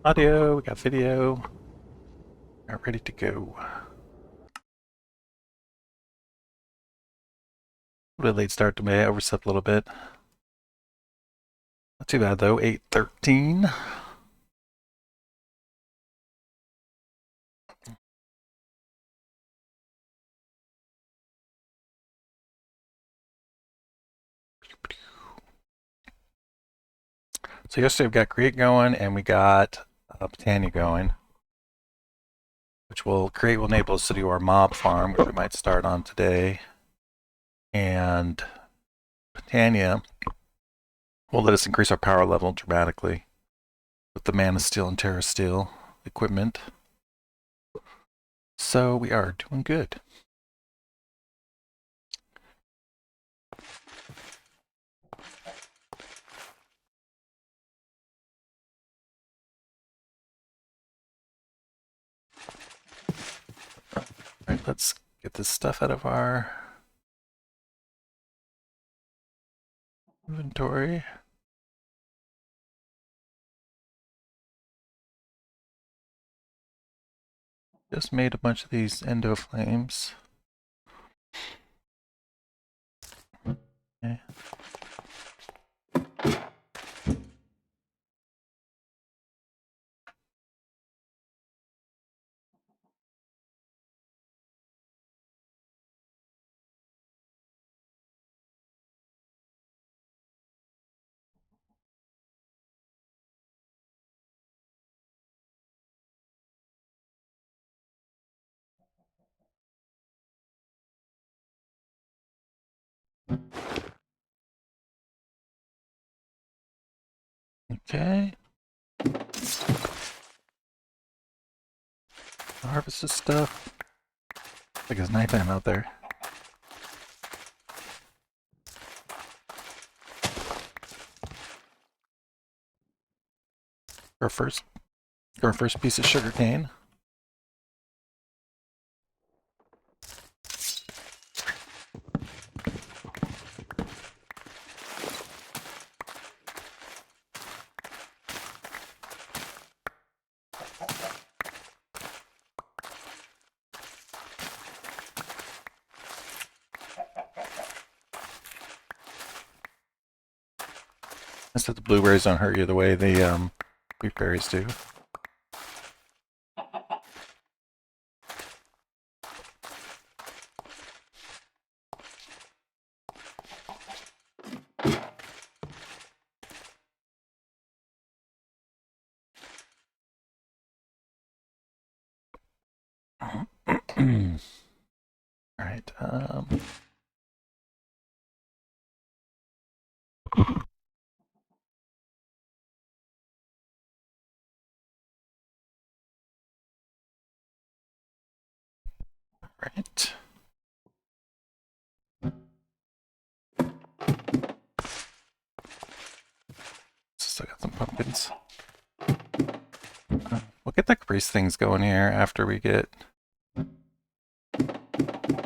audio, we got video. We're ready to go. A little late start today. I overslept a little bit. Not too bad though. 8:13. So yesterday we got Create going and we got Britannia going, which will enable us to do our mob farm, which we might start on today. And Britannia will let us increase our power level dramatically with the Mana Steel and Terra Steel equipment. So we are doing good. Alright, let's get this stuff out of our inventory. Just made a bunch of these endo flames. Okay. Okay. Harvest this stuff. Like it's nighttime out there. Our first piece of sugar cane. I said the blueberries don't hurt you the way the wheat berries do. Alright, right. Still got some pumpkins. We'll get the caprice things going here after we get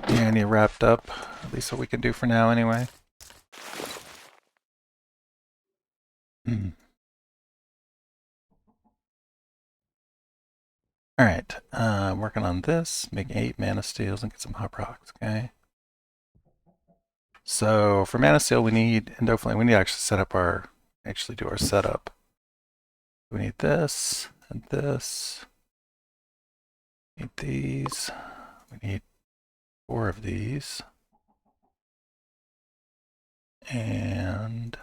Annie wrapped up. At least what we can do for now anyway. Alright, working on this, making 8 mana steels and get some hot rocks, okay? So for mana steel we need endo flame. We need to actually do our setup. We need this and this. We need these. We need 4 of these. And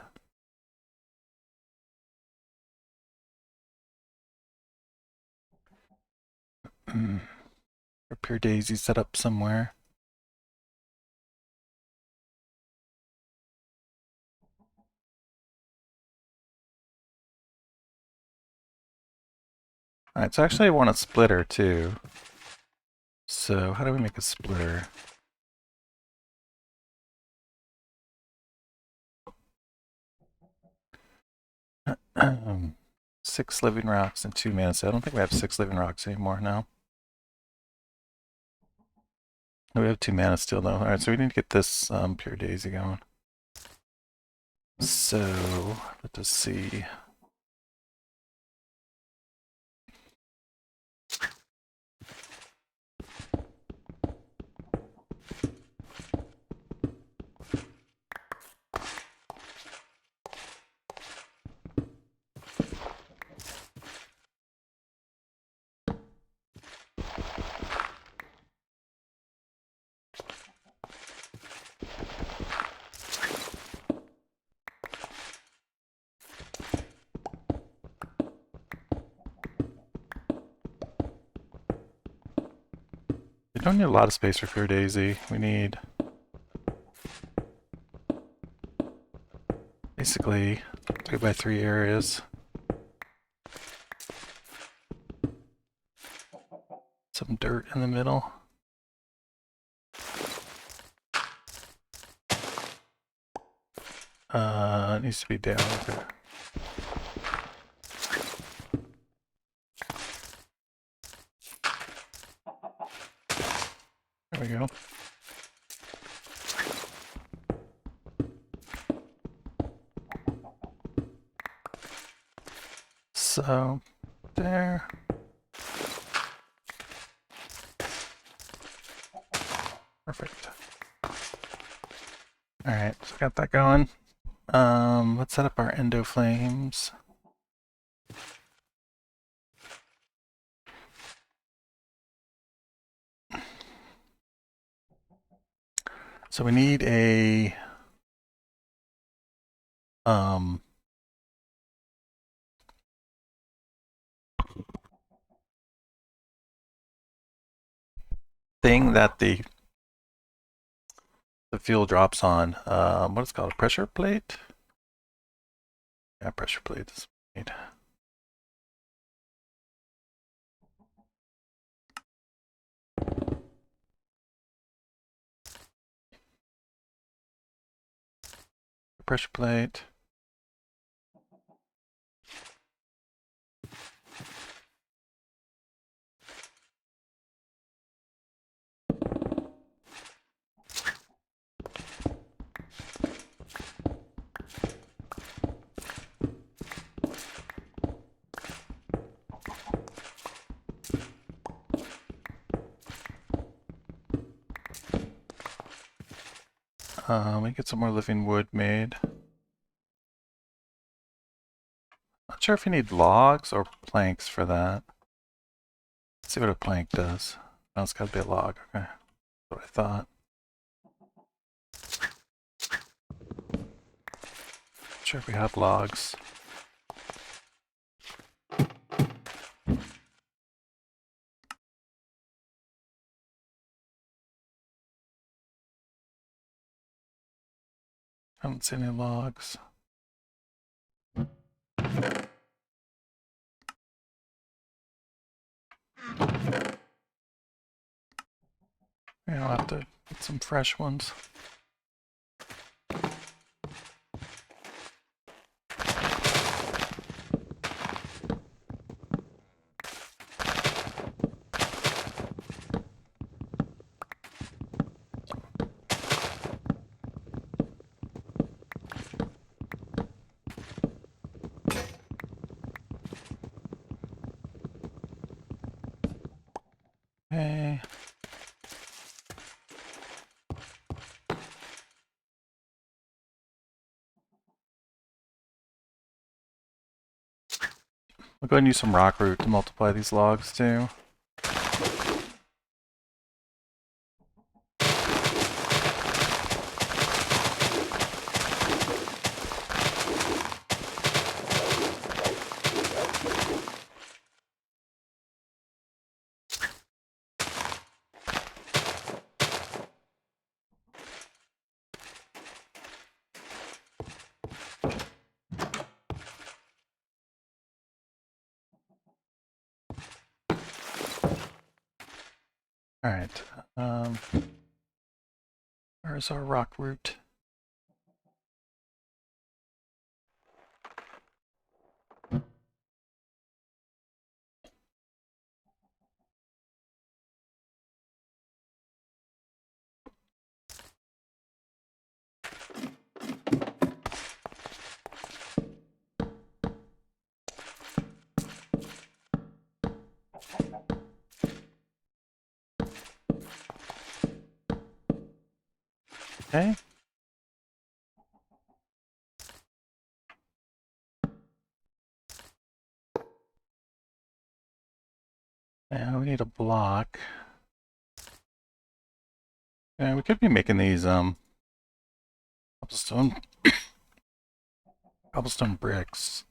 pure daisy set up somewhere. Alright, so actually I want a splitter too. So how do we make a splitter? Six living rocks and 2 mana. So I don't think we have 6 living rocks anymore now. We have 2 mana still though. Alright, so we need to get this pure daisy going. So let us see. don't need a lot of space for Pure Daisy. We need basically 3x3 areas. Some dirt in the middle. It needs to be down. Okay. There we go. So, there. Perfect. Alright, so got that going. Let's set up our endo flames. So we need a thing that the fuel drops on. What is it called? A pressure plate? Yeah, pressure plate is made. Pressure plate. We get some more living wood made. Not sure if you need logs or planks for that. Let's see what a plank does. Oh, it's got to be a log. Okay, that's what I thought. Not sure if we have logs. I don't see any logs. Yeah, I'll have to get some fresh ones. Okay. We'll go ahead and use some rock root to multiply these logs too. All right. Where's our rock root? Okay. Yeah, we need a block. Yeah, we could be making these cobblestone cobblestone bricks.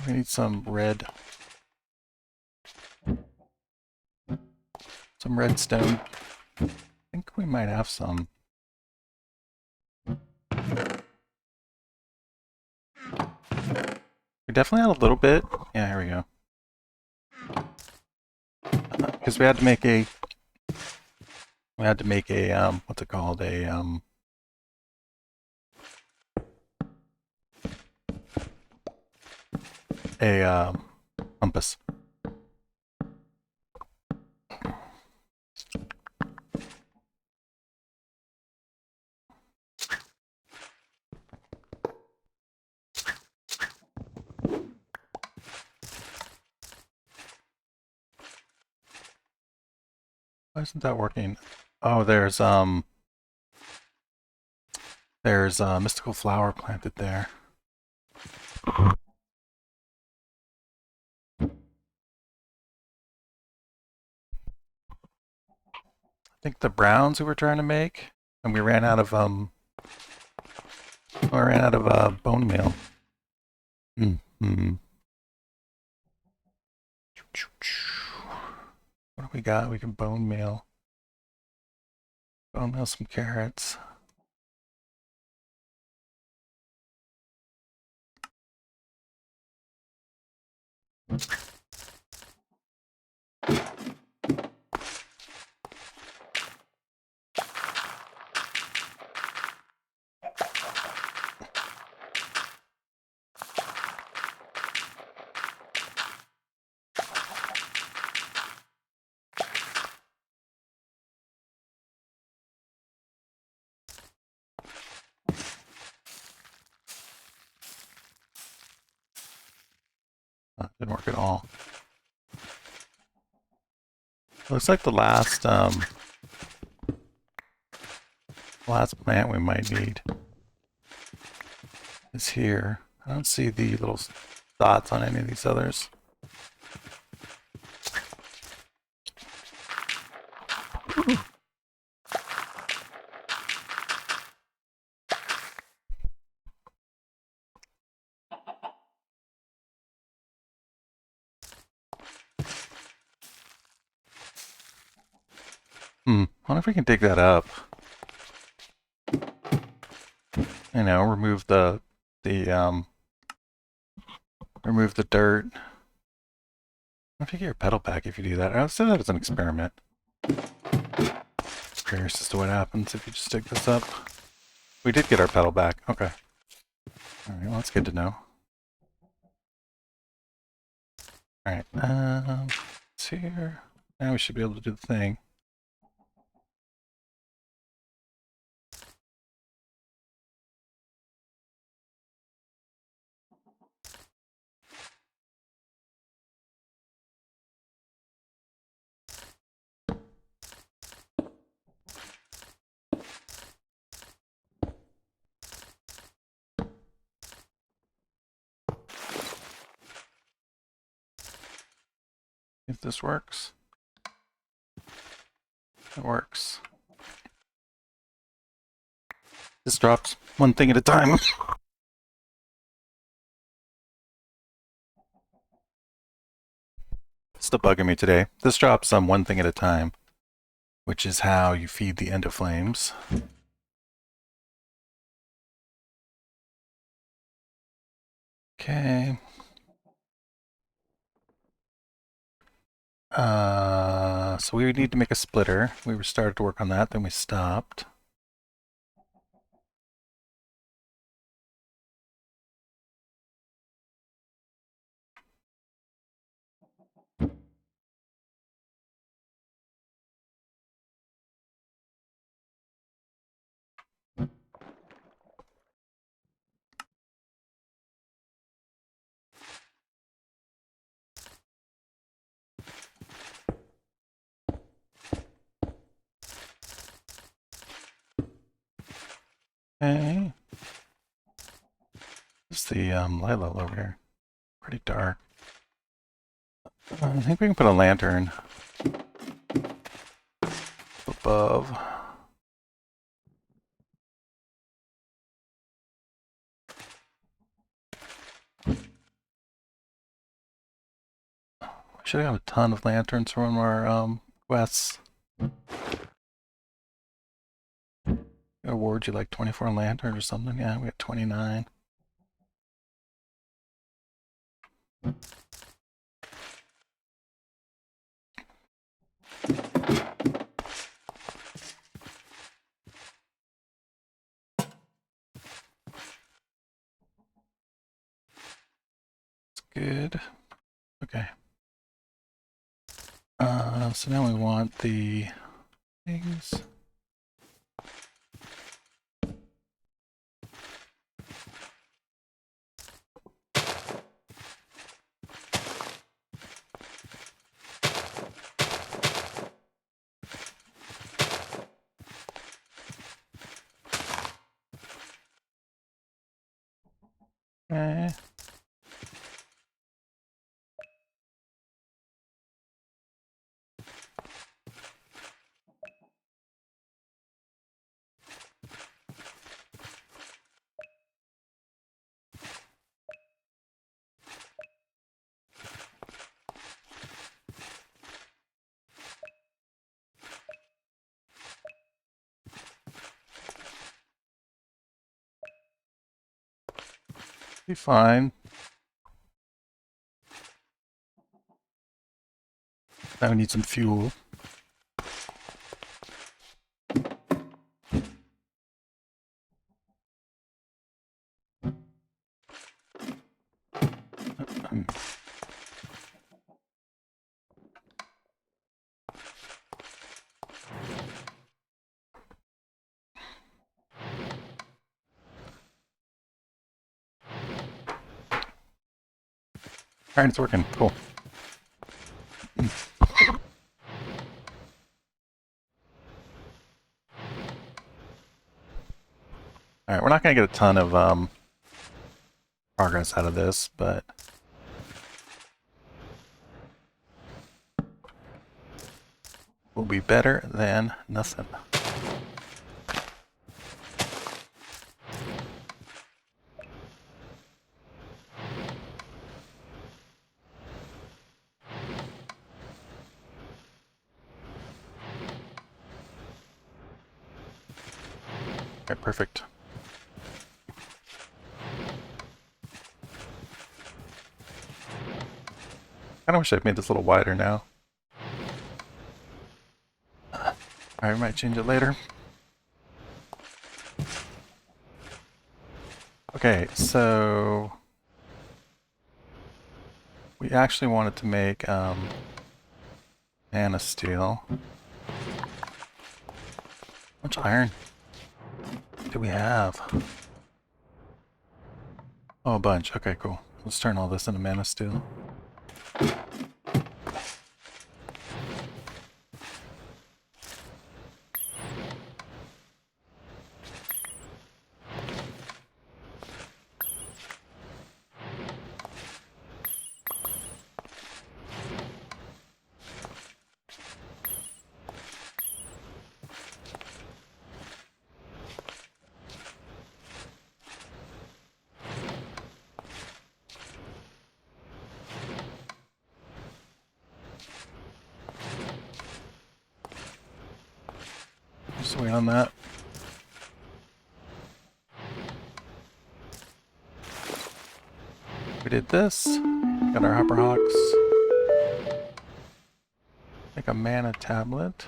We need some red some redstone. I think we might have some. We definitely had a little bit. Yeah, here we go. Because we had to make a what's it called? A compass. Why isn't that working? Oh, there's a mystical flower planted there. I think the browns we were trying to make, and we ran out of bone meal. Mm-hmm. What do we got? We can bone meal some carrots. Didn't work at all. Looks like the last plant we might need is here. I don't see the little dots on any of these others. Wonder if we can dig that up. You know, remove the dirt. If you get your pedal back if you do that. I'll say that as an experiment. Curious as to what happens if you just dig this up. We did get our pedal back. Okay. Alright, well that's good to know. Alright, it's here. Now we should be able to do the thing. If this works. It works. This drops one thing at a time. Still bugging me today. This drops one thing at a time, which is how you feed the endoflames. Okay. So we need to make a splitter. We started to work on that, then we stopped. Okay. This is the light level over here. Pretty dark. I think we can put a lantern above. We should have a ton of lanterns from our quests. Award you like 24 lantern or something? Yeah, we got 29. Good. Okay. So now we want the things. Okay. Be fine. Now we need some fuel. Alright, it's working. Cool. Alright, we're not going to get a ton of progress out of this, but will be better than nothing. Alright, perfect. I kinda wish I'd made this a little wider now. I might change it later. Okay, so we actually wanted to make mana steel. How much iron do we have? Oh, a bunch. Okay, cool. Let's turn all this into mana steel. Just wait on that. We did this. Got our Hopper Hawks. Make a mana tablet.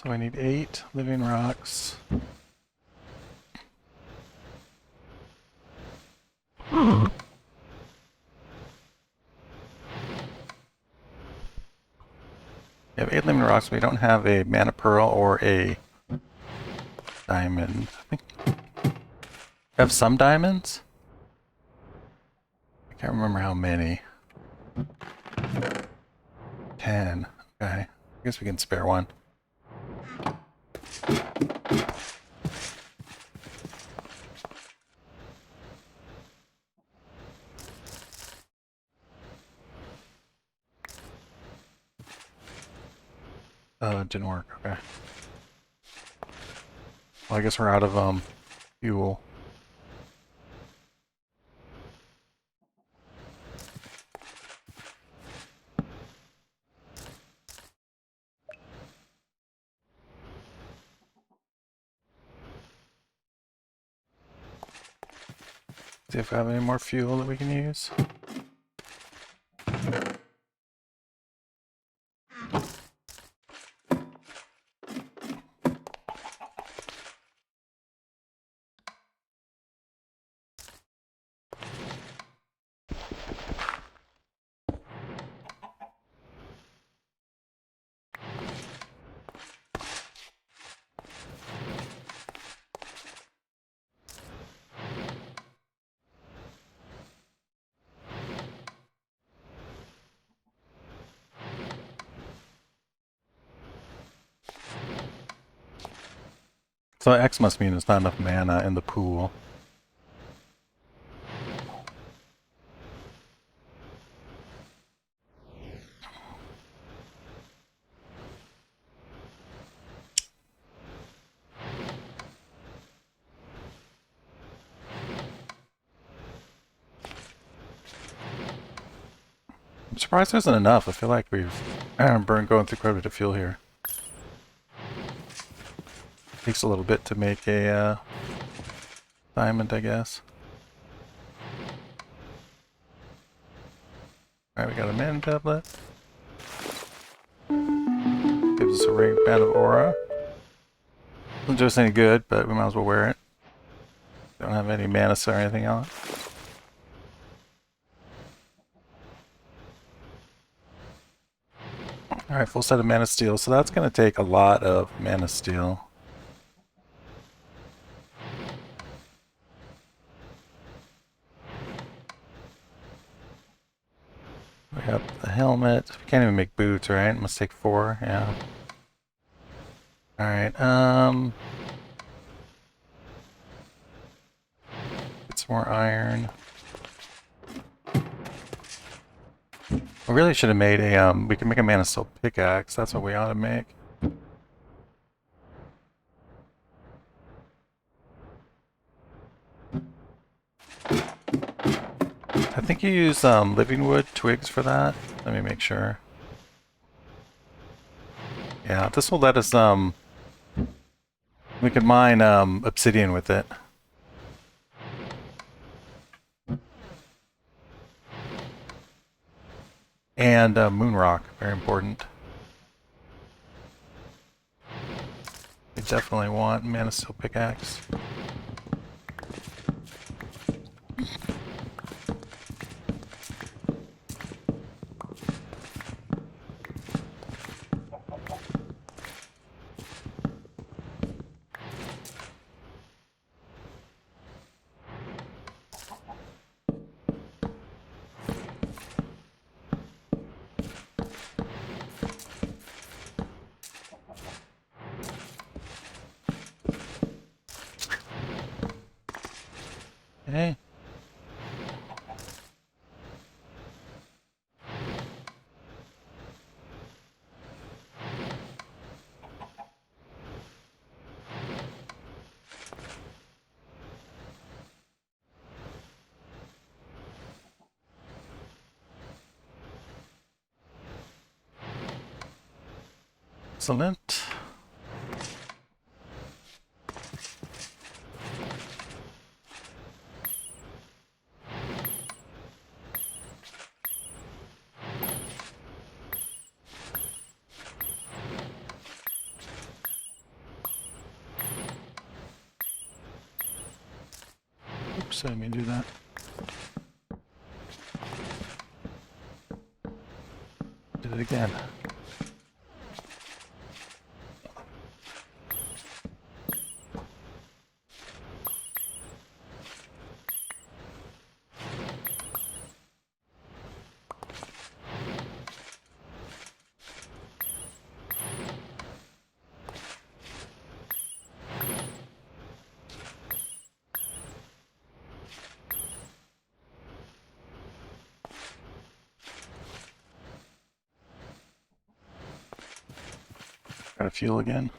So I need 8 living rocks. We have 8 living rocks, but we don't have a mana pearl or a diamond. I think we have some diamonds? I can't remember how many. 10. Okay. I guess we can spare one. It didn't work. Okay. Well, I guess we're out of fuel. See if we have any more fuel that we can use. So X must mean there's not enough mana in the pool. I'm surprised there isn't enough. I feel like we've burned going through quite a bit of fuel here. Takes a little bit to make a diamond, I guess. Alright, we got a mana tablet. Gives us a ring band of aura. Doesn't do us any good, but we might as well wear it. Don't have any mana or anything on it. Alright, full set of mana steel. So that's going to take a lot of mana steel. We got the helmet. We can't even make boots, right? Must take 4, yeah. Alright, get some more iron. We really should have made a, we can make a mana steel pickaxe. That's what we ought to make. I think you use living wood twigs for that. Let me make sure. Yeah, this will let us, we can mine obsidian with it. And moon rock, very important. We definitely want mana steel pickaxe. Okay. Excellent. Oops, I didn't mean to do that. Did it again. Gotta fuel again.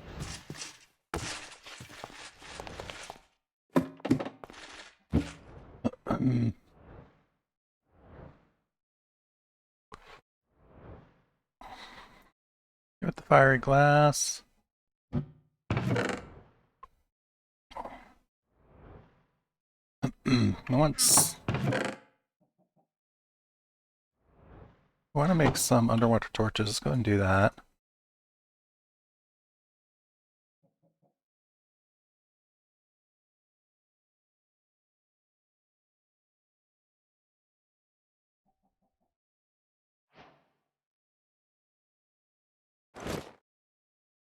Got the fiery glass. I want to make some underwater torches. Let's go and do that.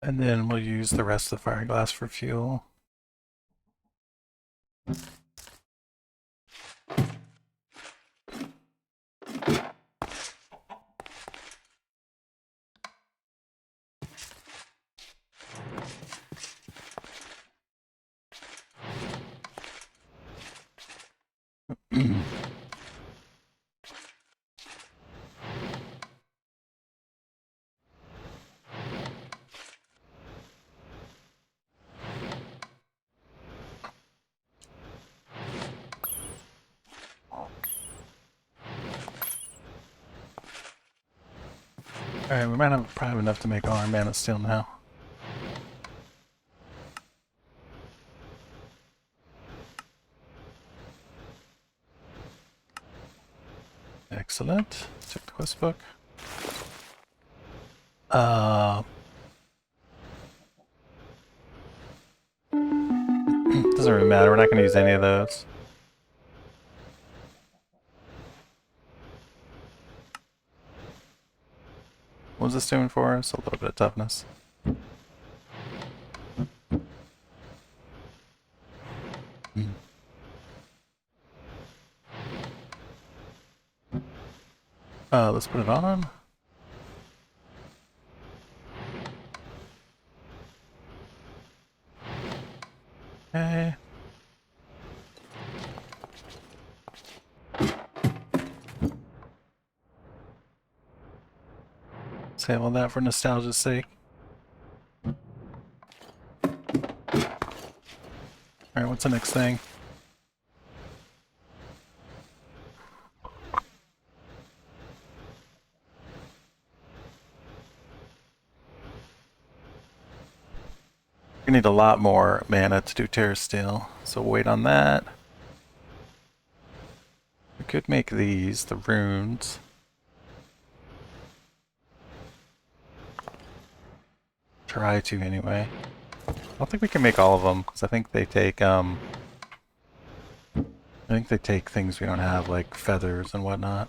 And then we'll use the rest of the fire glass for fuel. Alright, we might have probably enough to make all our mana steel now. Excellent. Check the quest book. Doesn't really matter. We're not going to use any of those. What was this doing for us? A little bit of toughness. Let's put it on. Okay. Save all that for nostalgia's sake. Alright, what's the next thing? We need a lot more mana to do Terra Steel, so wait on that. We could make these, the runes. Try to anyway. I don't think we can make all of them, because I think they take, things we don't have, like feathers and whatnot.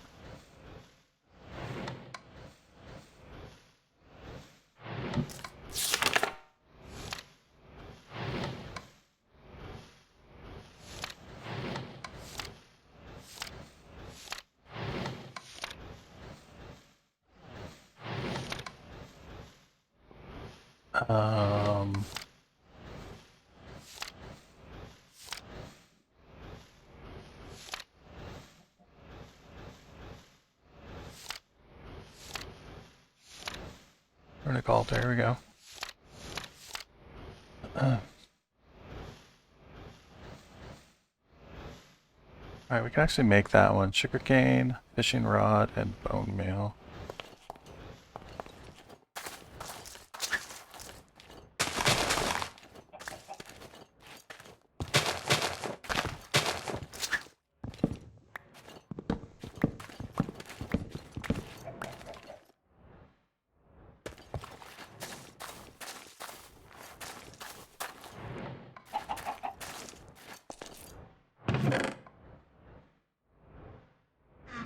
Runic altar, here we go. Alright, we can actually make that one. Sugarcane, fishing rod, and bone meal.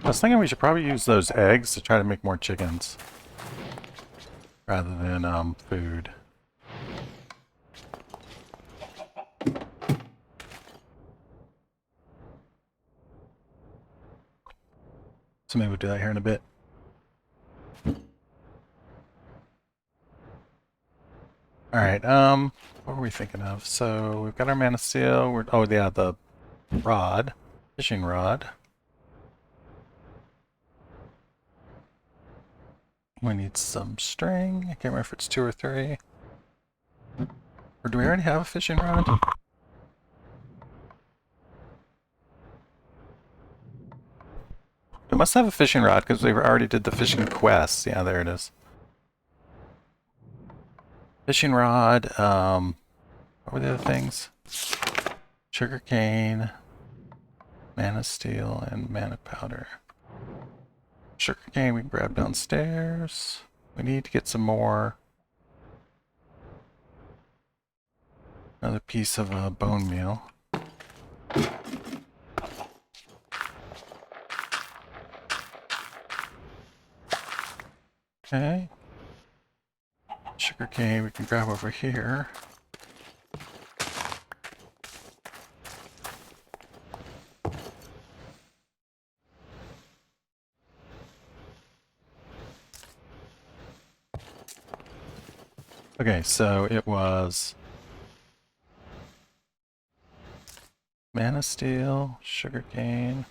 I was thinking we should probably use those eggs to try to make more chickens rather than food. So maybe we'll do that here in a bit. Alright, what were we thinking of? So we've got our mana steel, oh yeah, the rod, fishing rod. We need some string. I can't remember if it's 2 or 3. Or do we already have a fishing rod? We must have a fishing rod because we already did the fishing quest. Yeah, there it is. Fishing rod, what were the other things? Sugarcane. Mana steel and mana powder. Sugarcane we can grab downstairs. We need to get some more. Another piece of bone meal. Okay. Sugarcane we can grab over here. Okay, so it was mana steel, sugarcane,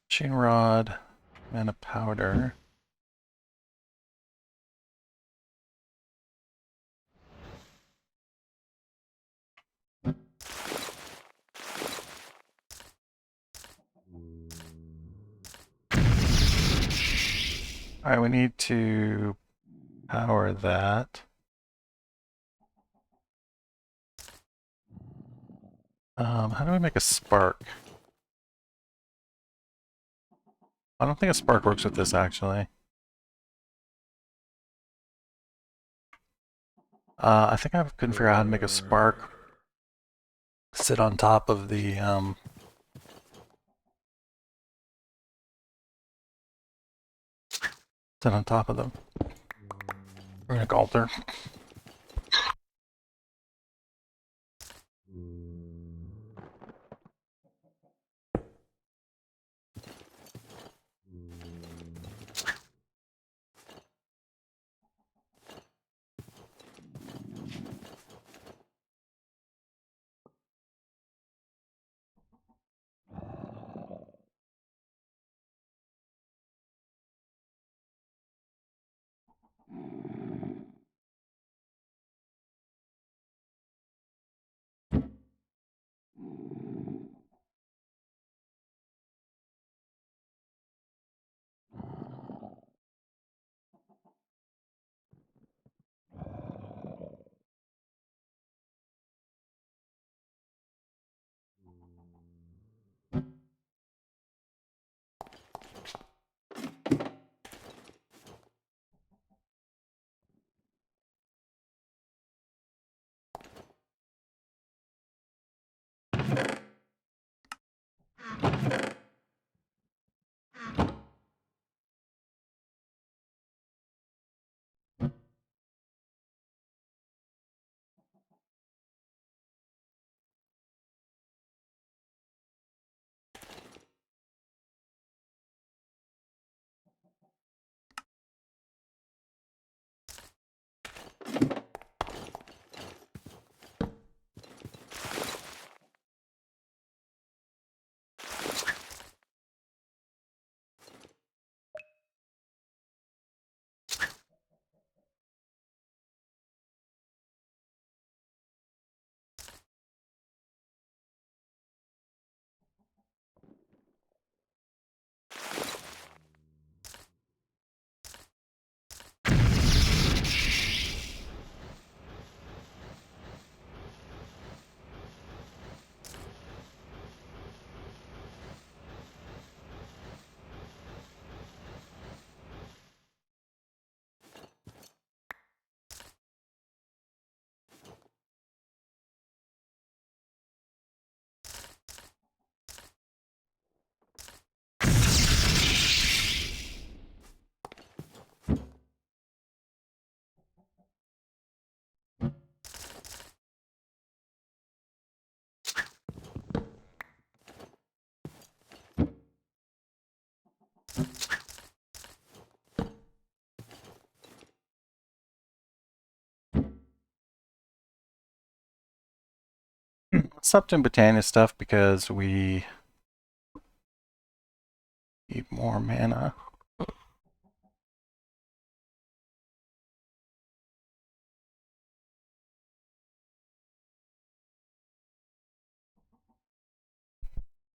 chain rod, mana powder. Alright, we need to power that. How do we make a spark? I don't think a spark works with this, actually. I think I couldn't figure out how to make a spark sit on top of the, sit on top of the runic altar. Let's up to Botania stuff because we need more mana.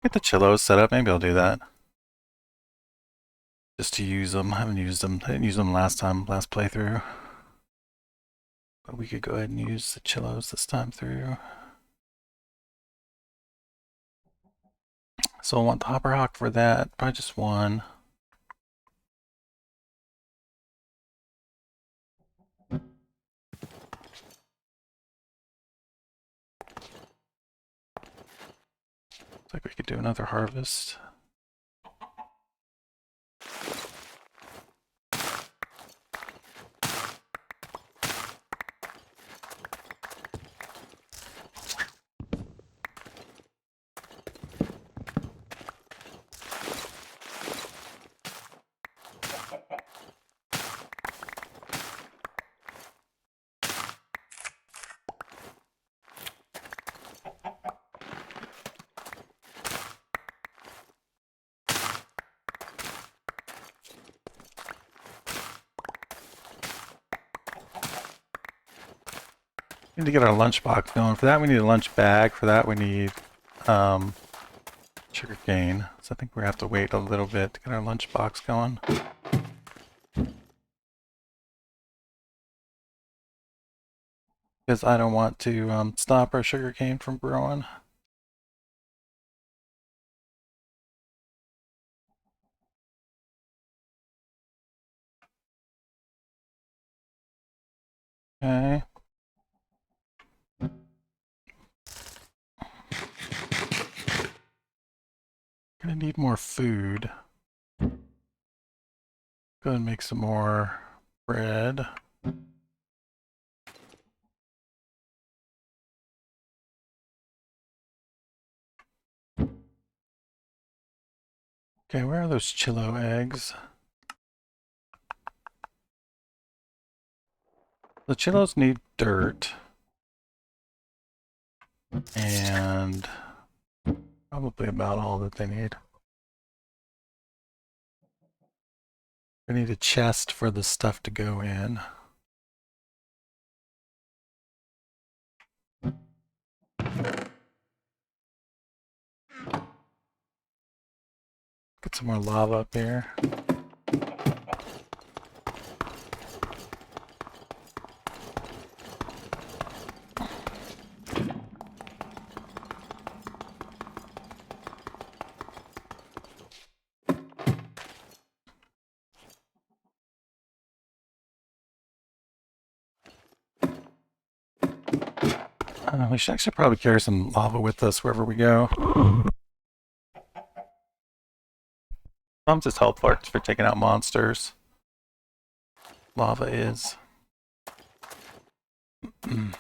Get the Chillos set up, maybe I'll do that. Just to use them. I haven't used them. I didn't use them last playthrough. But we could go ahead and use the cellos this time through. So I want the hopper hawk for that, probably just one. Looks like we could do another harvest. We need to get our lunchbox going. For that, we need a lunch bag. For that, we need sugar cane. So I think we have to wait a little bit to get our lunchbox going. Because I don't want to stop our sugar cane from growing. Okay. Gonna need more food. Go ahead and make some more bread. Okay, where are those chillo eggs? The chillos need dirt. And probably about all that they need. We need a chest for the stuff to go in. Get some more lava up here. We should actually probably carry some lava with us wherever we go. Sometimes it's helpful for taking out monsters. Lava is. So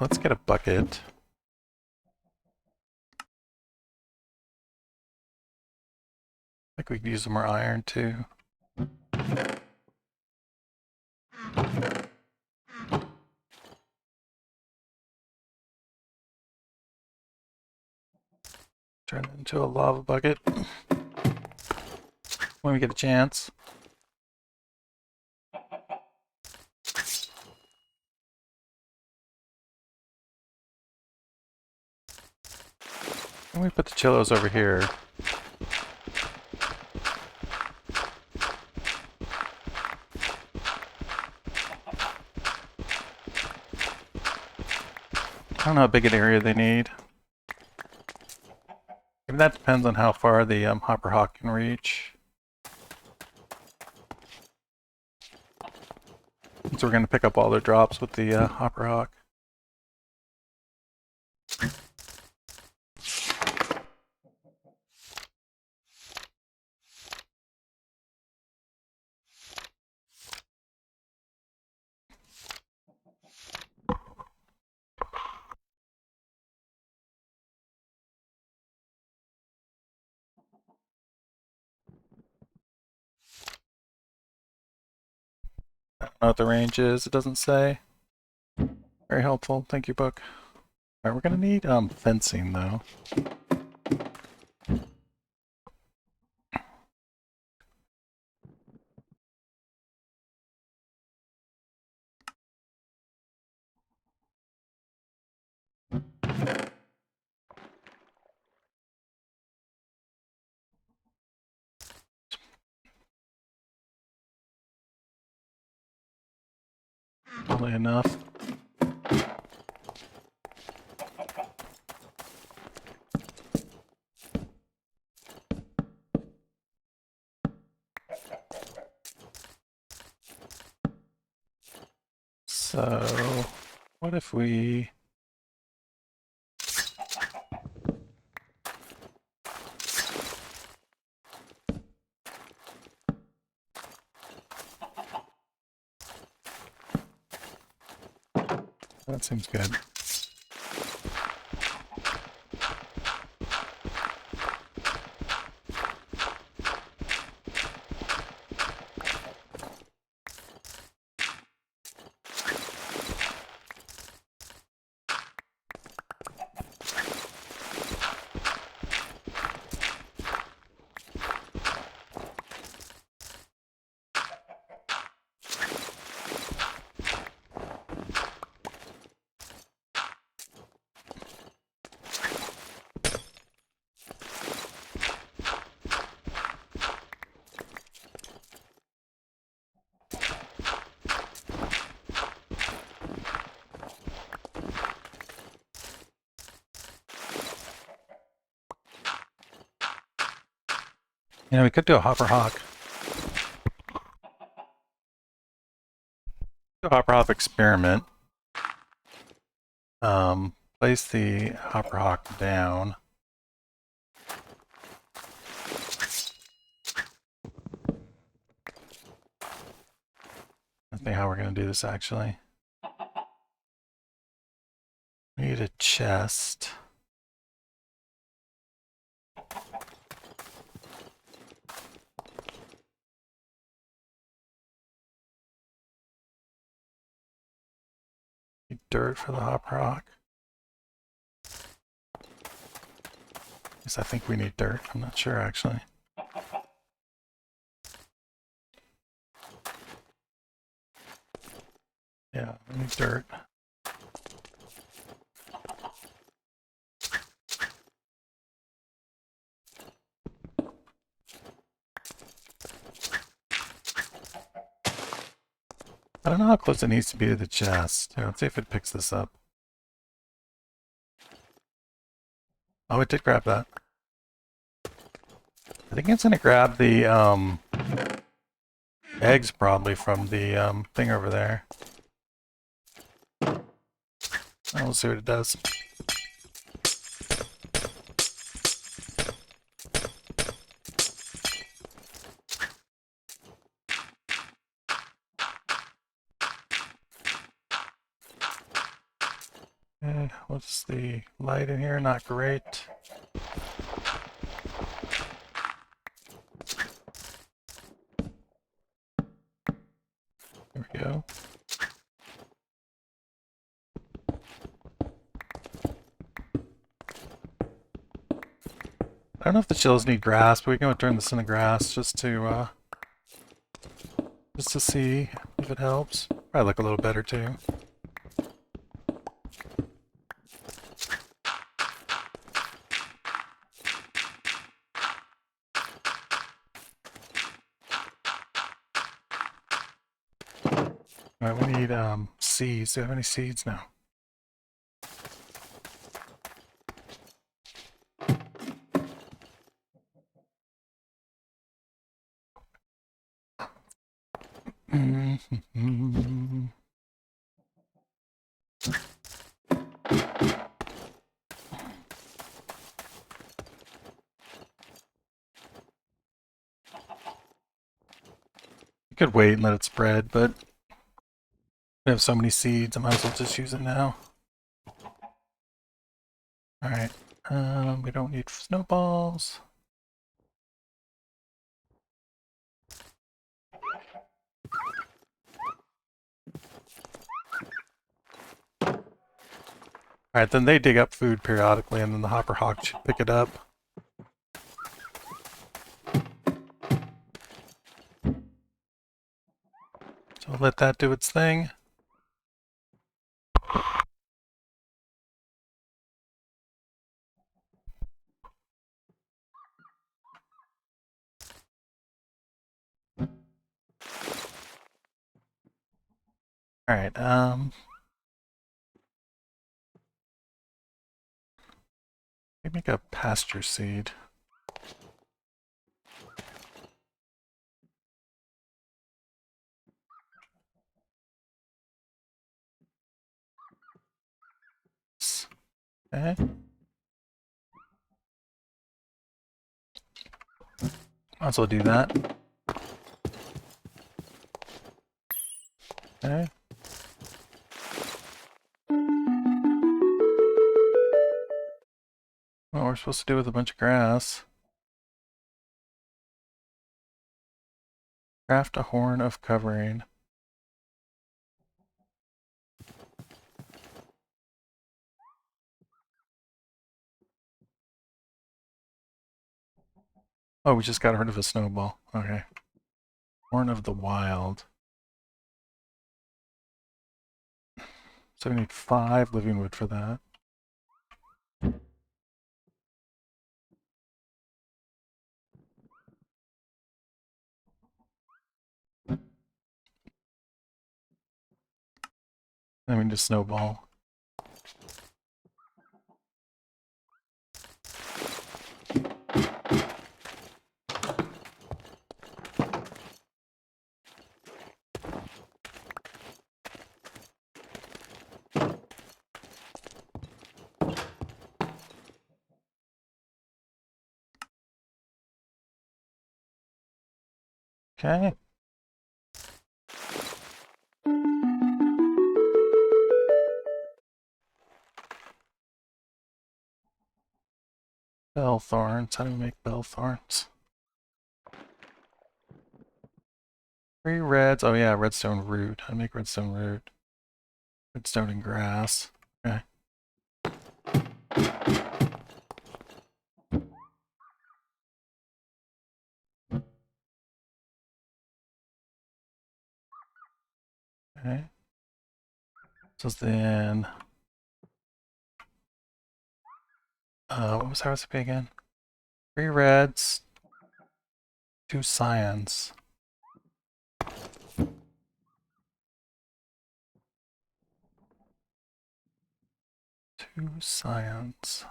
let's get a bucket. I think we could use some more iron too. Turn it into a lava bucket when we get a chance. And we put the chillos over here. I don't know how big an area they need. Maybe that depends on how far the hopper hawk can reach. So we're going to pick up all their drops with the hopper hawk. I don't know what the range is. It doesn't say. Very helpful. Thank you, book. All right, we're going to need fencing though. Probably enough. So, what if we... That seems good. You know, we could do a hopper hawk. Do a hopper hawk experiment. Place the hopper hawk down. I think how we're going to do this actually. We need a chest. Need dirt for the hopper hawk. Yes, I think we need dirt. I'm not sure actually. Yeah, we need dirt. I don't know how close it needs to be to the chest. Here, let's see if it picks this up. Oh, it did grab that. I think it's going to grab the eggs probably from the thing over there. We'll see what it does. What's the light in here? Not great. There we go. I don't know if the chills need grass, but we can go turn this into grass just to see if it helps. Probably look a little better too. Alright, we need seeds. Do we have any seeds now? You could wait and let it spread, but we have so many seeds, I might as well just use it now. Alright, we don't need snowballs. Alright, then they dig up food periodically, and then the hopper hawk should pick it up. So let that do its thing. Alright, make a pasture seed. Okay. Might as well do that. Okay. What we're supposed to do with a bunch of grass. Craft a horn of covering. Oh, we just got rid of a snowball. Okay. Horn of the wild. So we need 5 living wood for that. Then we need a snowball. Okay. Bell thorns. How do we make bell thorns? 3 reds. Oh yeah, redstone root. How to make redstone root? Redstone and grass. Okay. Okay. So then, what was our recipe again? 3 reds, 2 cyans. 2 cyans.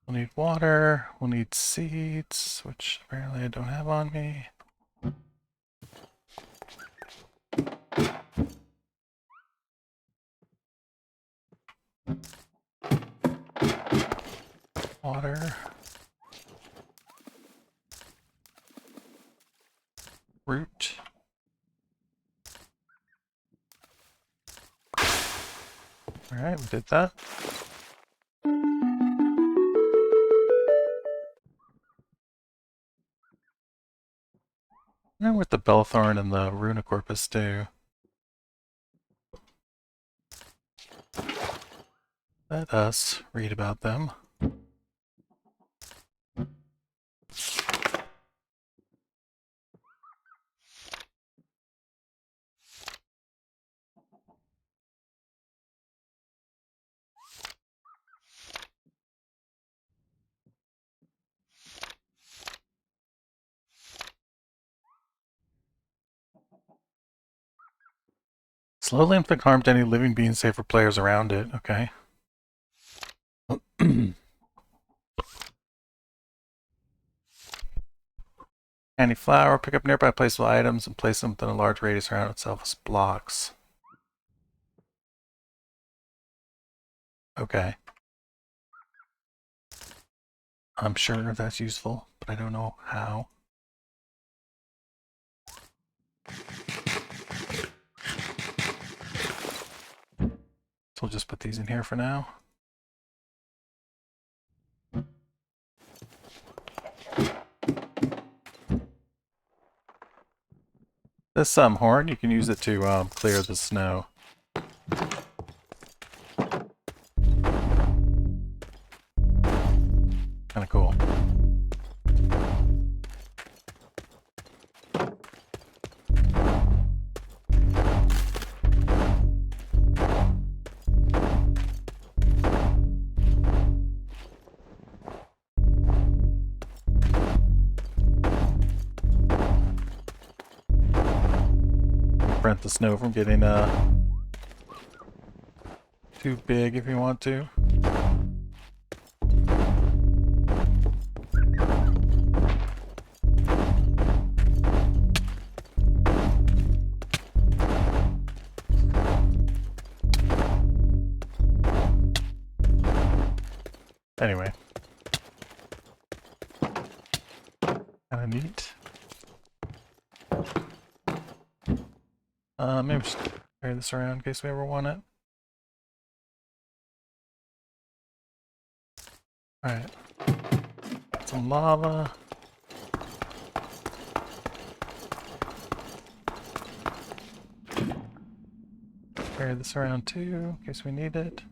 We'll need water. We'll need seeds, which apparently I don't have on me. Water. Root. Alright, we did that. I wonder what the Bellthorn and the Runicorpus do. Let us read about them. Slowly inflict harm to any living being save for players around it. Okay. Candy flower. Pick up nearby placeable items and place them within a large radius around itself as blocks. Okay. I'm sure that's useful, but I don't know how. So we'll just put these in here for now. This horn, you can use it to clear the snow. Kind of cool. prevent the snow from getting too big if you want to. Anyway. Kinda neat. Maybe just carry this around in case we ever want it. Alright. Some lava. Carry this around too, in case we need it.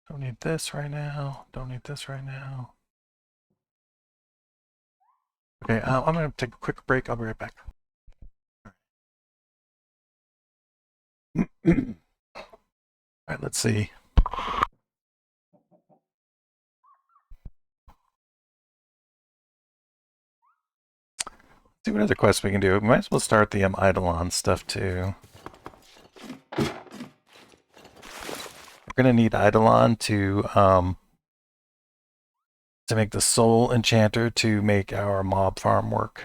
Don't need this right now. Don't need this right now. Okay, I'm gonna take a quick break. I'll be right back. Alright, let's see. See what other quests we can do. We might as well start the Eidolon stuff too. We're gonna need Eidolon to make the Soul Enchanter to make our mob farm work.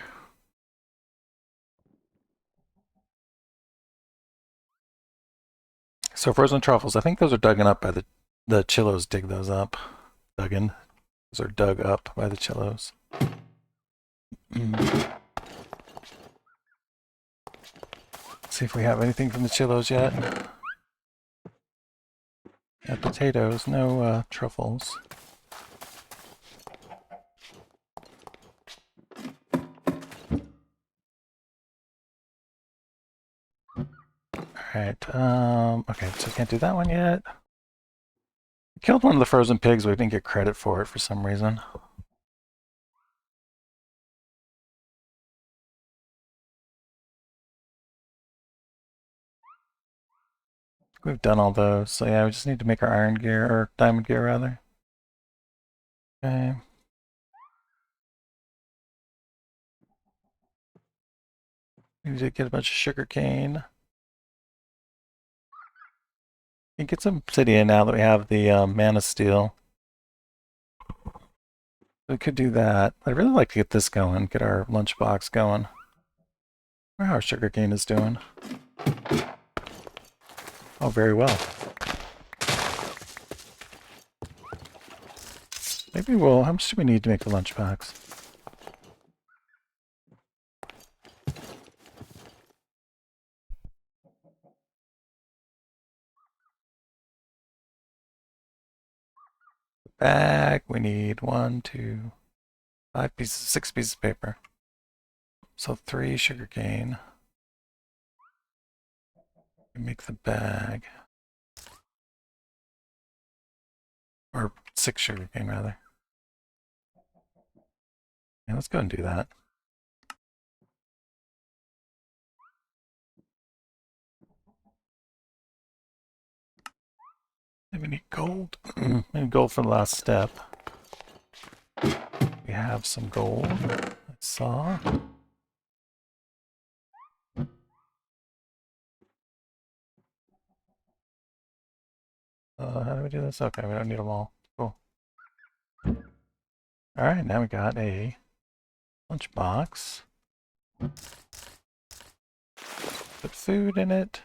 So frozen truffles, I think those are dug up by the Chillos. Dig those up. Those are dug up by the Chillos. See if we have anything from the Chillos yet. Yeah, potatoes, no truffles. Alright, okay, so we can't do that one yet. We killed one of the frozen pigs, but we didn't get credit for it for some reason. We've done all those, so yeah, we just need to make our iron gear, or diamond gear rather. Okay. We need to get a bunch of sugar cane. We can get some obsidian now that we have the mana steel. We could do that. I'd really like to get this going, get our lunchbox going. I wonder how our sugar cane is doing. Oh, very well. Maybe we'll... How much do we need to make the lunchbox? Bag, we need 1, 2, 5 pieces, 6 pieces of paper. So 3 sugar cane. We make the bag. Or 6 sugar cane rather. Yeah, let's go and do that. We need gold. We need gold for the last step. We have some gold. I saw. How do we do this? Okay, we don't need them all. Cool. Alright, now we got a lunchbox. Put food in it.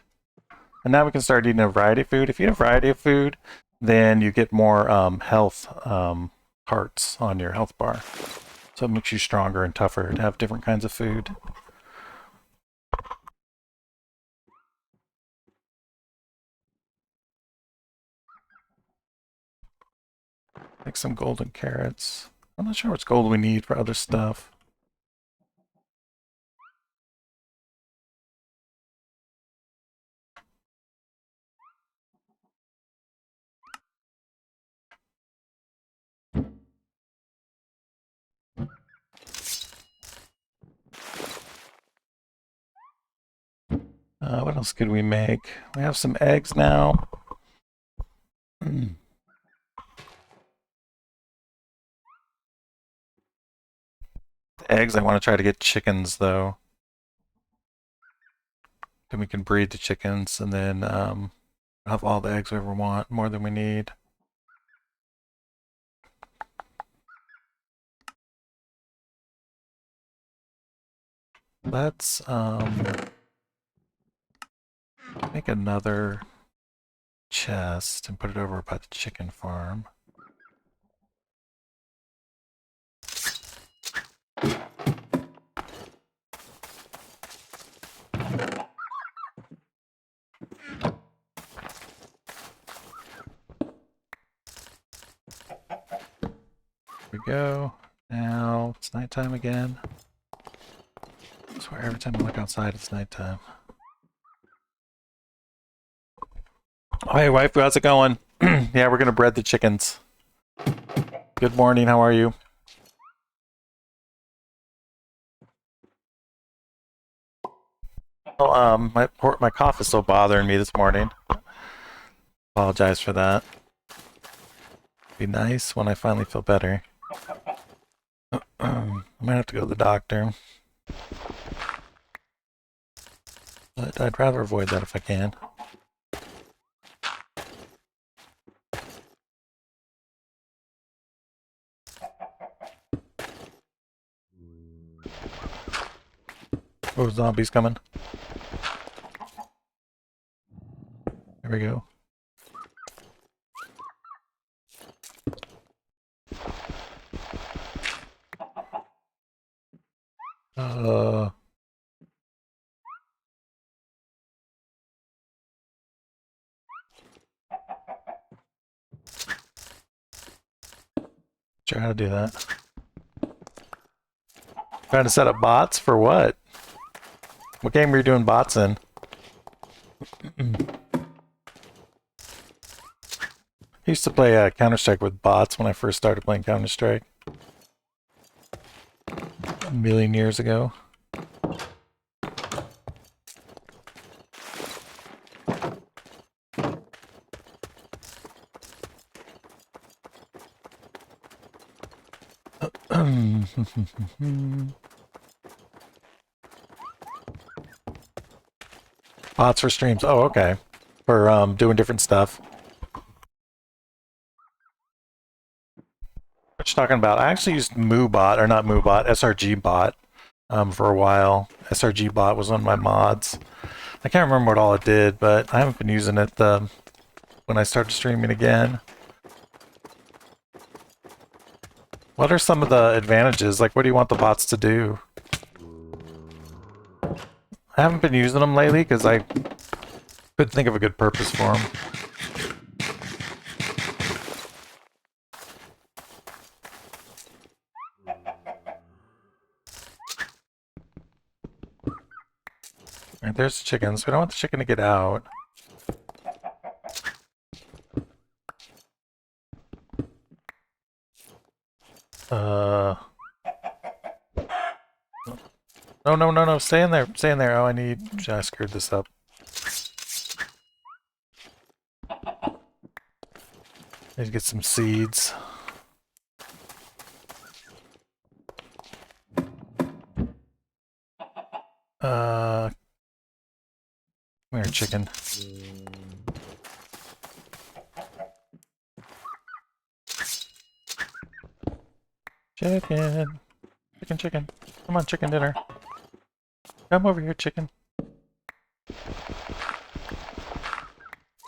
And now we can start eating a variety of food. If you eat a variety of food, then you get more health hearts on your health bar. So it makes you stronger and tougher to have different kinds of food. Like some golden carrots. I'm not sure what's gold we need for other stuff. What else could we make? We have some eggs now. eggs. I want to try to get chickens, though. Then we can breed the chickens, and then have all the eggs we ever want, more than we need. Let's make another chest and put it over by the chicken farm. There we go. Now it's nighttime again. I swear every time I look outside it's nighttime. Oh, hey wife, how's it going? Yeah, we're gonna breed the chickens. Good morning, how are you? Well, my cough is still bothering me this morning. Apologize for that. Be nice when I finally feel better. I might have to go to the doctor. But I'd rather avoid that if I can. Oh, zombies coming. There we go. Try how to do that. Trying to set up bots for what? What game were you doing bots in? I used to play Counter-Strike with bots when I first started playing Counter-Strike. A million years ago. Bots for streams. Oh, okay. For doing different stuff. What you talking about? I actually used MooBot, or not MooBot, SRG Bot, for a while. SRG Bot was one of my mods. I can't remember what all it did, but I haven't been using it when I started streaming again. What are some of the advantages? Like, what do you want the bots to do? I haven't been using them lately because I couldn't think of a good purpose for them. Alright, there's the chickens. We don't want the chicken to get out. No, stay in there, stay in there. Oh, I screwed this up. Need to get some seeds. Come here, chicken. Chicken. Chicken. Come on, chicken dinner. Come over here, chicken.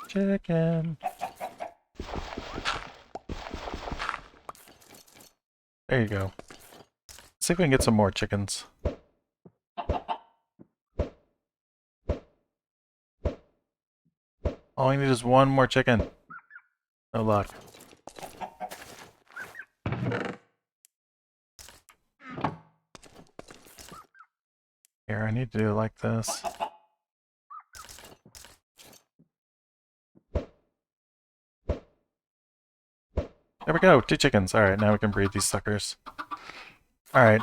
Chicken. There you go. Let's see if we can get some more chickens. All we need is one more chicken. No luck. Here, I need to do it like this. There we go, 2 chickens. Alright, now we can breed these suckers. Alright,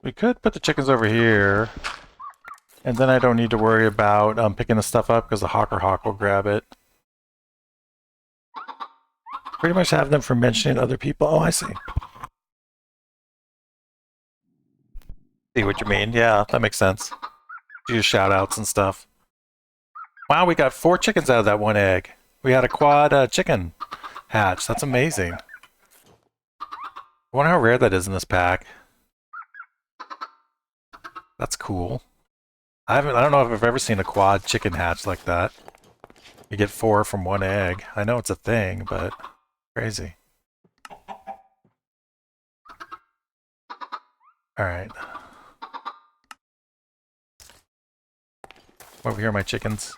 we could put the chickens over here. And then I don't need to worry about picking the stuff up because the hawk will grab it. Pretty much have them for mentioning other people. Oh, I see. See what you mean. Yeah, that makes sense. Do shout outs and stuff. Wow, we got 4 chickens out of that one egg. We had a quad chicken hatch. That's amazing. I wonder how rare that is in this pack. That's cool. I don't know if I've ever seen a quad chicken hatch like that. You get 4 from one egg. I know it's a thing, but crazy. Alright. Over here, my chickens.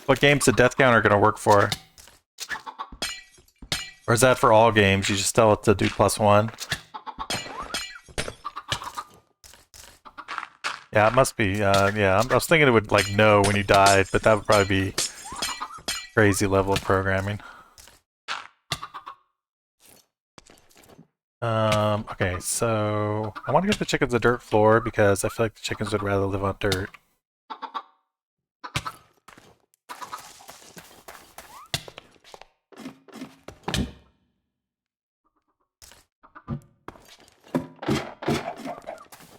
What game's the death counter gonna work for? Or is that for all games? You just tell it to do +1? Yeah, it must be. Yeah, I was thinking it would like know when you died, but that would probably be crazy level of programming. Okay, so I want to give the chickens a dirt floor because I feel like the chickens would rather live on dirt.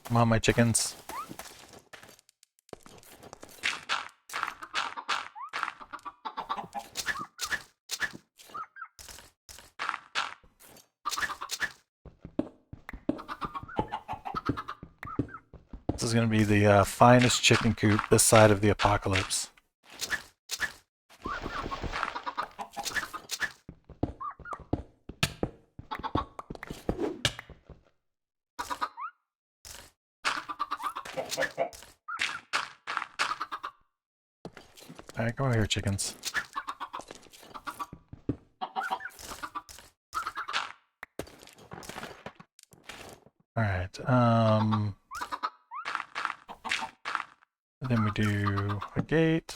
Come on, my chickens. This is going to be the finest chicken coop this side of the apocalypse. Alright, go over here, chickens. Alright, then we do a gate.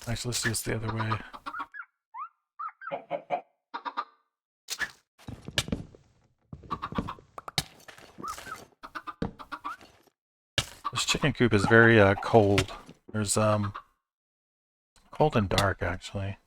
Actually, let's do this the other way. This chicken coop is very cold. There's cold and dark actually.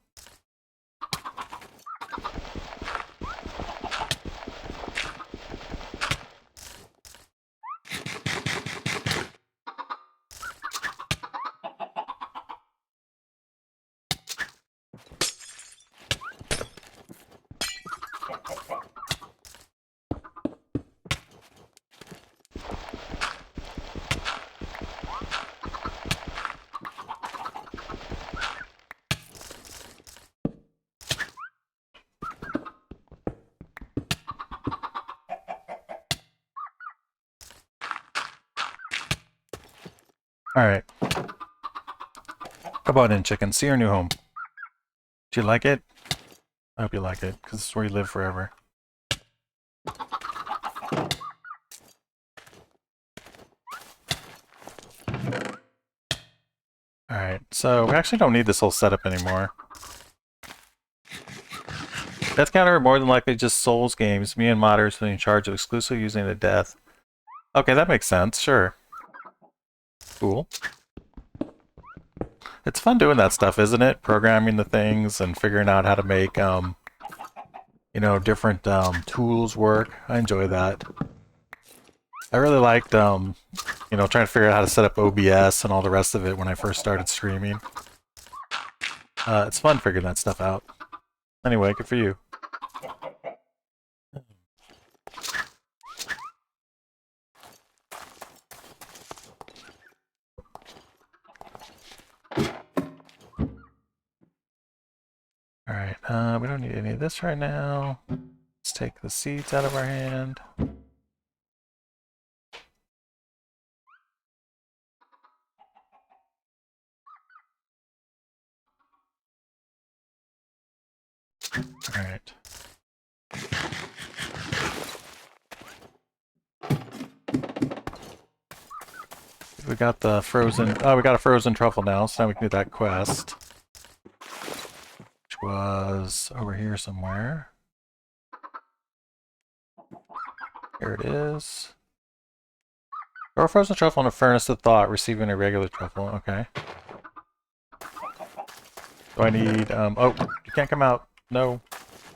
Alright. Come on in, chicken. See your new home. Do you like it? I hope you like it, because it's where you live forever. Alright, so we actually don't need this whole setup anymore. Death counter are more than likely just Souls games. Me and modders are in charge of exclusively using the death. Okay, that makes sense, sure. Cool. It's fun doing that stuff, isn't it? Programming the things and figuring out how to make, you know, different tools work. I enjoy that. I really liked, you know, trying to figure out how to set up OBS and all the rest of it when I first started streaming. It's fun figuring that stuff out. Anyway, good for you. Alright, we don't need any of this right now. Let's take the seeds out of our hand. Alright. we got the frozen... Oh, we got a frozen truffle now, so now we can do that quest. Which was over here somewhere. Here it is. Throw a frozen truffle in a furnace of thought, receiving a regular truffle. Okay. Do I need... oh, you can't come out. No.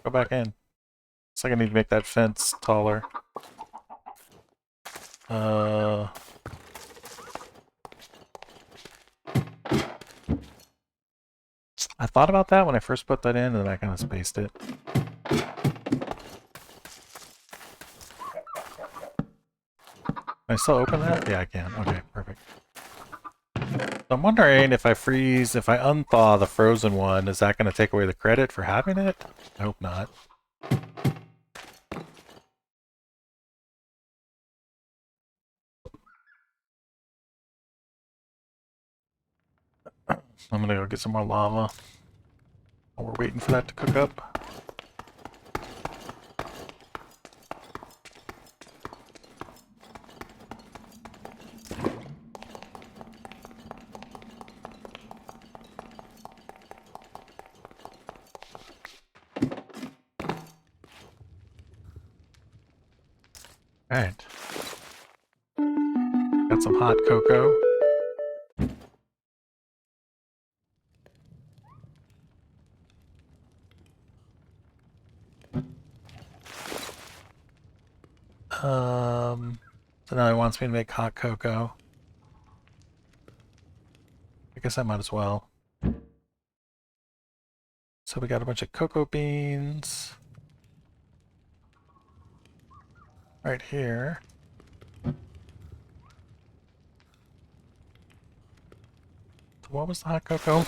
Go back in. Looks like I need to make that fence taller. I thought about that when I first put that in, and then I kind of spaced it. Can I still open that? Yeah, I can. Okay, perfect. So I'm wondering if I freeze, if I unthaw the frozen one, is that going to take away the credit for having it? I hope not. I'm gonna go get some more lava while we're waiting for that to cook up. Alright. Got some hot cocoa. So now he wants me to make hot cocoa. I guess I might as well. So we got a bunch of cocoa beans. Right here. So what was the hot cocoa?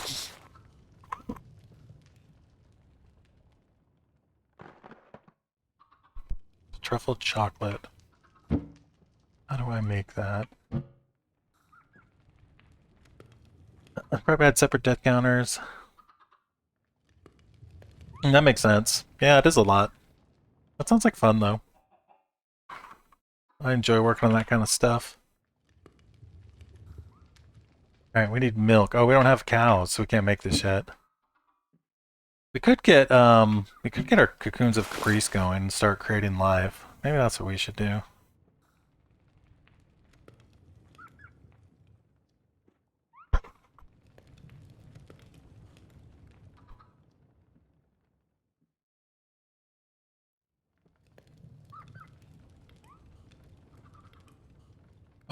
Truffled chocolate. How do I make that? I probably had separate death counters. That makes sense. Yeah, it is a lot. That sounds like fun, though. I enjoy working on that kind of stuff. Alright, we need milk. Oh, we don't have cows, so we can't make this yet. We could get our cocoons of caprice going and start creating live. Maybe that's what we should do.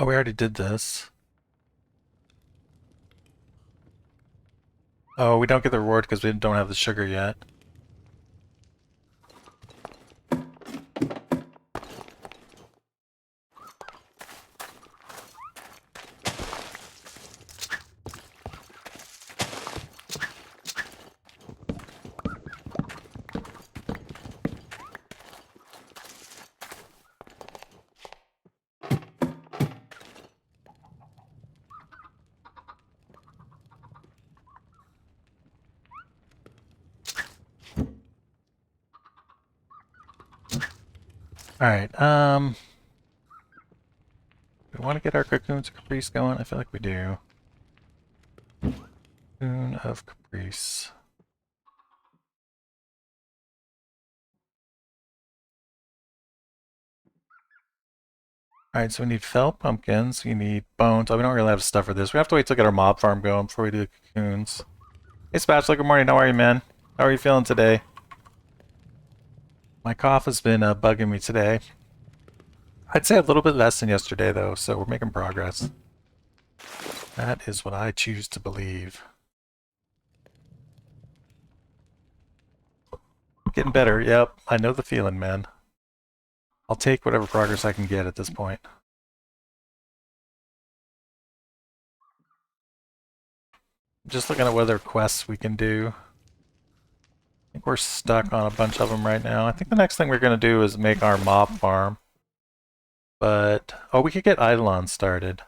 Oh, we already did this. Oh, we don't get the reward because we don't have the sugar yet. Alright, we want to get our cocoons of caprice going? I feel like we do. Cocoon of caprice. Alright, so we need felt pumpkins, we need bones. Oh, we don't really have stuff for this. We have to wait till we get our mob farm going before we do the cocoons. Hey Spatula, good morning. How are you, man? How are you feeling today? My cough has been bugging me today. I'd say a little bit less than yesterday, though, so we're making progress. That is what I choose to believe. Getting better, yep. I know the feeling, man. I'll take whatever progress I can get at this point. Just looking at what other quests we can do. I think we're stuck on a bunch of them right now. I think the next thing we're going to do is make our mob farm. But, oh, we could get Eidolon started.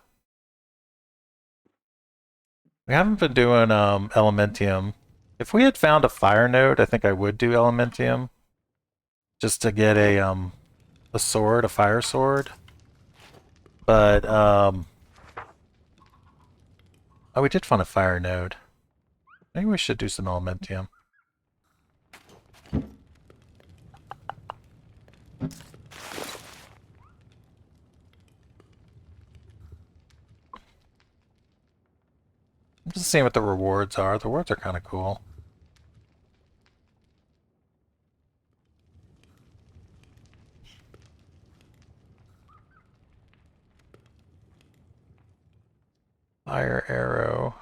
We haven't been doing Elementium. If we had found a fire node, I think I would do Elementium. Just to get a sword, a fire sword. But, Oh, we did find a fire node. Maybe we should do some elementium. I'm just seeing what the rewards are. The rewards are kind of cool. Fire arrow.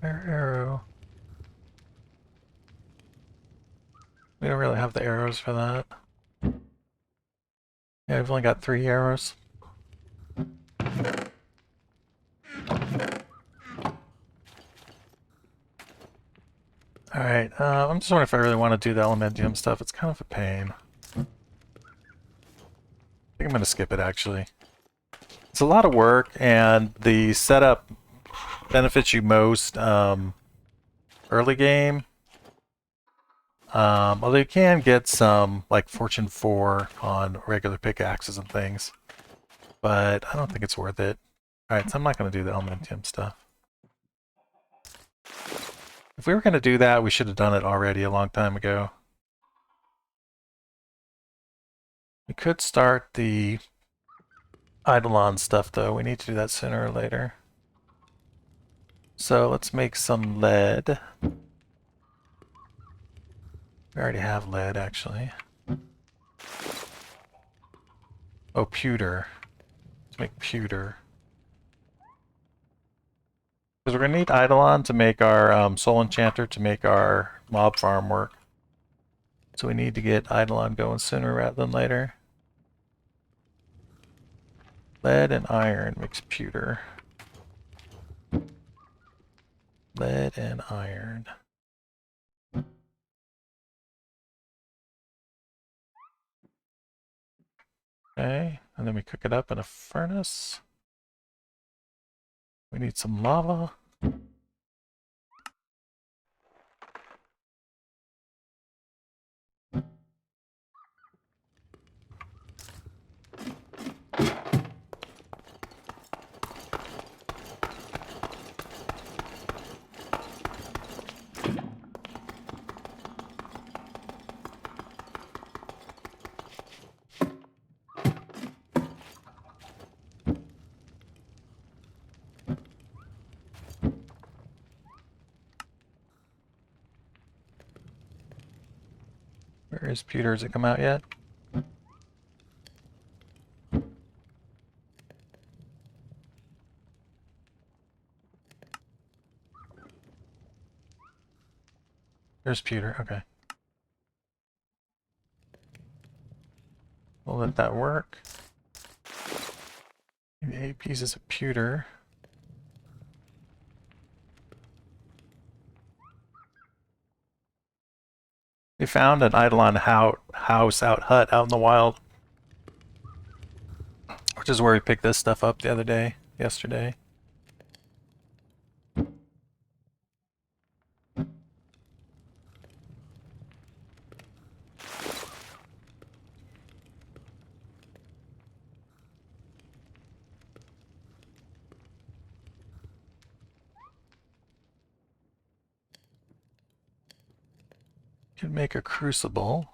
Fire arrow. We don't really have the arrows for that. Yeah, I've only got 3 arrows. Alright, I'm just wondering if I really want to do the elementium stuff. It's kind of a pain. I think I'm going to skip it, actually. It's a lot of work, and the setup benefits you most early game. Although you can get some, like, Fortune 4 on regular pickaxes and things. But I don't think it's worth it. Alright, so I'm not going to do the elementium stuff. If we were going to do that, we should have done it already a long time ago. We could start the Eidolon stuff, though. We need to do that sooner or later. So let's make some lead. We already have lead, actually. Oh, pewter. Let's make pewter. Because we're going to need Eidolon to make our soul enchanter to make our mob farm work. So we need to get Eidolon going sooner rather than later. Lead and iron makes pewter. Lead and iron. Okay, and then we cook it up in a furnace. We need some lava. Where is pewter? Has it come out yet? There's pewter, okay. We'll let that work. Maybe 8 pieces of pewter. We found an Eidolon house hut out in the wild. Which is where we picked this stuff up the other day, yesterday. Can make a crucible.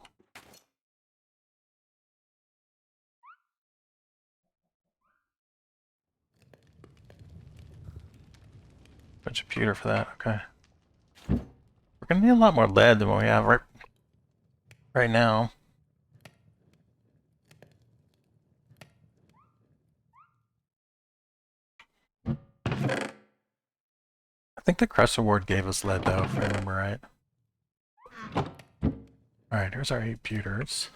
Bunch of pewter for that, okay. We're gonna need a lot more lead than what we have right now. I think the Crest Award gave us lead though, if I remember right. Alright, here's our 8 pewters.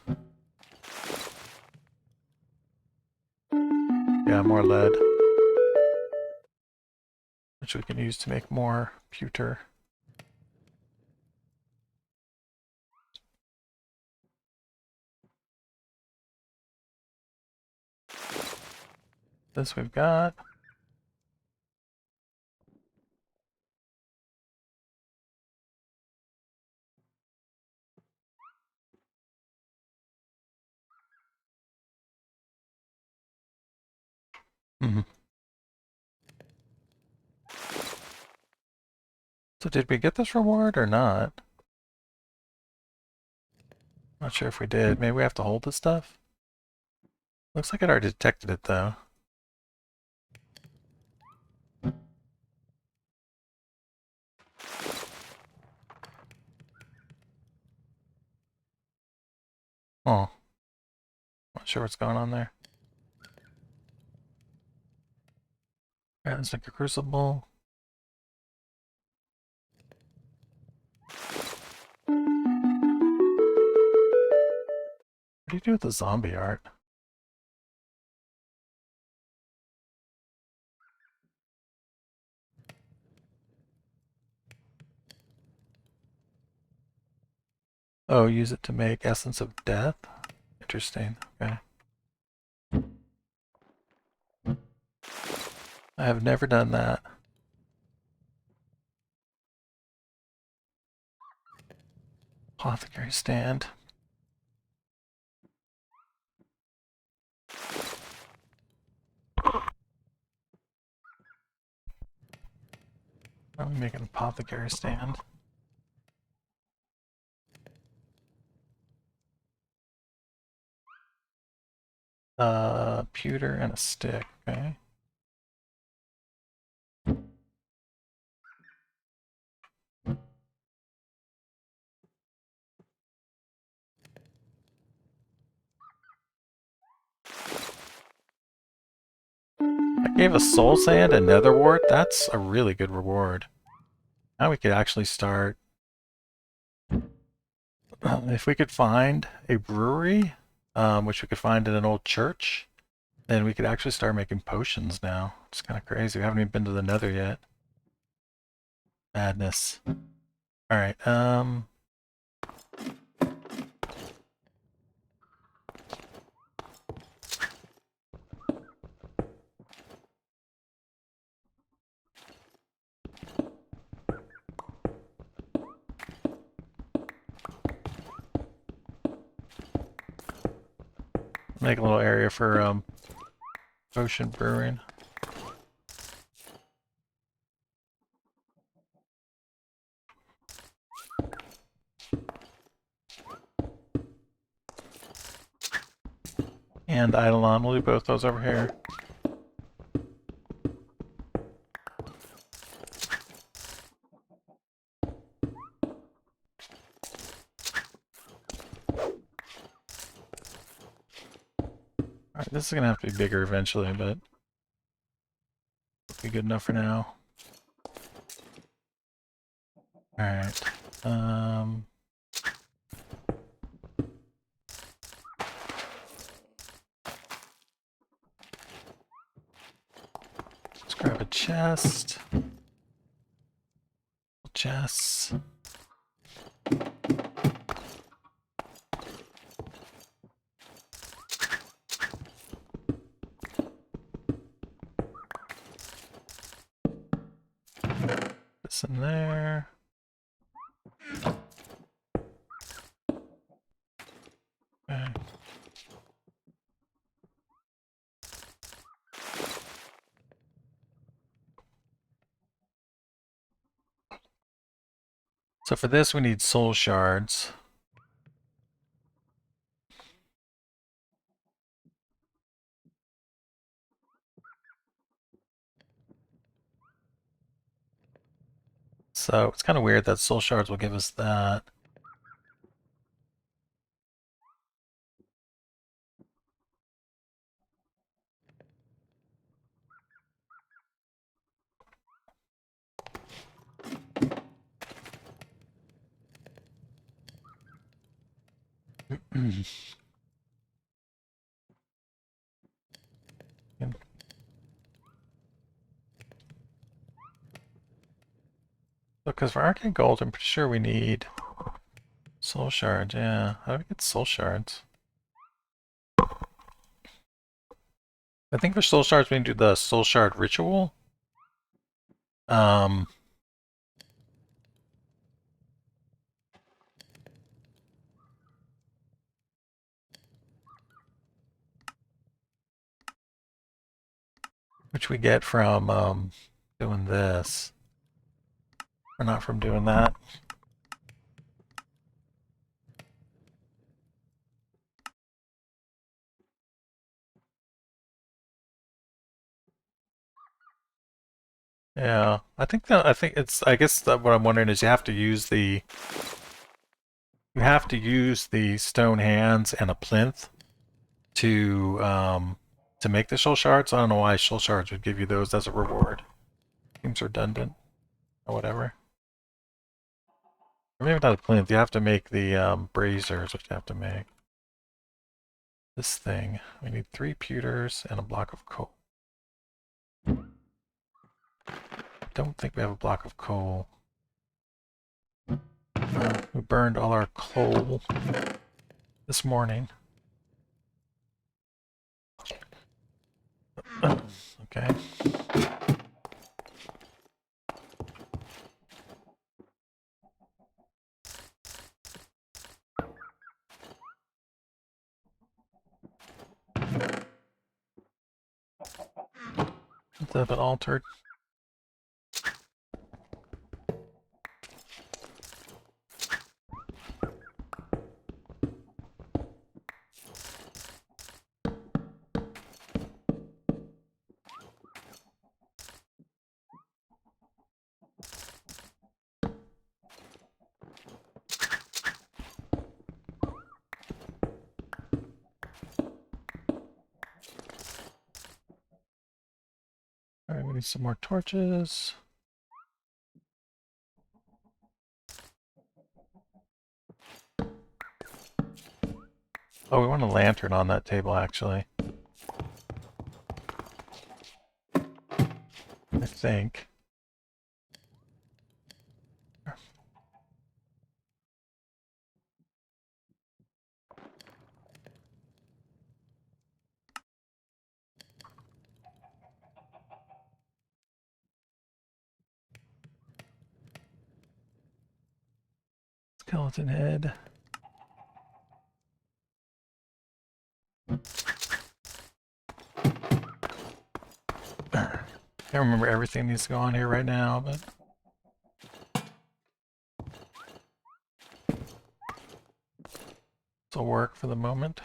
Yeah, more lead. Which we can use to make more pewter. This we've got. Mm-hmm. So did we get this reward or not? Not sure if we did. Maybe we have to hold this stuff? Looks like it already detected it though. Oh. Not sure what's going on there. Alright, let's make a crucible. What do you do with the zombie art? Oh, use it to make Essence of Death? Interesting. Okay. I have never done that. Apothecary stand. Let me make an apothecary stand. Pewter and a stick, okay. I gave a soul sand and nether wart. That's a really good reward. Now we could actually start. If we could find a brewery, which we could find in an old church, then we could actually start making potions now. It's kind of crazy. We haven't even been to the nether yet. Madness. Alright, make a little area for potion brewing. And Eidolon, we'll do both those over here. Alright, this is gonna have to be bigger eventually, but it'll be good enough for now. Alright. Let's grab a chest. Chests. This in there. Okay. So for this we need soul shards. So it's kind of weird that soul shards will give us that. Because for arcane gold, I'm pretty sure we need soul shards. Yeah, how do we get soul shards? I think for soul shards we need to do the soul shard ritual. Um, which we get from doing this, or not from doing that. Yeah, I think it's, I guess that what I'm wondering is you have to use the stone hands and a plinth to make the shell shards. I don't know why shell shards would give you those as a reward. Seems redundant or whatever. Or maybe not a plinth. You have to make the braziers, which you have to make. This thing. We need 3 pewters and a block of coal. I don't think we have a block of coal. We burned all our coal this morning. Okay. It's a bit altered. Alright, we need some more torches. Oh, we want a lantern on that table, actually. I think. Skeleton head. Can't remember everything needs to go on here right now, but it'll work for the moment.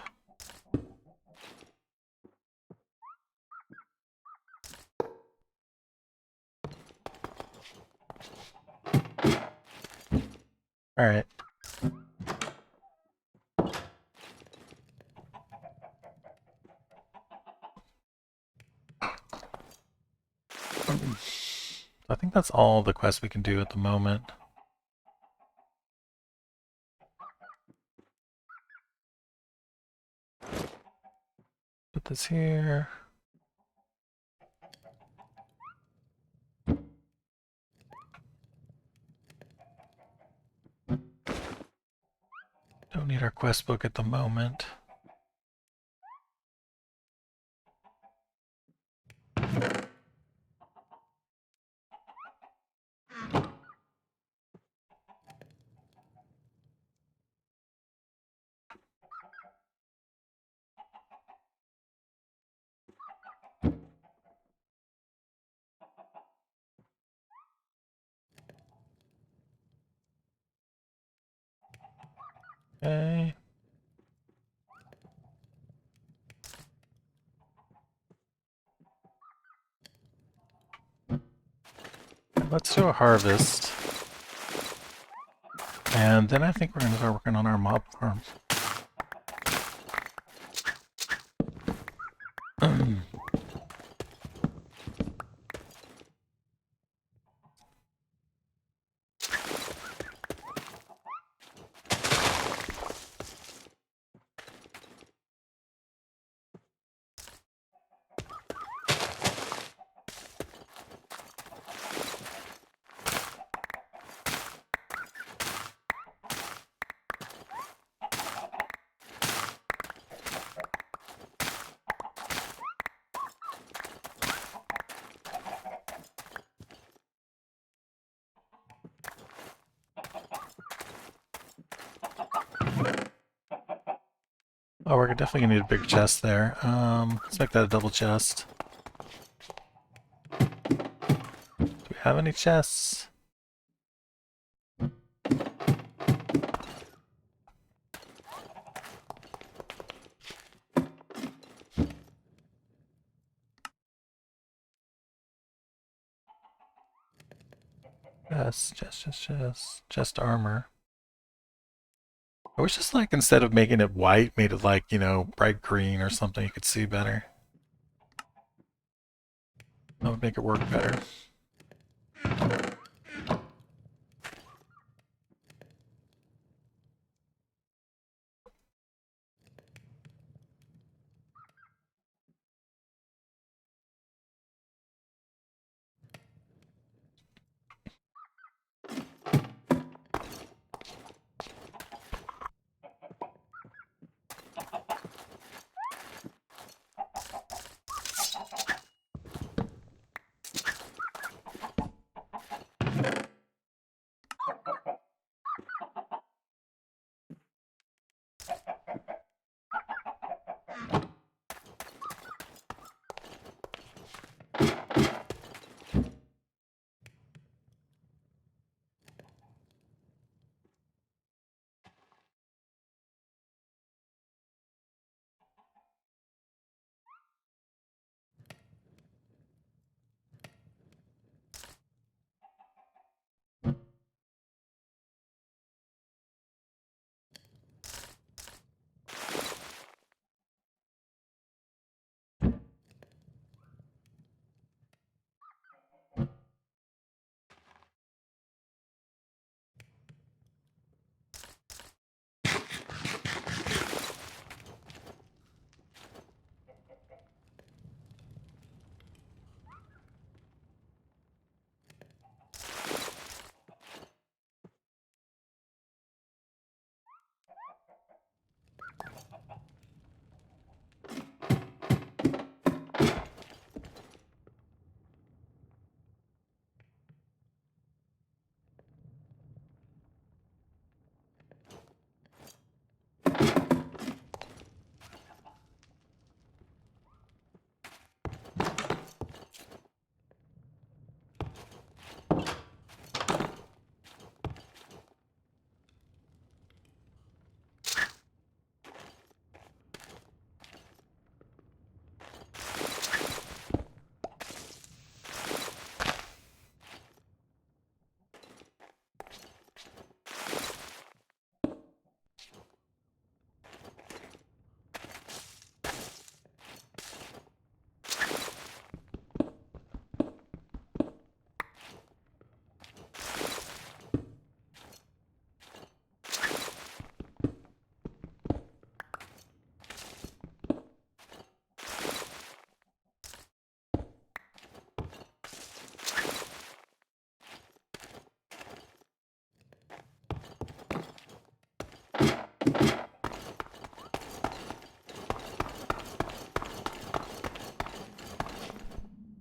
Alright. I think that's all the quests we can do at the moment. Put this here. Don't need our quest book at the moment. Okay. Let's do a harvest. And then I think we're going to start working on our mob farm. Oh, we're definitely gonna need a big chest there. Let's make that a double chest. have any chests. Chest armor. I wish just like instead of making it white, made it like, you know, bright green or something you could see better. That would make it work better.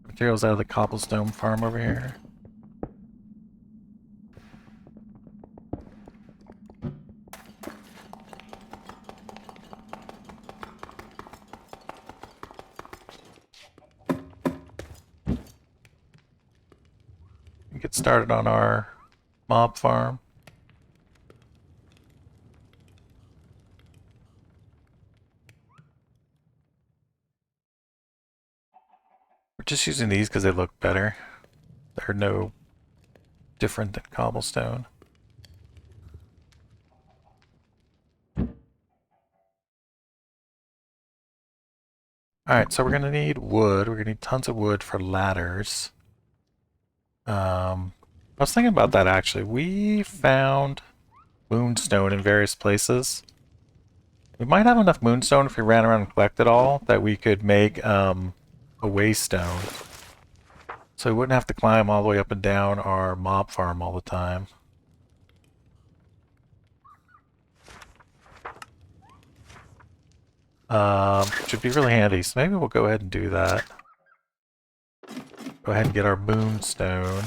Materials out of the cobblestone farm over here. Get started on our mob farm. We're just using these because they look better. They're no different than cobblestone. Alright, so we're going to need wood. We're going to need tons of wood for ladders. I was thinking about that actually. We found moonstone in various places. We might have enough moonstone if we ran around and collected all that we could make a waystone. So we wouldn't have to climb all the way up and down our mob farm all the time. Should be really handy, so maybe we'll go ahead and do that. Go ahead and get our moonstone.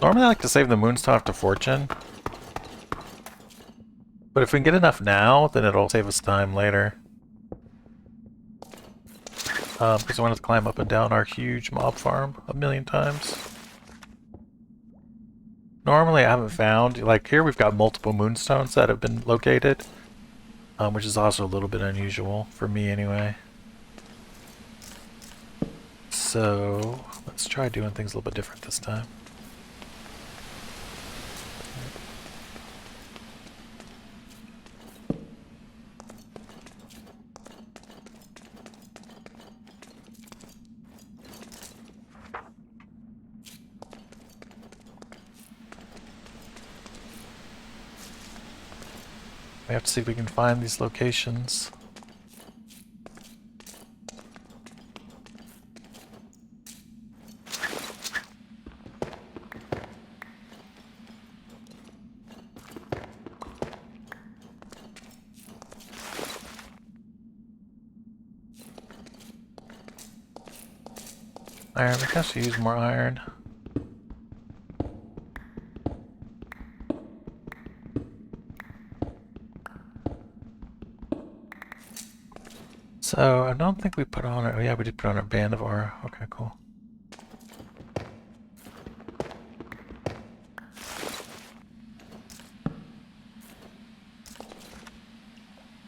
Normally I like to save the moonstone after fortune. But if we can get enough now, then it'll save us time later. because I wanted to climb up and down our huge mob farm a million times. Normally I haven't found, like here we've got multiple moonstones that have been located, which is also a little bit unusual for me anyway. So let's try doing things a little bit different this time. We have to see if we can find these locations. Iron, we can actually use more iron. So, I don't think we put on it. Oh yeah, we did put on a band of aura. Okay, cool.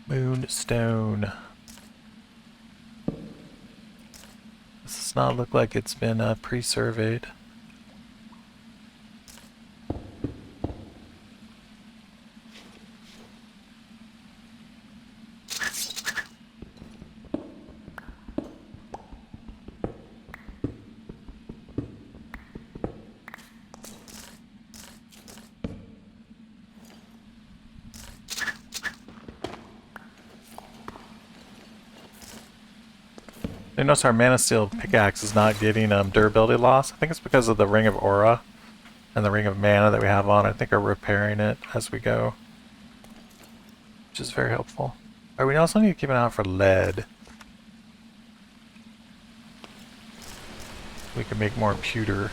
Moonstone. This does not look like it's been pre-surveyed. You notice our mana steel pickaxe is not getting durability loss. I think it's because of the ring of aura and the ring of mana that we have on. I think we're repairing it as we go, which is very helpful. Alright, we also need to keep an eye out for lead. We can make more pewter.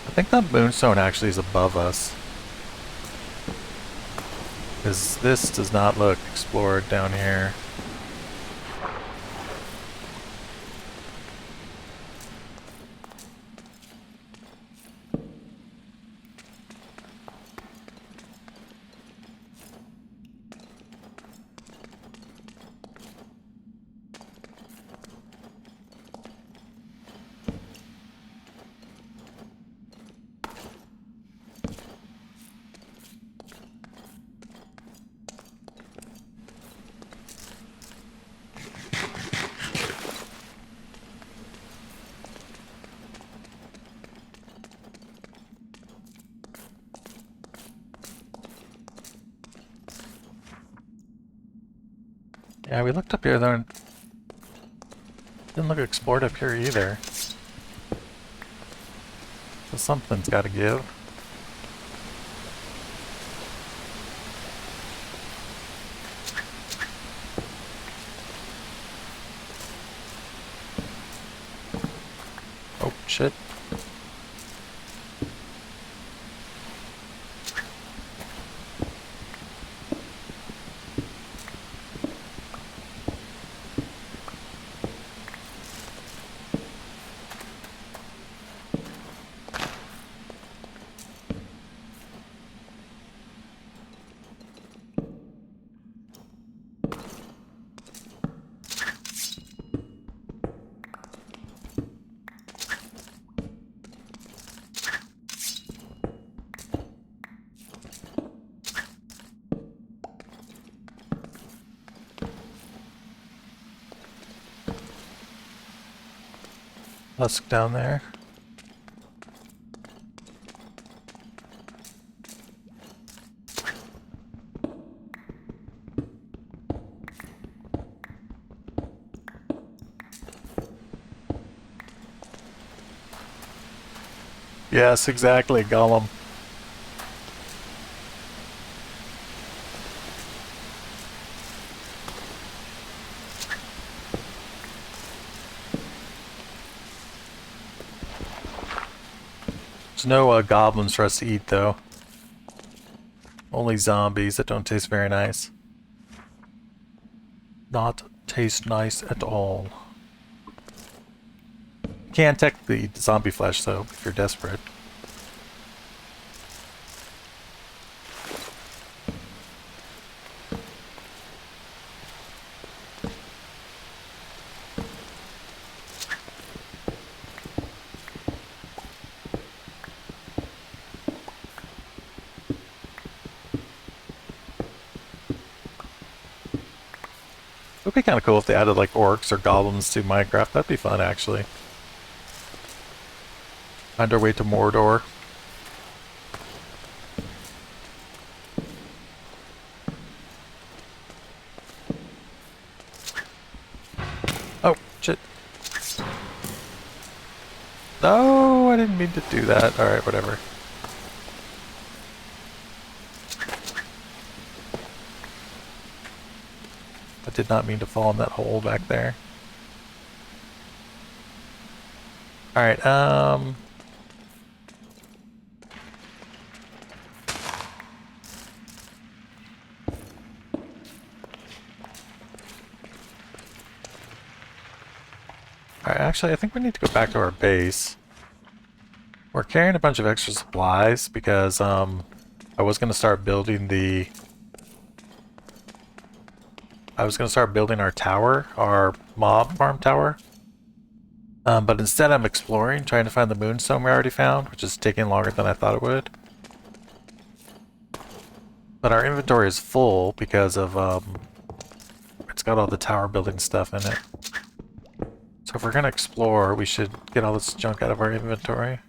I think that moonstone actually is above us, because this does not look explored down here. Yeah, we looked up here though, and didn't look explored up here either. So something's got to give. Oh shit. Husk down there. Yes, exactly, Gollum. There's no goblins for us to eat, though. Only zombies that don't taste very nice. Not taste nice at all. You can technically eat zombie flesh, though, if you're desperate. It would be kind of cool if they added like orcs or goblins to Minecraft. That'd be fun, actually. Find our way to Mordor. Oh, shit. No, I didn't mean to do that. Alright, whatever. I did not mean to fall in that hole back there. Alright, Alright, actually, I think we need to go back to our base. We're carrying a bunch of extra supplies because, I was going to start building the... I was going to start building our tower, our mob farm tower. But instead I'm exploring, trying to find the moonstone we already found, which is taking longer than I thought it would. But our inventory is full because of, it's got all the tower building stuff in it. So if we're going to explore, we should get all this junk out of our inventory.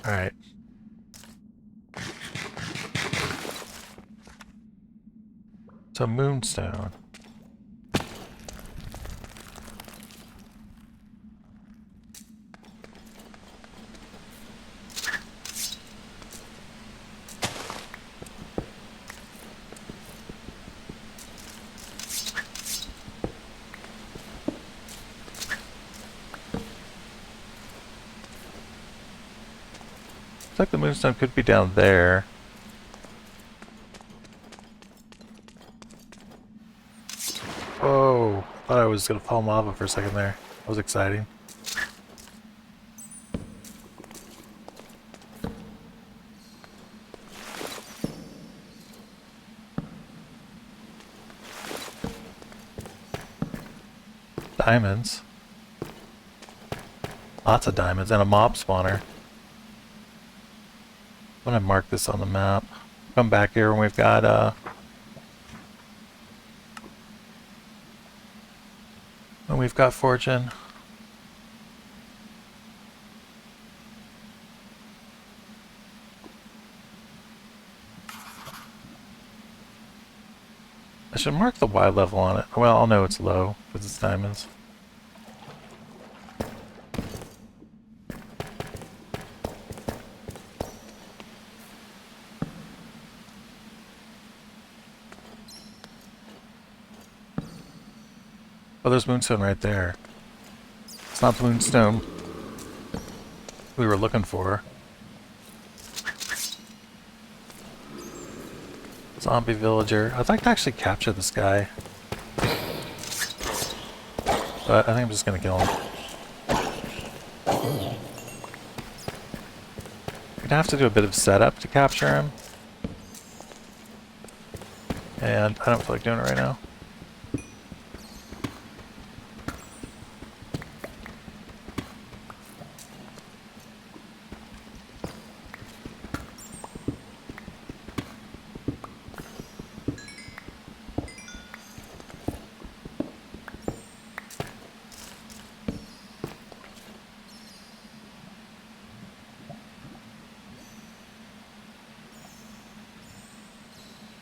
Alright. So moonstone. Looks like the moonstone could be down there. Whoa, I thought I was gonna fall in lava for a second there. That was exciting. Diamonds. Lots of diamonds and a mob spawner. I'm gonna mark this on the map. Come back here when we've got fortune. I should mark the Y level on it. Well, I'll know it's low because it's diamonds. Oh, there's moonstone right there. It's not the moonstone we were looking for. Zombie villager. I'd like to actually capture this guy. But I think I'm just gonna kill him. We're gonna have to do a bit of setup to capture him. And I don't feel like doing it right now.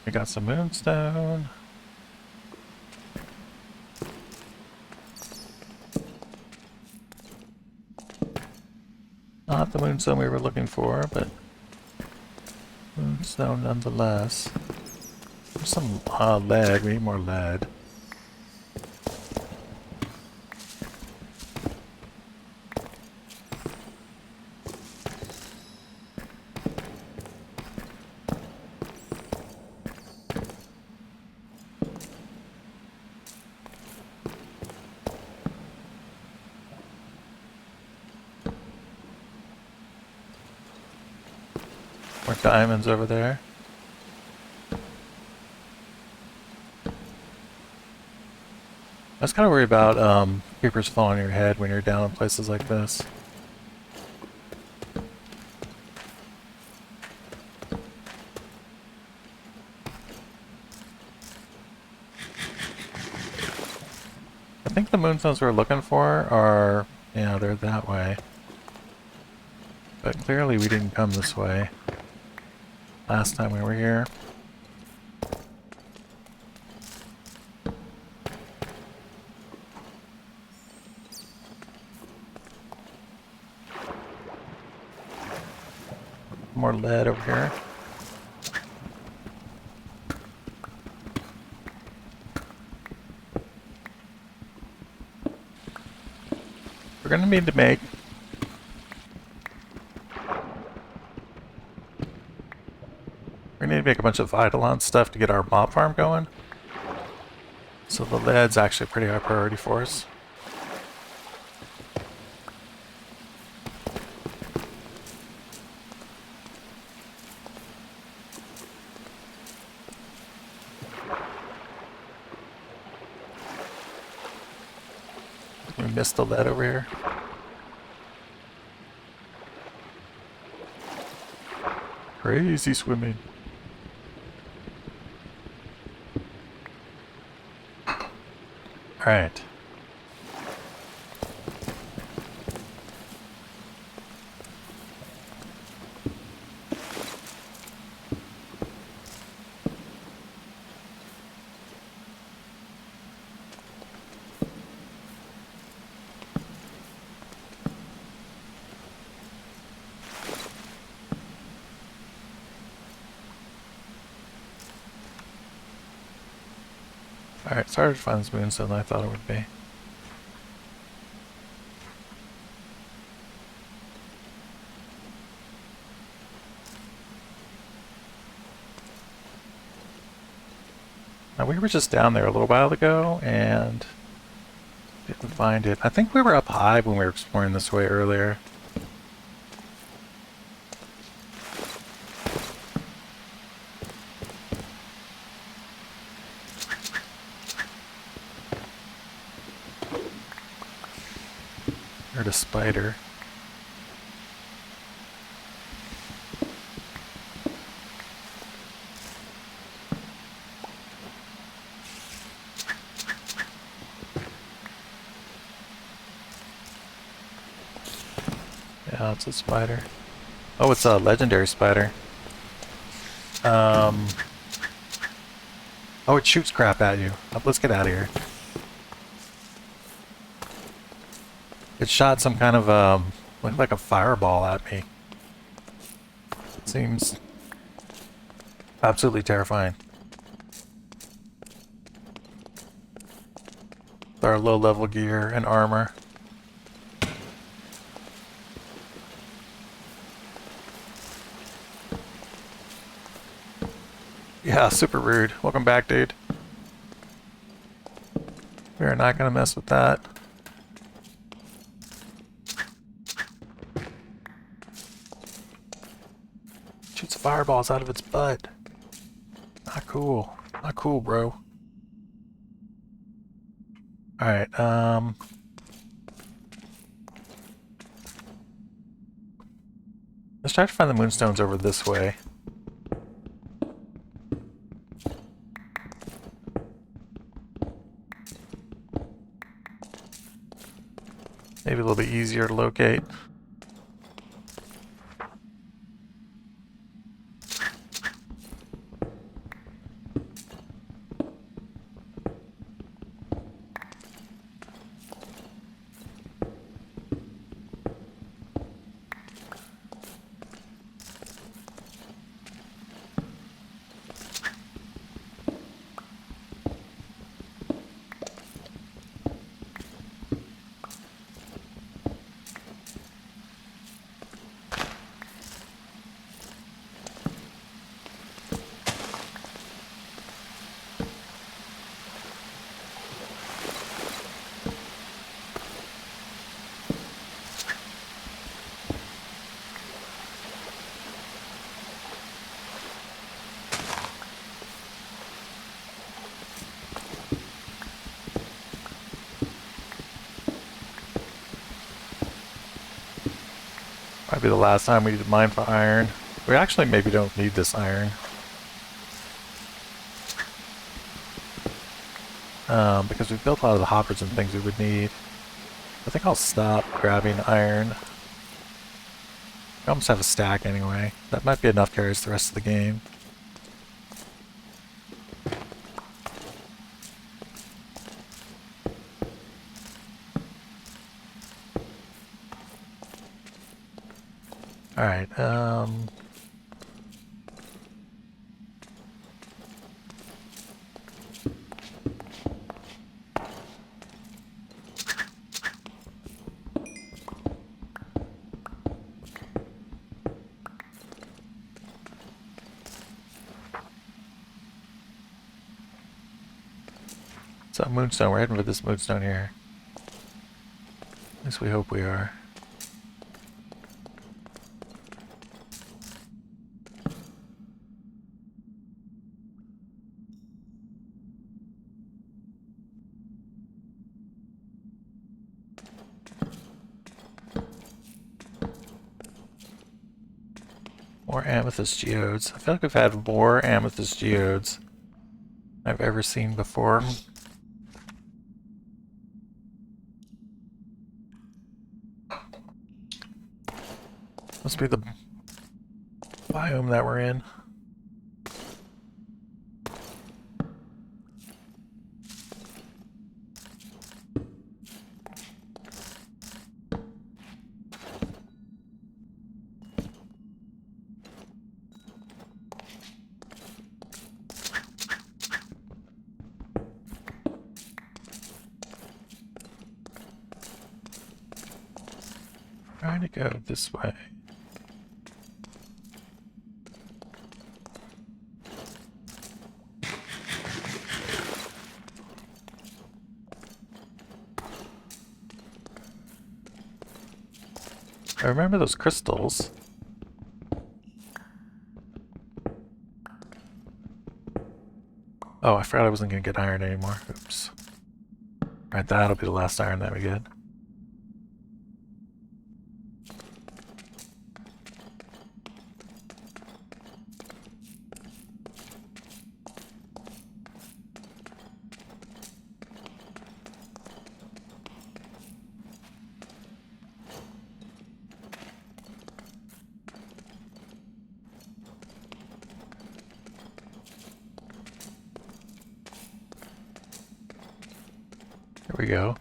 We got some moonstone. Not Not the moonstone we were looking for, but moonstone nonetheless. There's some lead. We need more lead. More diamonds over there. I was kind of worried about creepers falling on your head when you're down in places like this. I think the moonstones we're looking for are, yeah, they're that way. But clearly we didn't come this way last time we were here. More lead over here. We're gonna need to make a bunch of Eidolon stuff to get our mob farm going. So the lead's actually a pretty high priority for us. We missed the lead over here. Crazy swimming. Alright. Alright, it's harder to find this moonstone than I thought it would be. Now we were just down there a little while ago and didn't find it. I think we were up high when we were exploring this way earlier. Heard a spider. Yeah, it's a spider. Oh, it's a legendary spider. Oh, it shoots crap at you. Let's get out of here. It shot some kind of, looked like a fireball at me. Seems absolutely terrifying. With our low-level gear and armor. Yeah, super rude. Welcome back, dude. We are not gonna mess with that. Shoots fireballs out of its butt. Not cool. Not cool, bro. Alright, let's try to find the moonstones over this way. Maybe a little bit easier to locate. Might be the last time we need to mine for iron. We actually maybe don't need this iron. Because we've built a lot of the hoppers and things we would need. I think I'll stop grabbing iron. I almost have a stack anyway. That might be enough carries the rest of the game. Alright, so moonstone, we're heading for this moonstone here. At least we hope we are. More amethyst geodes. I feel like we've had more amethyst geodes than I've ever seen before. Must be the biome that we're in. Trying to go this way. I remember those crystals. Oh, I forgot I wasn't going to get iron anymore. Oops. Alright, that'll be the last iron that we get. Here we go.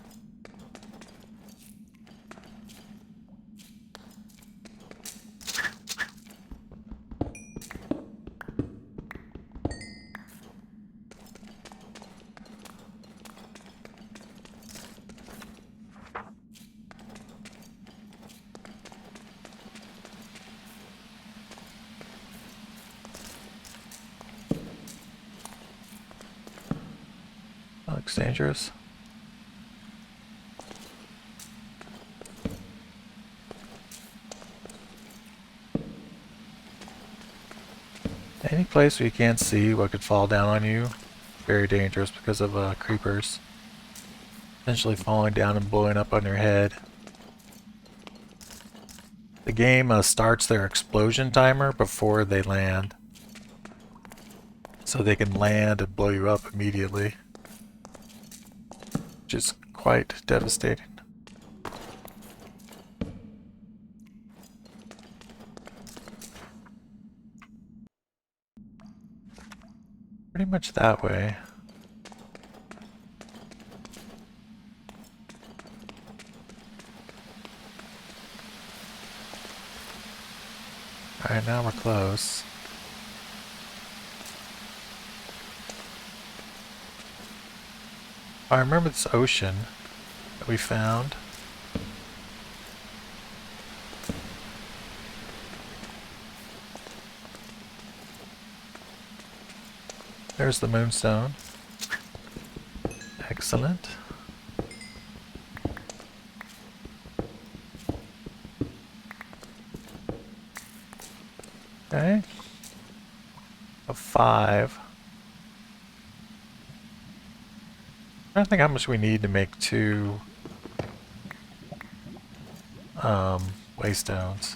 That looks dangerous. Any place where you can't see what could fall down on you, very dangerous because of creepers. Essentially falling down and blowing up on your head. The game starts their explosion timer before they land. So they can land and blow you up immediately. Which is quite devastating. Pretty much that way. Alright, now we're close. I remember this ocean that we found. There's the moonstone. Excellent. Okay. A 5. I don't think how much we need to make 2 waystones.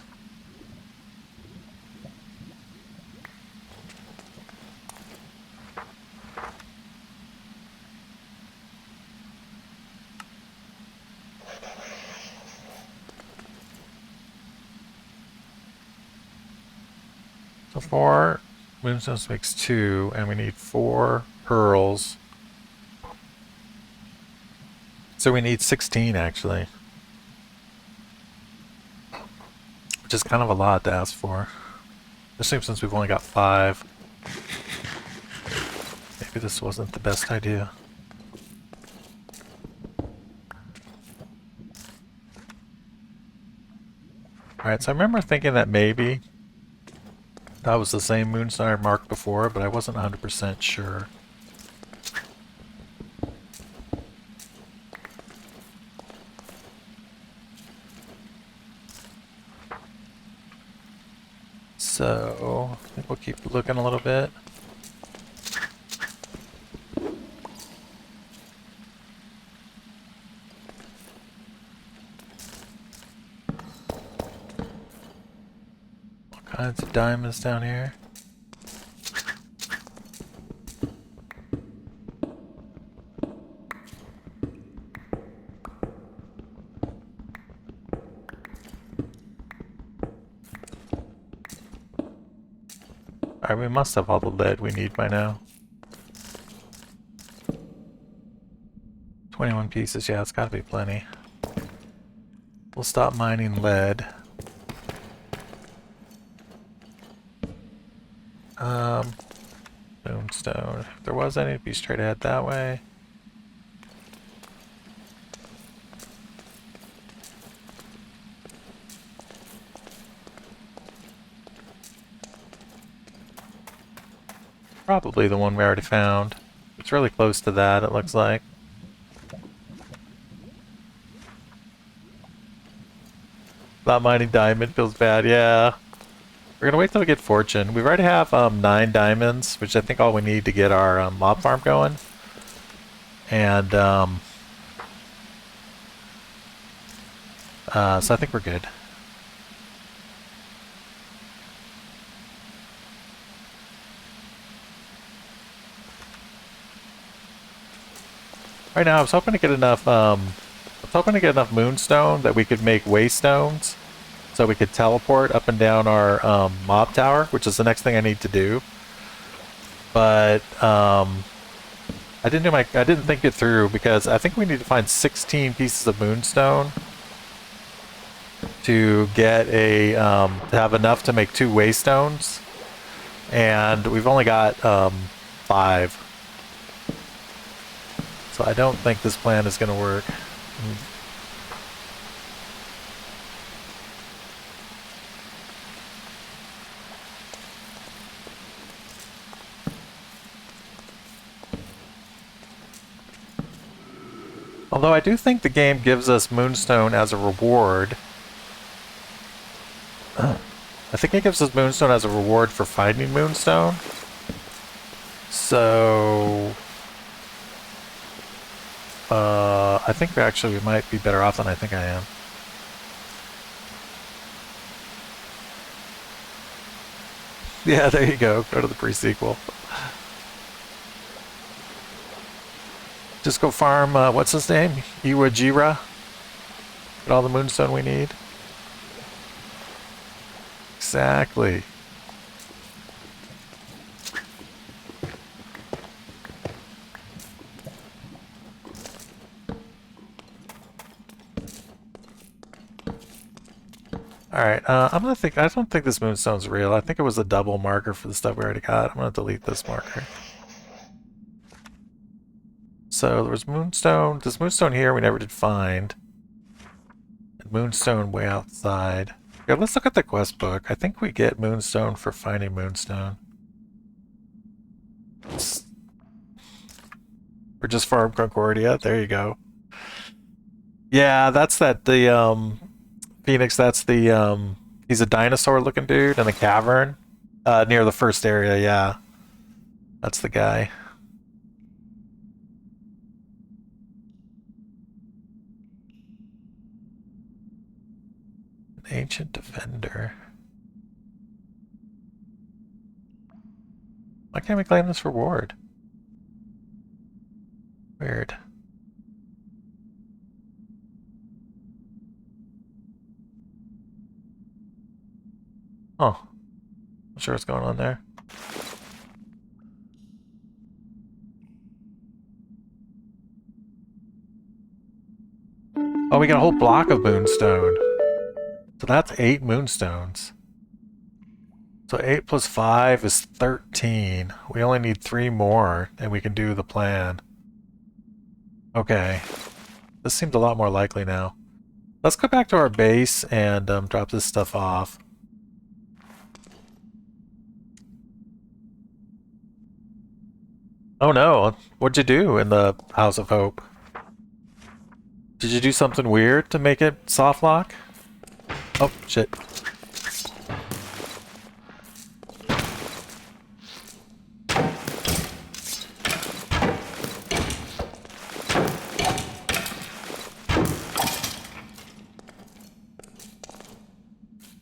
So 4 moonstones makes 2, and we need 4 pearls. So we need 16 actually. Which is kind of a lot to ask for. Especially since we've only got 5. Maybe this wasn't the best idea. Alright, so I remember thinking that maybe that was the same moonstone I marked before, but I wasn't 100% sure. So, I think we'll keep looking a little bit. All kinds of diamonds down here. Alright, we must have all the lead we need by now. 21 pieces, yeah, it's gotta be plenty. We'll stop mining lead. Moonstone. If there was any, it'd be straight ahead that way. Probably the one we already found. It's really close to that, it looks like. Not mining diamond feels bad, yeah. We're gonna wait till we get fortune. We already have 9 diamonds, which I think all we need to get our mob farm going. And so I think we're good. Right now, I was hoping to get enough. Moonstone that we could make waystones, so we could teleport up and down our mob tower, which is the next thing I need to do. But I didn't think it through because I think we need to find 16 pieces of moonstone to get a to have enough to make 2 waystones, and we've only got 5. So I don't think this plan is going to work. Although I do think the game gives us moonstone as a reward. I think it gives us moonstone as a reward for finding moonstone. So I think we might be better off than I think I am. Yeah, there you go. Go to the pre-sequel. Just go farm, what's his name? Iwajira. Get all the moonstone we need. Exactly. Alright, I don't think this moonstone's real. I think it was a double marker for the stuff we already got. I'm gonna delete this marker. So there was moonstone. This moonstone here we never did find. And moonstone way outside. Yeah, let's look at the quest book. I think we get moonstone for finding moonstone. Or just farm Concordia. There you go. Yeah, that's the Phoenix, that's the he's a dinosaur looking dude in the cavern. Near the first area, yeah. That's the guy. An ancient defender. Why can't we claim this reward? Weird. Oh. sure what's going on there. Oh, we got a whole block of moonstone. So that's 8 moonstones. So 8 plus 5 is 13. We only need 3 more, and we can do the plan. Okay. This seems a lot more likely now. Let's go back to our base and drop this stuff off. Oh no, what'd you do in the House of Hope? Did you do something weird to make it soft lock? Oh, shit.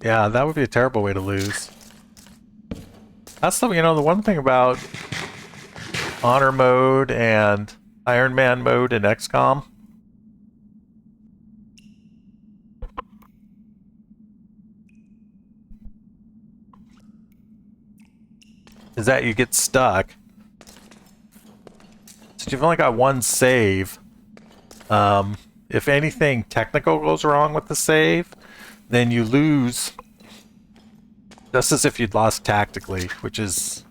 Yeah, that would be a terrible way to lose. That's the, you know, the one thing about Honor mode and Iron Man mode in XCOM. Is that you get stuck. Since you've only got one save, if anything technical goes wrong with the save, then you lose just as if you'd lost tactically, which is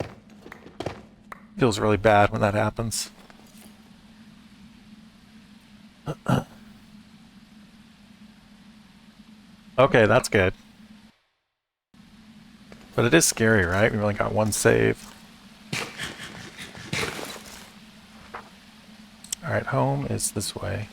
feels really bad when that happens. Okay, that's good. But it is scary, right? We've only got one save. Alright, home is this way.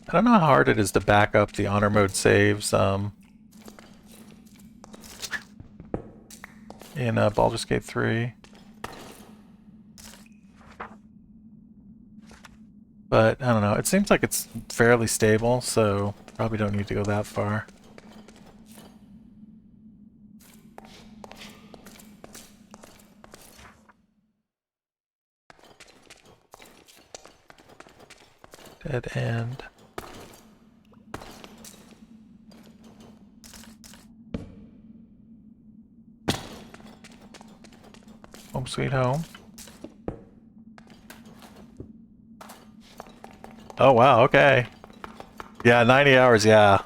I don't know how hard it is to back up the honor mode saves in Baldur's Gate 3. But, I don't know, it seems like it's fairly stable, so probably don't need to go that far. Dead end. Home sweet home. Oh wow, okay. Yeah, 90 hours, yeah.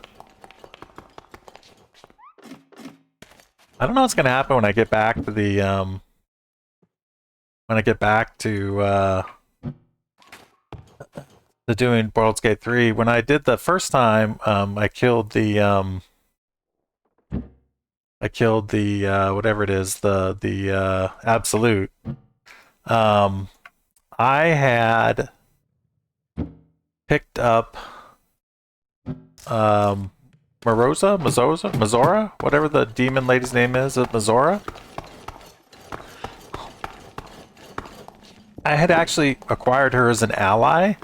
I don't know what's gonna happen when I get back to the doing Baldur's Gate 3. When I did the first time, I killed the whatever it is, the absolute. I had picked up Mazora, whatever the demon lady's name is, Mazora. I had actually acquired her as an ally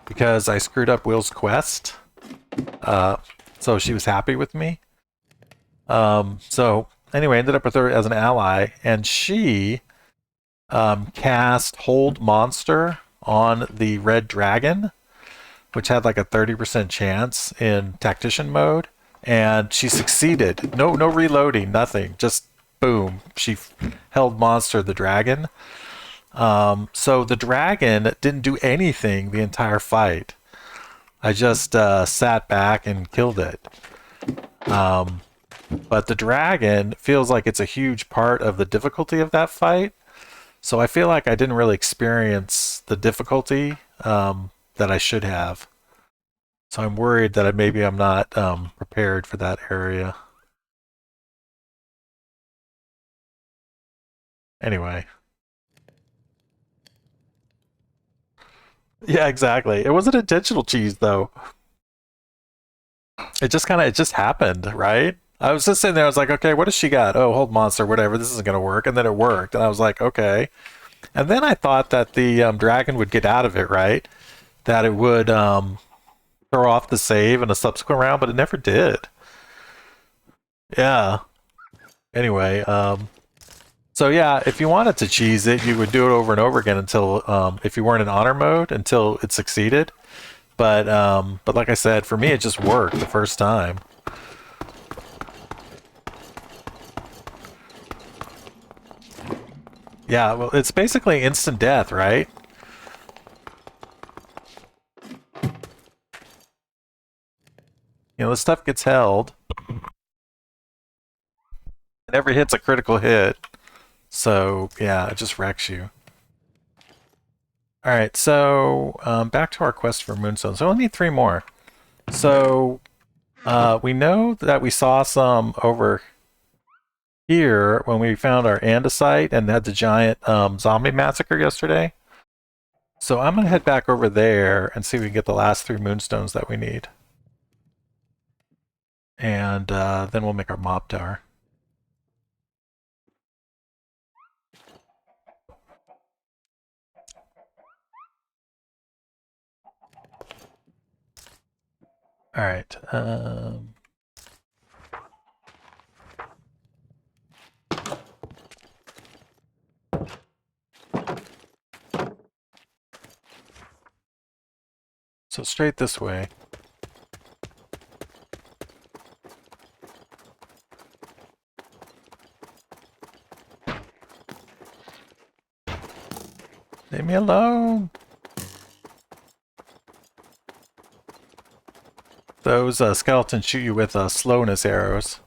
because I screwed up Will's quest. So she was happy with me. So anyway, I ended up with her as an ally, and she cast Hold Monster on the red dragon, which had like a 30% chance in tactician mode, and she succeeded. No reloading, nothing. Just boom. She held monster the dragon. So the dragon didn't do anything the entire fight. I just sat back and killed it. But the dragon feels like it's a huge part of the difficulty of that fight. So I feel like I didn't really experience the difficulty that I should have. So I'm worried that maybe I'm not prepared for that area. Anyway. Yeah, exactly. It wasn't intentional cheese, though. It just happened, right? I was just sitting there, I was like, okay, what does she got? Oh, hold monster, whatever, this isn't going to work. And then it worked. And I was like, okay. And then I thought that the dragon would get out of it, right? That it would throw off the save in a subsequent round, but it never did. Yeah. Anyway, so yeah, if you wanted to cheese it, you would do it over and over again until, if you weren't in honor mode, until it succeeded. But like I said, for me, it just worked the first time. Yeah, well, it's basically instant death, right? You know, the stuff gets held, and every hit's a critical hit. So, yeah, it just wrecks you. Alright, so back to our quest for Moonstone. So, I only need 3 more. So, we know that we saw some over here when we found our andesite and had the giant zombie massacre yesterday. So, I'm going to head back over there and see if we can get the last 3 Moonstones that we need. And then we'll make our mob tower. All right. So straight this way. Leave me alone. Those skeletons shoot you with slowness arrows.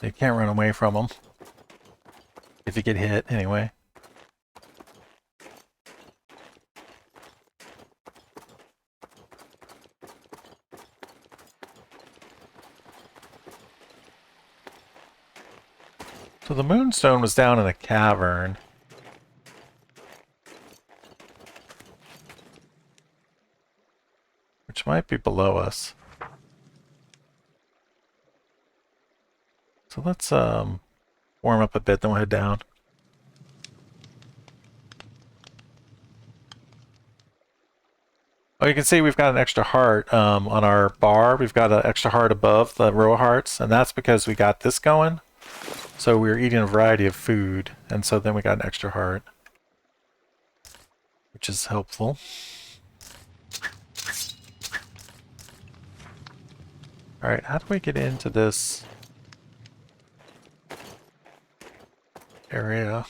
You can't run away from them. If you get hit, anyway. So the Moonstone was down in a cavern. Which might be below us. So let's warm up a bit, then we'll head down. Oh, you can see we've got an extra heart on our bar. We've got an extra heart above the row of hearts, and that's because we got this going. So we were eating a variety of food, and so then we got an extra heart, which is helpful. Alright, how do we get into this area?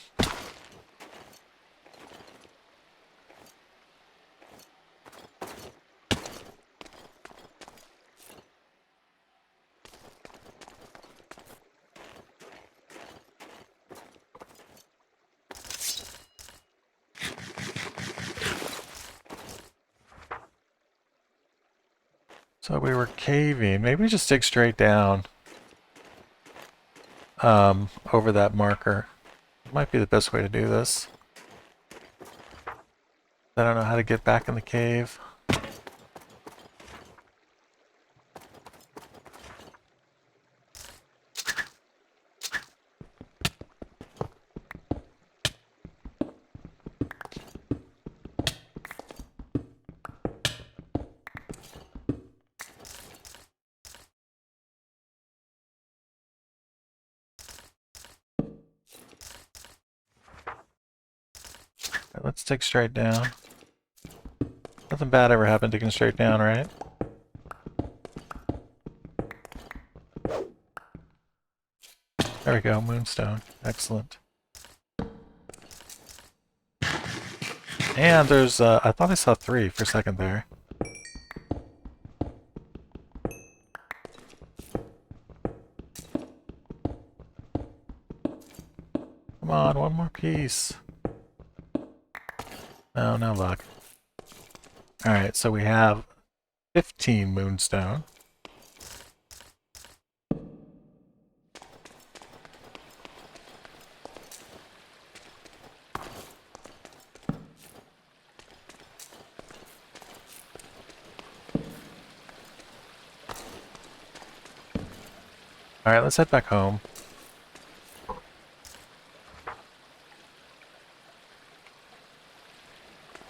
So we were caving. Maybe we just dig straight down over that marker. Might be the best way to do this. I don't know how to get back in the cave. Right, let's dig straight down. Nothing bad ever happened digging straight down, right? There we go, Moonstone. Excellent. And there's, I thought I saw 3 for a second there. Come on, one more piece. No, no luck. Alright, so we have 15 Moonstone. Alright, let's head back home.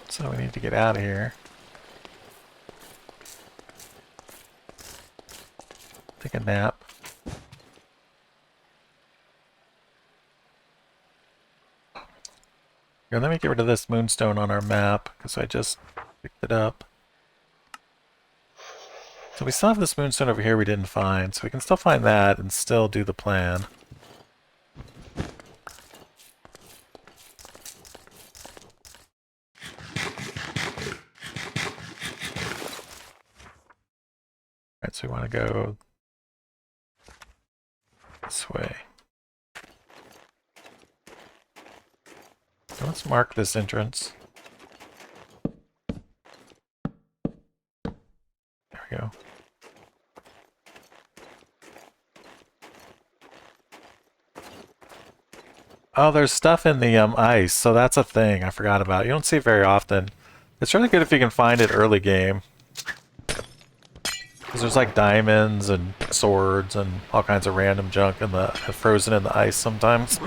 So we need to get out of here. Take a nap. Here, let me get rid of this moonstone on our map, because I just picked it up. So we still have this moonstone over here we didn't find, so we can still find that and still do the plan. Alright, so we want to go this way. So let's mark this entrance. There we go. Oh, there's stuff in the ice, so that's a thing I forgot about. You don't see it very often. It's really good if you can find it early game. Because there's like diamonds and swords and all kinds of random junk in the frozen in the ice sometimes.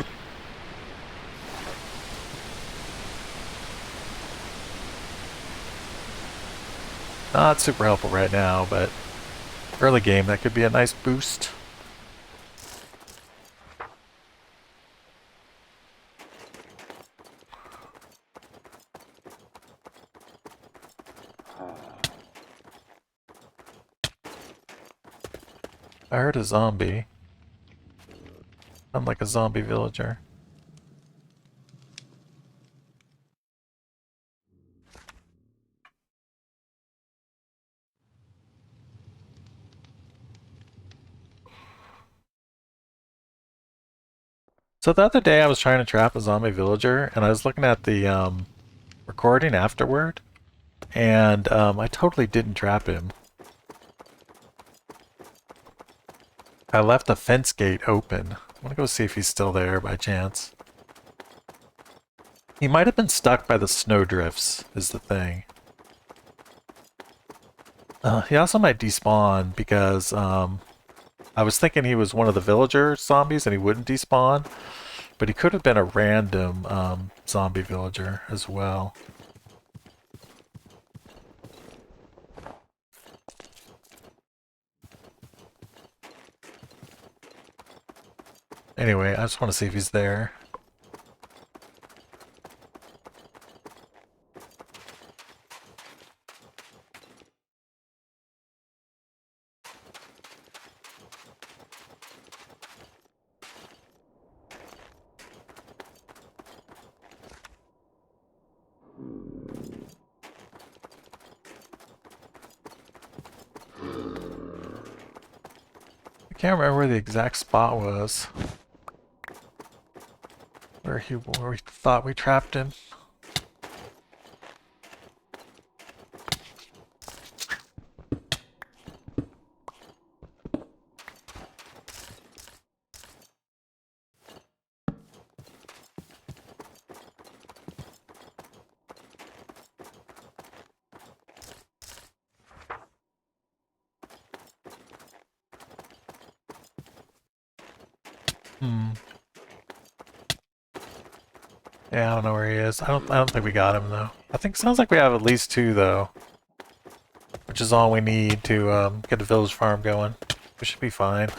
Not super helpful right now, but early game that could be a nice boost. I heard a zombie. I'm like a zombie villager. So the other day I was trying to trap a zombie villager, and I was looking at the recording afterward, and I totally didn't trap him. I left the fence gate open. I want to go see if he's still there by chance. He might have been stuck by the snowdrifts, is the thing. He also might despawn because I was thinking he was one of the villager zombies and he wouldn't despawn, but he could have been a random zombie villager as well. Anyway, I just want to see if he's there. I can't remember where the exact spot was. Where we thought we trapped him. Yeah, I don't know where he is. I don't think we got him though. I think sounds like we have at least two though, which is all we need to get the village farm going. We should be fine.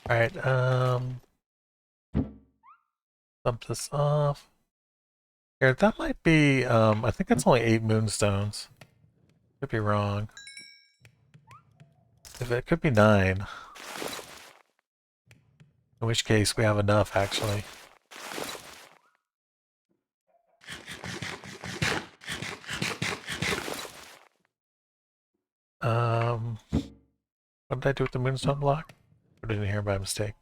Alright, dump this off. Here, that might be, I think that's only 8 moonstones. Could be wrong. If it could be 9. In which case, we have enough, actually. What did I do with the moonstone block? Put it in here by mistake.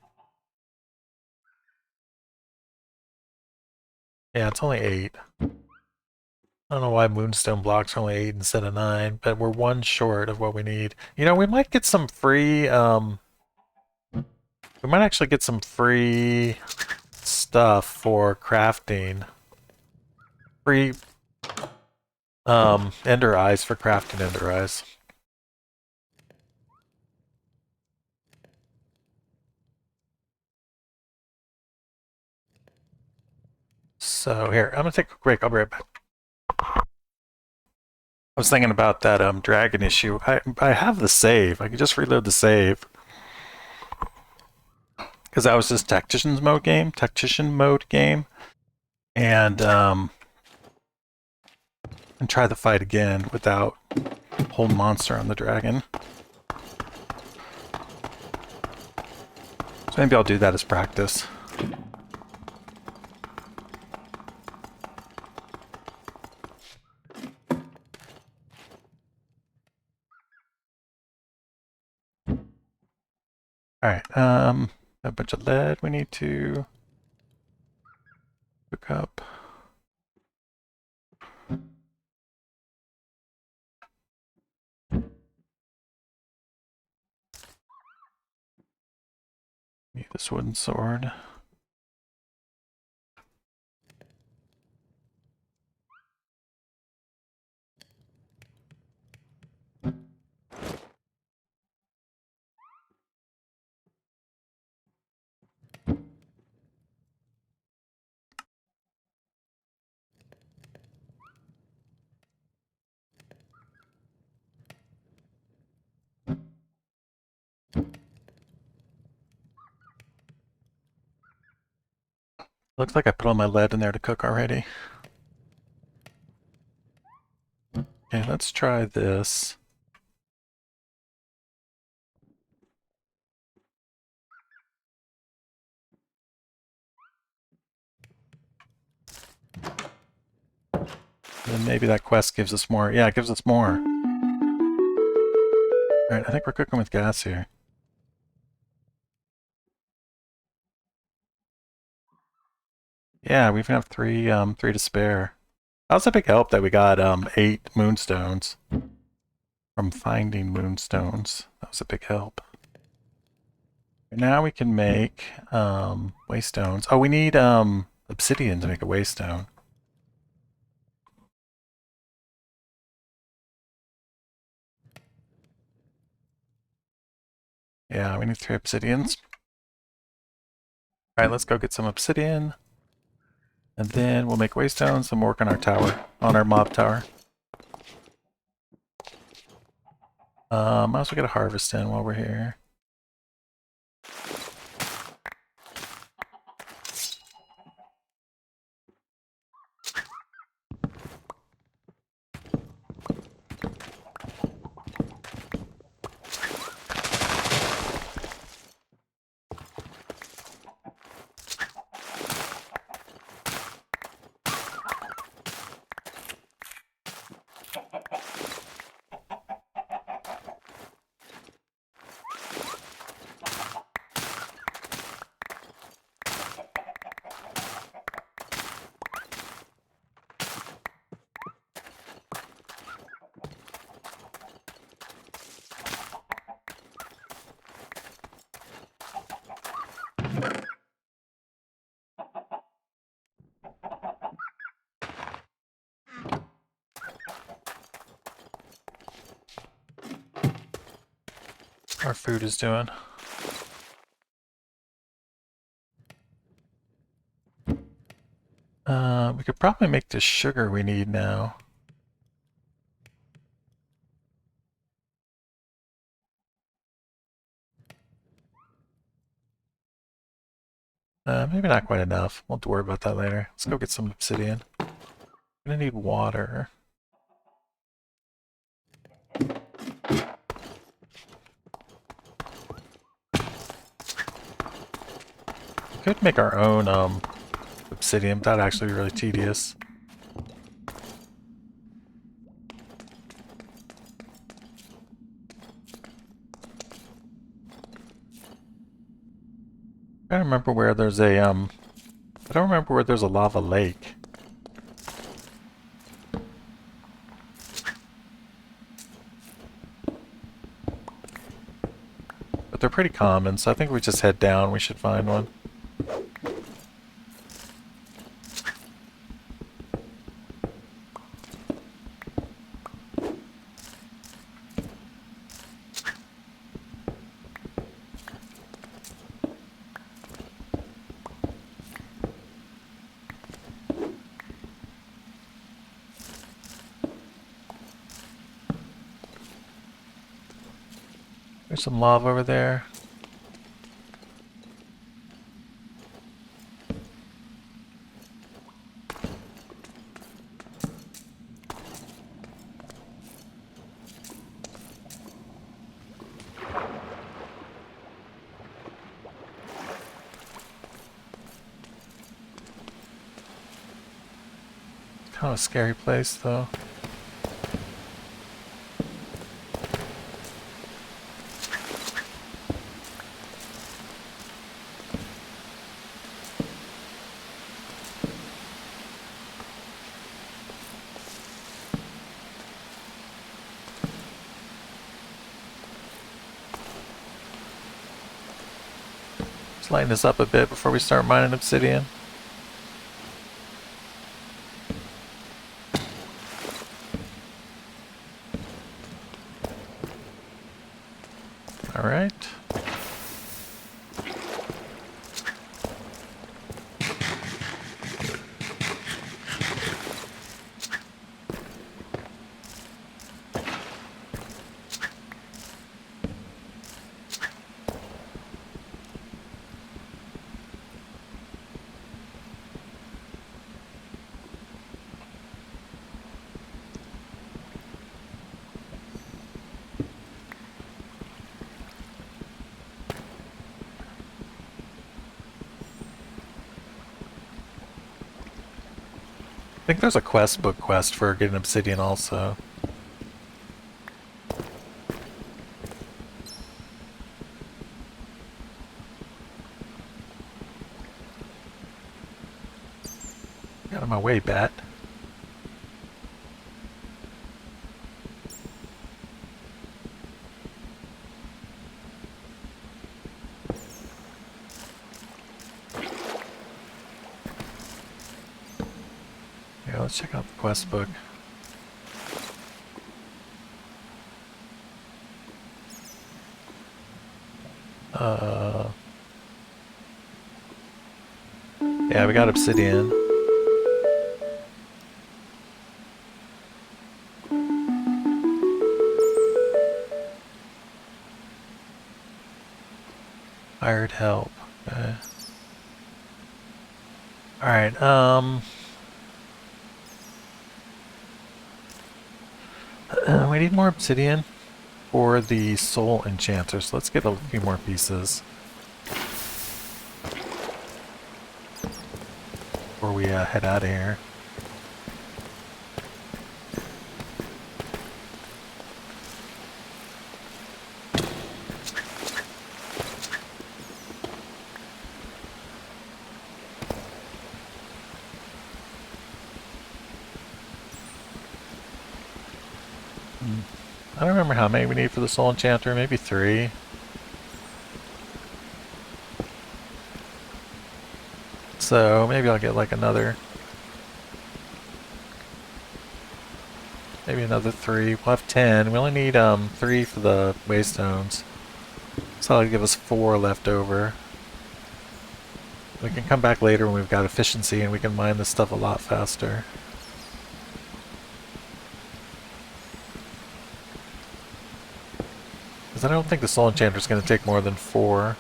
Yeah, it's only 8. I don't know why moonstone blocks are only 8 instead of 9, but we're 1 short of what we need. You know, we might get some free, we might actually get some free stuff for crafting. Free, ender eyes for crafting ender eyes. So here, I'm gonna take a quick break. I'll be right back. was thinking about that dragon issue. I have the save. I could just reload the save. Because that was this tactician mode game. And try the fight again without whole monster on the dragon. So maybe I'll do that as practice. Alright, a bunch of lead we need to hook up. Need this wooden sword. Looks like I put all my lead in there to cook already. Okay, let's try this. And maybe that quest gives us more. Yeah, it gives us more. Alright, I think we're cooking with gas here. Yeah, we even have three to spare. That was a big help that we got 8 moonstones from finding moonstones. That was a big help. Now we can make waystones. Oh, we need obsidian to make a waystone. Yeah, we need 3 obsidians. Alright, let's go get some obsidian. And then we'll make waystones and work on our tower, on our mob tower. Might as well get a harvest in while we're here. Our food is doing. We could probably make the sugar we need now. Maybe not quite enough. We'll have to worry about that later. Let's go get some obsidian. I'm gonna need water. We could make our own obsidian, but that'd actually be really tedious. I don't remember where there's a I don't remember where there's a lava lake. But they're pretty common, so I think we just head down, we should find one. There's some lava over there. Kind of a scary place, though. Let's lighten this up a bit before we start mining obsidian. Alright. I think there's a quest book quest for getting obsidian also. Get out of my way, bat. Yeah, let's check out the quest book. Yeah, we got obsidian. Hired help. Okay. Alright, we need more obsidian for the soul enchanter, so let's get a few more pieces before we head out of here. I don't remember how many we need for the soul enchanter, maybe 3. So maybe I'll get like another, maybe another 3. We'll have 10. We only need 3 for the waystones. So that'll give us 4 left over. We can come back later when we've got efficiency and we can mine this stuff a lot faster. Because I don't think the soul enchanter is going to take more than 4.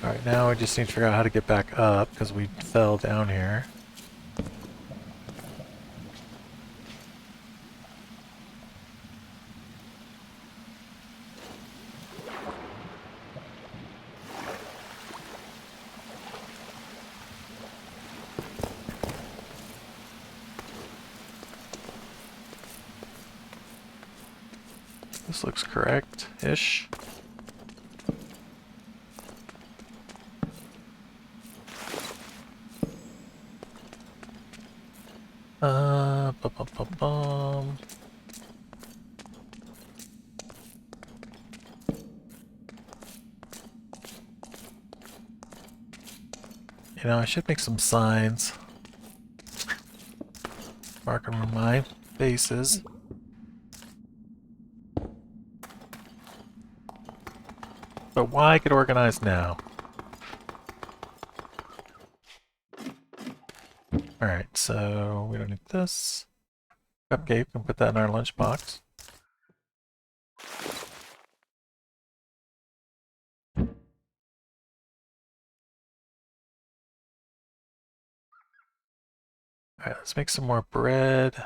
Alright, now we just need to figure out how to get back up because we fell down here. This looks correct-ish. Bum. You know, I should make some signs. Marking my bases. But why get organized now? Alright, so we don't need this. Cupcake, and put that in our lunchbox. Alright, let's make some more bread.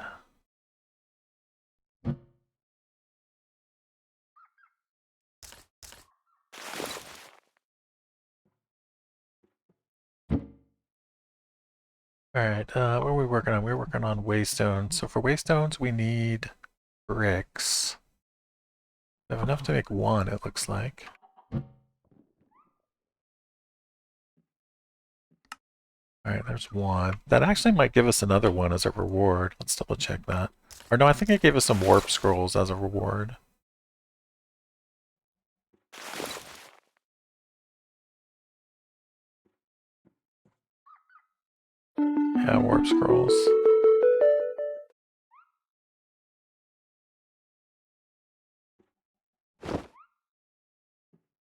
Alright, what are we working on? We're working on waystones. So for waystones, we need bricks. We have enough to make one, it looks like. Alright, there's one. That actually might give us another one as a reward. Let's double check that. Or no, I think it gave us some warp scrolls as a reward. Yeah, warp scrolls.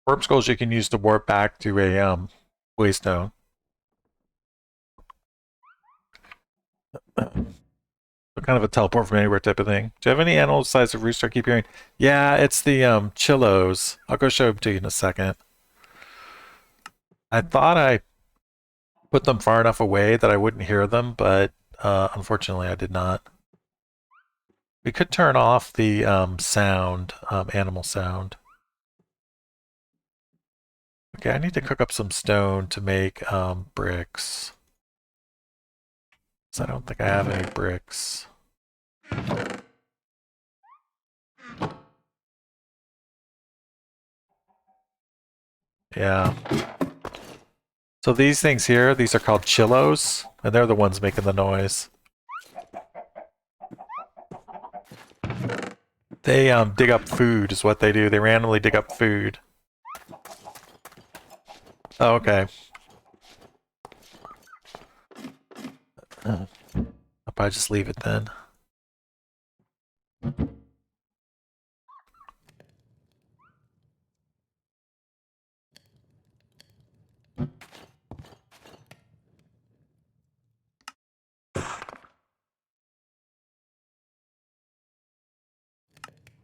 Warp scrolls you can use to warp back to a waystone. So kind of a teleport from anywhere type of thing. Do you have any animals besides the rooster I keep hearing? Yeah, it's the chillos. I'll go show them to you in a second. I thought I put them far enough away that I wouldn't hear them, but unfortunately I did not. We could turn off the sound, animal sound. Okay, I need to cook up some stone to make bricks. So I don't think I have any bricks. Yeah. So these things here, these are called chillos, and they're the ones making the noise. They dig up food is what they do. They randomly dig up food. Oh, okay. I'll probably just leave it then.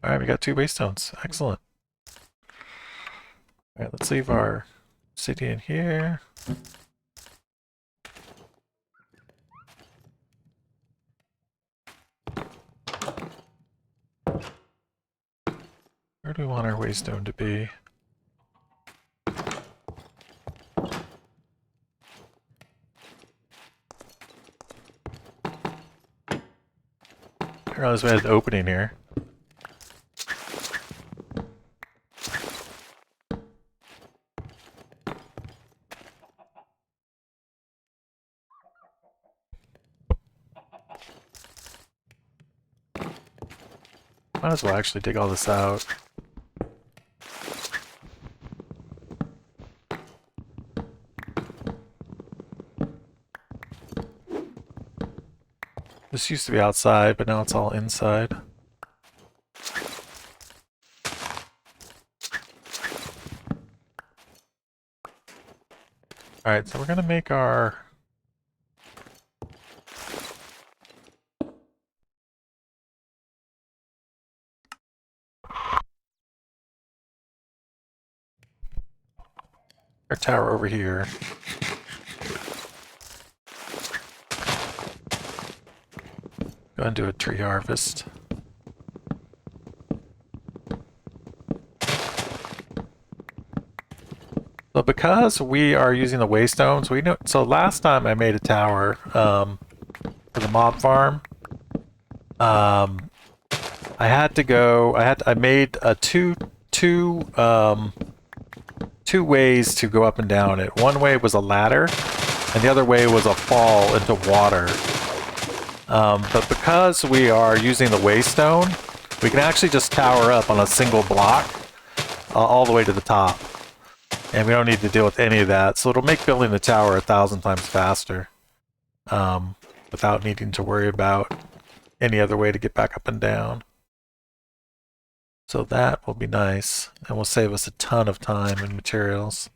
Alright, we got 2 waystones. Excellent. Alright, let's leave our city in here. Where do we want our waystone to be? I realize we had an opening here. Might as well actually dig all this out. This used to be outside, but now it's all inside. Alright, so we're gonna make our tower over here. Go and do a tree harvest. So because we are using the waystones, we know. So last time I made a tower for the mob farm. I had to go. I made a two ways to go up and down it. One way was a ladder, and the other way was a fall into water. But because we are using the waystone, we can actually just tower up on a single block all the way to the top. And we don't need to deal with any of that. So it'll make building the tower 1,000 times faster without needing to worry about any other way to get back up and down. So that will be nice, and will save us a ton of time and materials.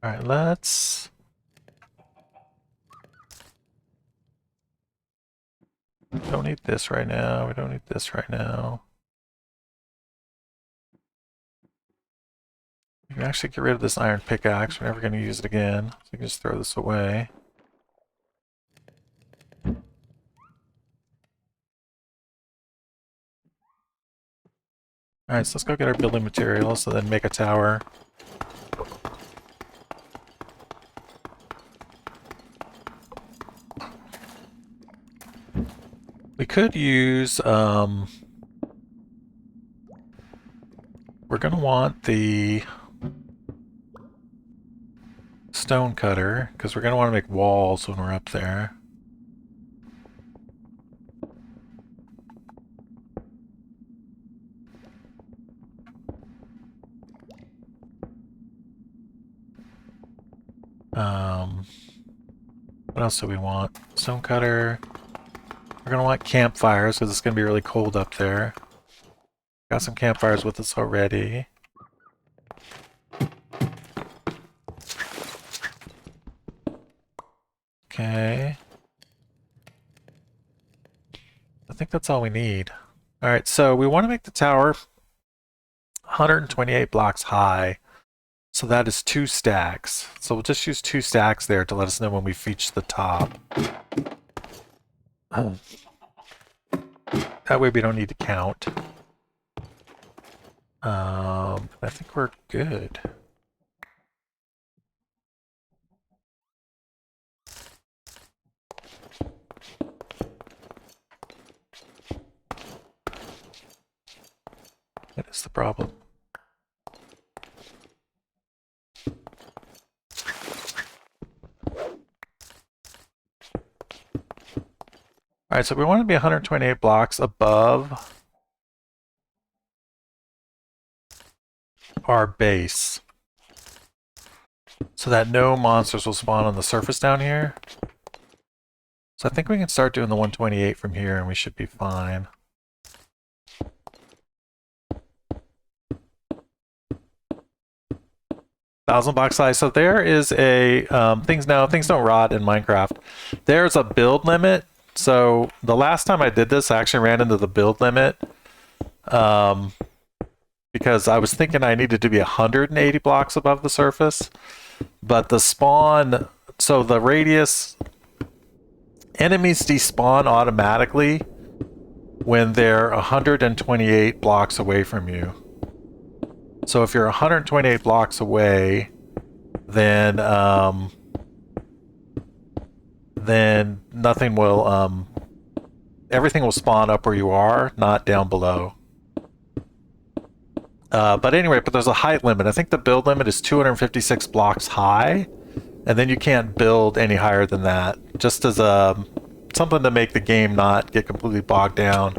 Alright, let's... We don't need this right now. We don't need this right now. You can actually get rid of this iron pickaxe. We're never going to use it again. So you can just throw this away. Alright, so let's go get our building materials and then make a tower. We could use, we're going to want the stone cutter, because we're going to want to make walls when we're up there. What else do we want? Stone cutter. We're going to want campfires, because it's going to be really cold up there. Got some campfires with us already. Okay. I think that's all we need. Alright, so we want to make the tower 128 blocks high. So that is 2 stacks. So we'll just use 2 stacks there to let us know when we reach the top. That way we don't need to count. I think we're good. What is the problem? Alright, so we want to be 128 blocks above our base, so that no monsters will spawn on the surface down here. So I think we can start doing the 128 from here and we should be fine. Thousand block size. So there is a things don't rot in Minecraft. There's a build limit. So the last time I did this, I actually ran into the build limit because I was thinking I needed to be 180 blocks above the surface, but the spawn, so the radius, enemies despawn automatically when they're 128 blocks away from you. So if you're 128 blocks away, then nothing will, everything will spawn up where you are, not down below. But anyway, but there's a height limit. I think the build limit is 256 blocks high, and then you can't build any higher than that. Just as something to make the game not get completely bogged down.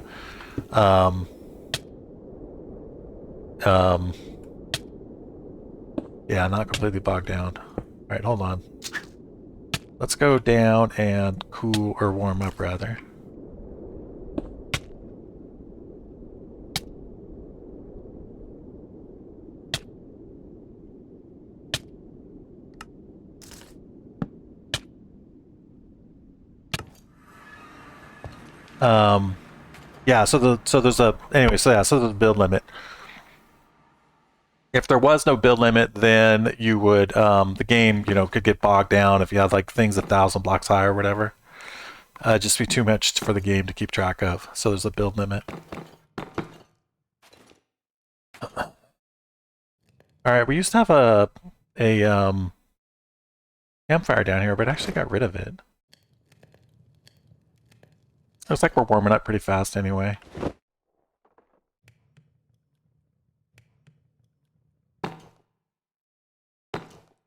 Yeah, not completely bogged down. Alright, hold on. Let's go down and cool, or warm up rather. Yeah, so there's a, anyway, so yeah, so there's a build limit. If there was no build limit, then you would, the game, you know, could get bogged down if you have like things 1,000 blocks high or whatever. Just be too much for the game to keep track of. So there's a build limit. Alright, we used to have a campfire down here, but I actually got rid of it. Looks like we're warming up pretty fast anyway.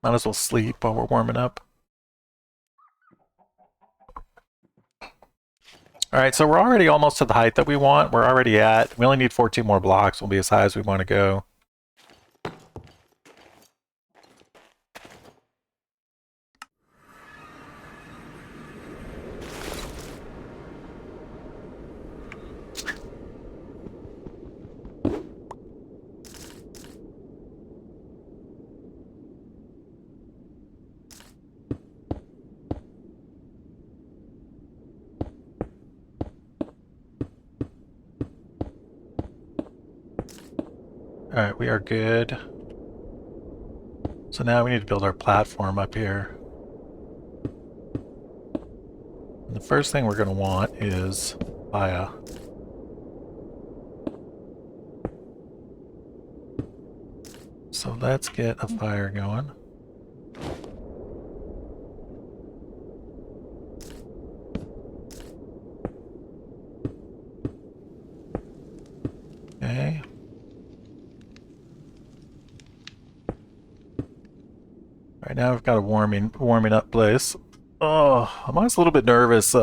Might as well sleep while we're warming up. Alright, so we're already almost to the height that we want. We're already at, we only need 14 more blocks. We'll be as high as we want to go. Alright, we are good. So now we need to build our platform up here. And the first thing we're going to want is fire. So let's get a fire going. Okay. Right now we've got a warming up place. Oh, I'm always a little bit nervous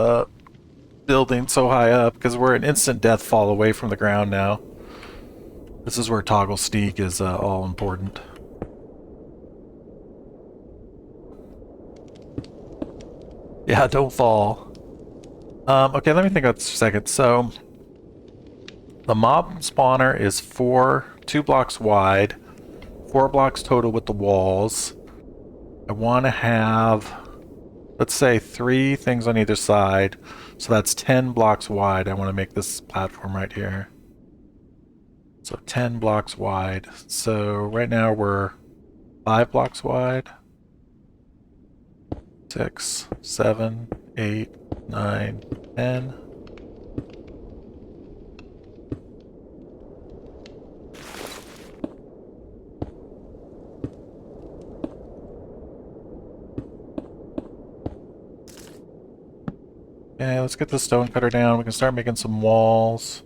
building so high up because we're an instant death fall away from the ground now. This is where toggle steak is all important. Yeah, don't fall. Okay, let me think about this for a second. So, the mob spawner is 2 blocks wide, 4 blocks total with the walls. I want to have, let's say, 3 things on either side. So that's 10 blocks wide. I want to make this platform right here. So 10 blocks wide. So right now we're 5 blocks wide. 6, 7, 8, 9, 10. Okay, let's get the stone cutter down. We can start making some walls.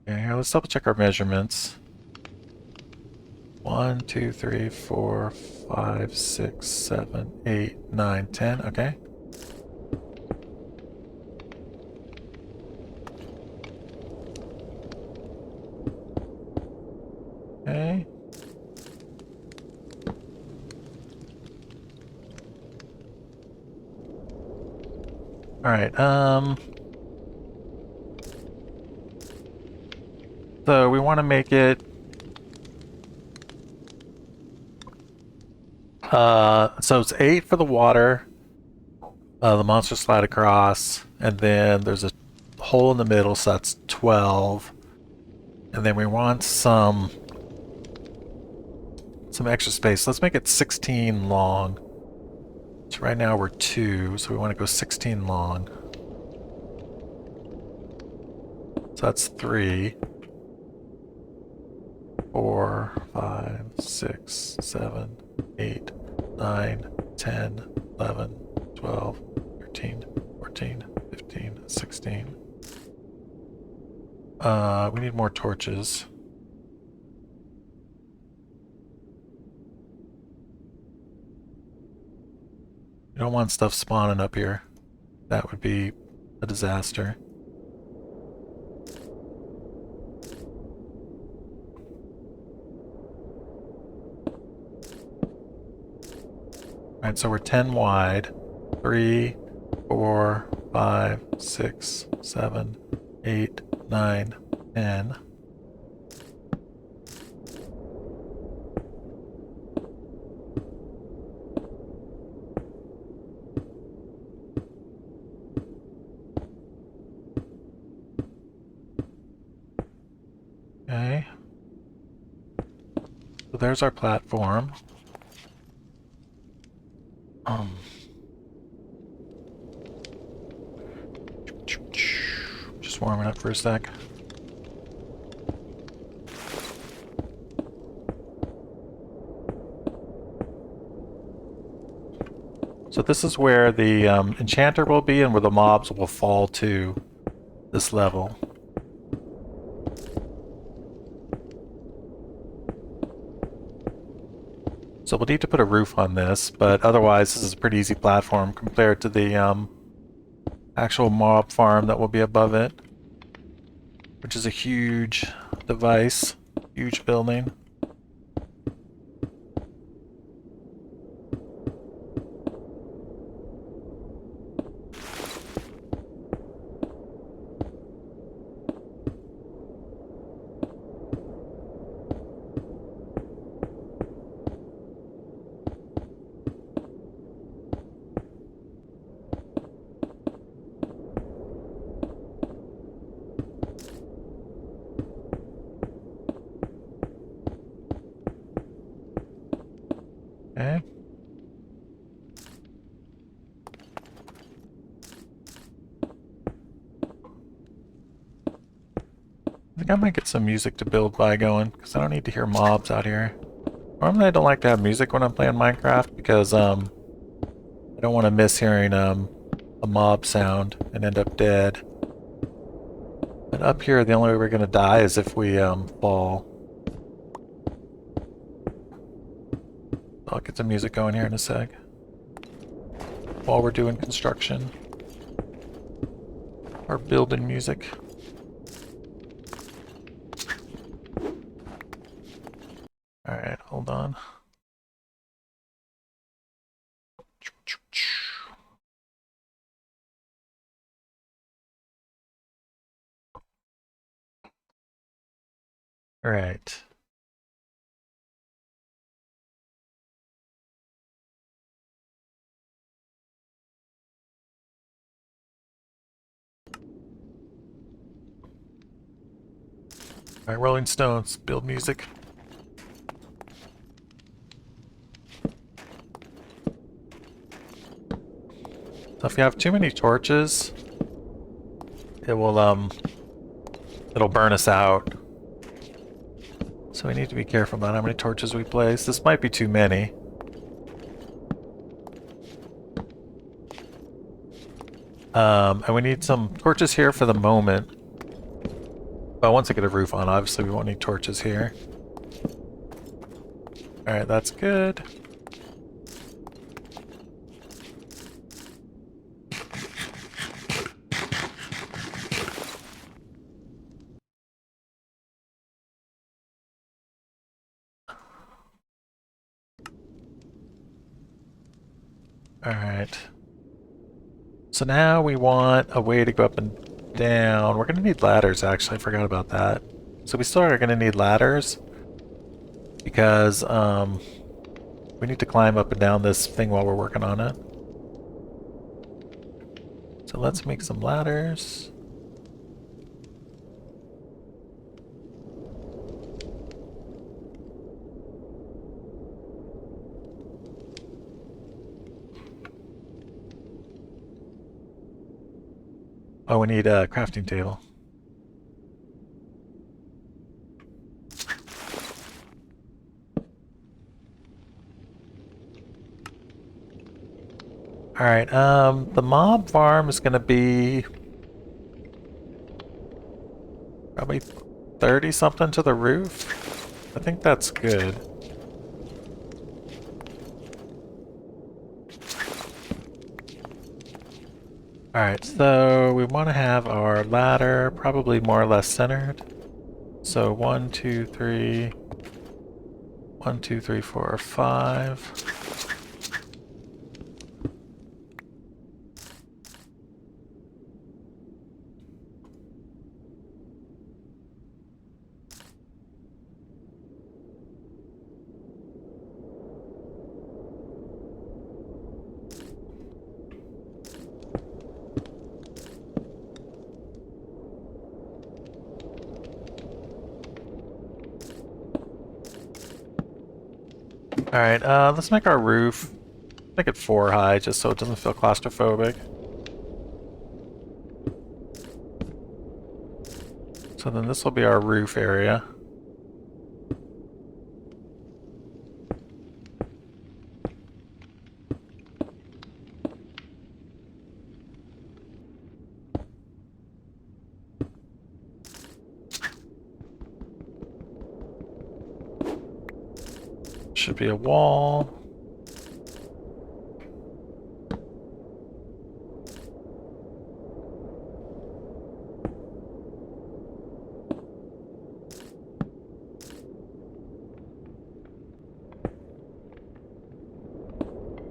Okay, let's double check our measurements. 1, 2, 3, 4, 5, 6, 7, 8, 9, 10. Okay. Okay. Alright, so we want to make it so it's 8 for the water, the monster slide across, and then there's a hole in the middle, so that's 12. And then we want some extra space. Let's make it 16 long. So right now we're 2, so we want to go 16 long. So that's 3, 4, 5, 6, 7, 8, 9, 10, 11, 12, 13, 14, 15, 16. We need more torches. You don't want stuff spawning up here. That would be a disaster. Alright, so we're 10 wide. 3, 4, 5, 6, 7, 8, 9, 10. Okay. So there's our platform. Just warming up for a sec. So this is where the enchanter will be and where the mobs will fall to this level. So we'll need to put a roof on this, but otherwise this is a pretty easy platform compared to the actual mob farm that will be above it, which is a huge device, huge building. Okay. I think I might get some music to build by going, because I don't need to hear mobs out here. Normally I don't like to have music when I'm playing Minecraft, because I don't want to miss hearing a mob sound and end up dead. But up here, the only way we're going to die is if we fall. I'll get some music going here in a sec. While we're doing construction. Or building music. Alright, hold on. Alright. Alright, Rolling Stones, build music. So if you have too many torches, it will it'll burn us out. So we need to be careful about how many torches we place. This might be too many. And we need some torches here for the moment. But once I get a roof on, obviously we won't need torches here. Alright, that's good. Alright. So now we want a way to go up and down. We're going to need ladders, actually. I forgot about that. So we still are going to need ladders. Because we need to climb up and down this thing while we're working on it. So let's make some ladders. Oh, we need a crafting table. Alright, the mob farm is gonna be probably 30 something to the roof. I think that's good. Alright, so we want to have our ladder probably more or less centered. So 1, 2, 3, 1, 2, 3, 4, 5. Alright, let's make our roof, make it 4 high just so it doesn't feel claustrophobic. So then this will be our roof area. Should be a wall.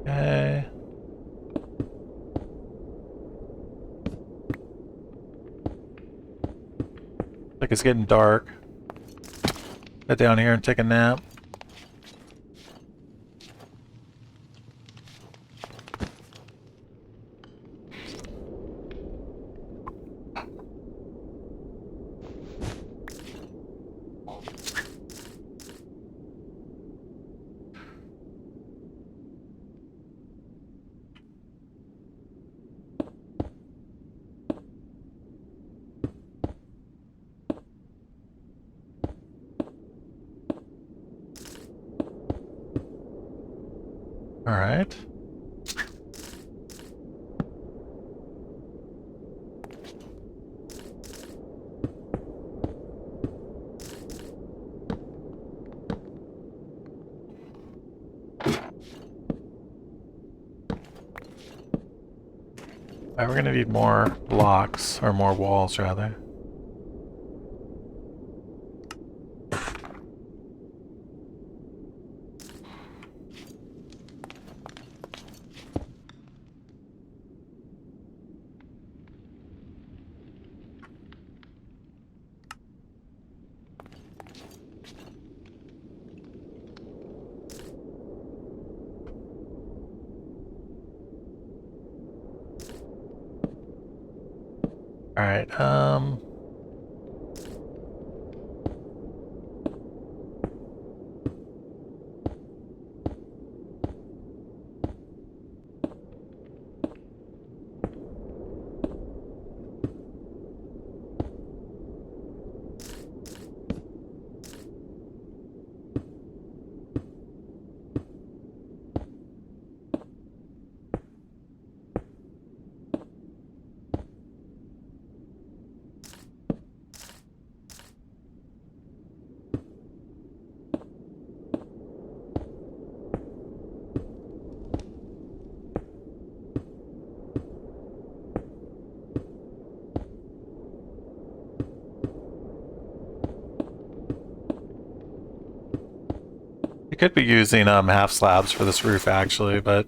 Okay. Like it's getting dark. Get down here and take a nap. All right. Alright, we're gonna need more blocks, or more walls, rather. Alright, you could be using half slabs for this roof actually, but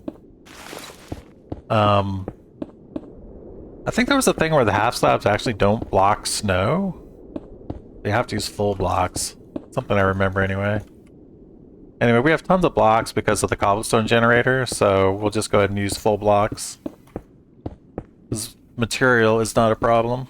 I think there was a thing where the half slabs actually don't block snow. You have to use full blocks. Something I remember anyway. Anyway, we have tons of blocks because of the cobblestone generator, so we'll just go ahead and use full blocks. This material is not a problem.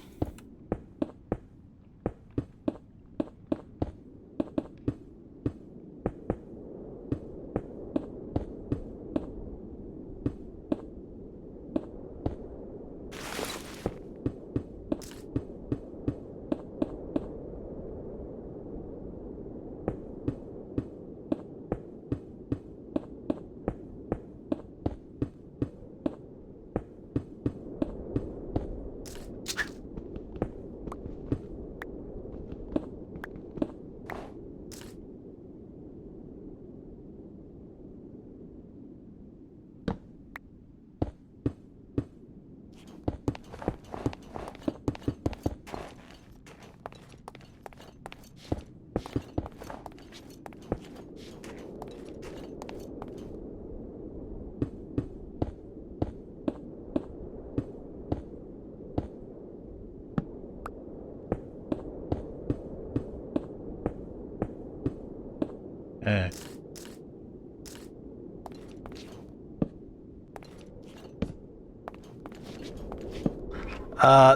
Eh.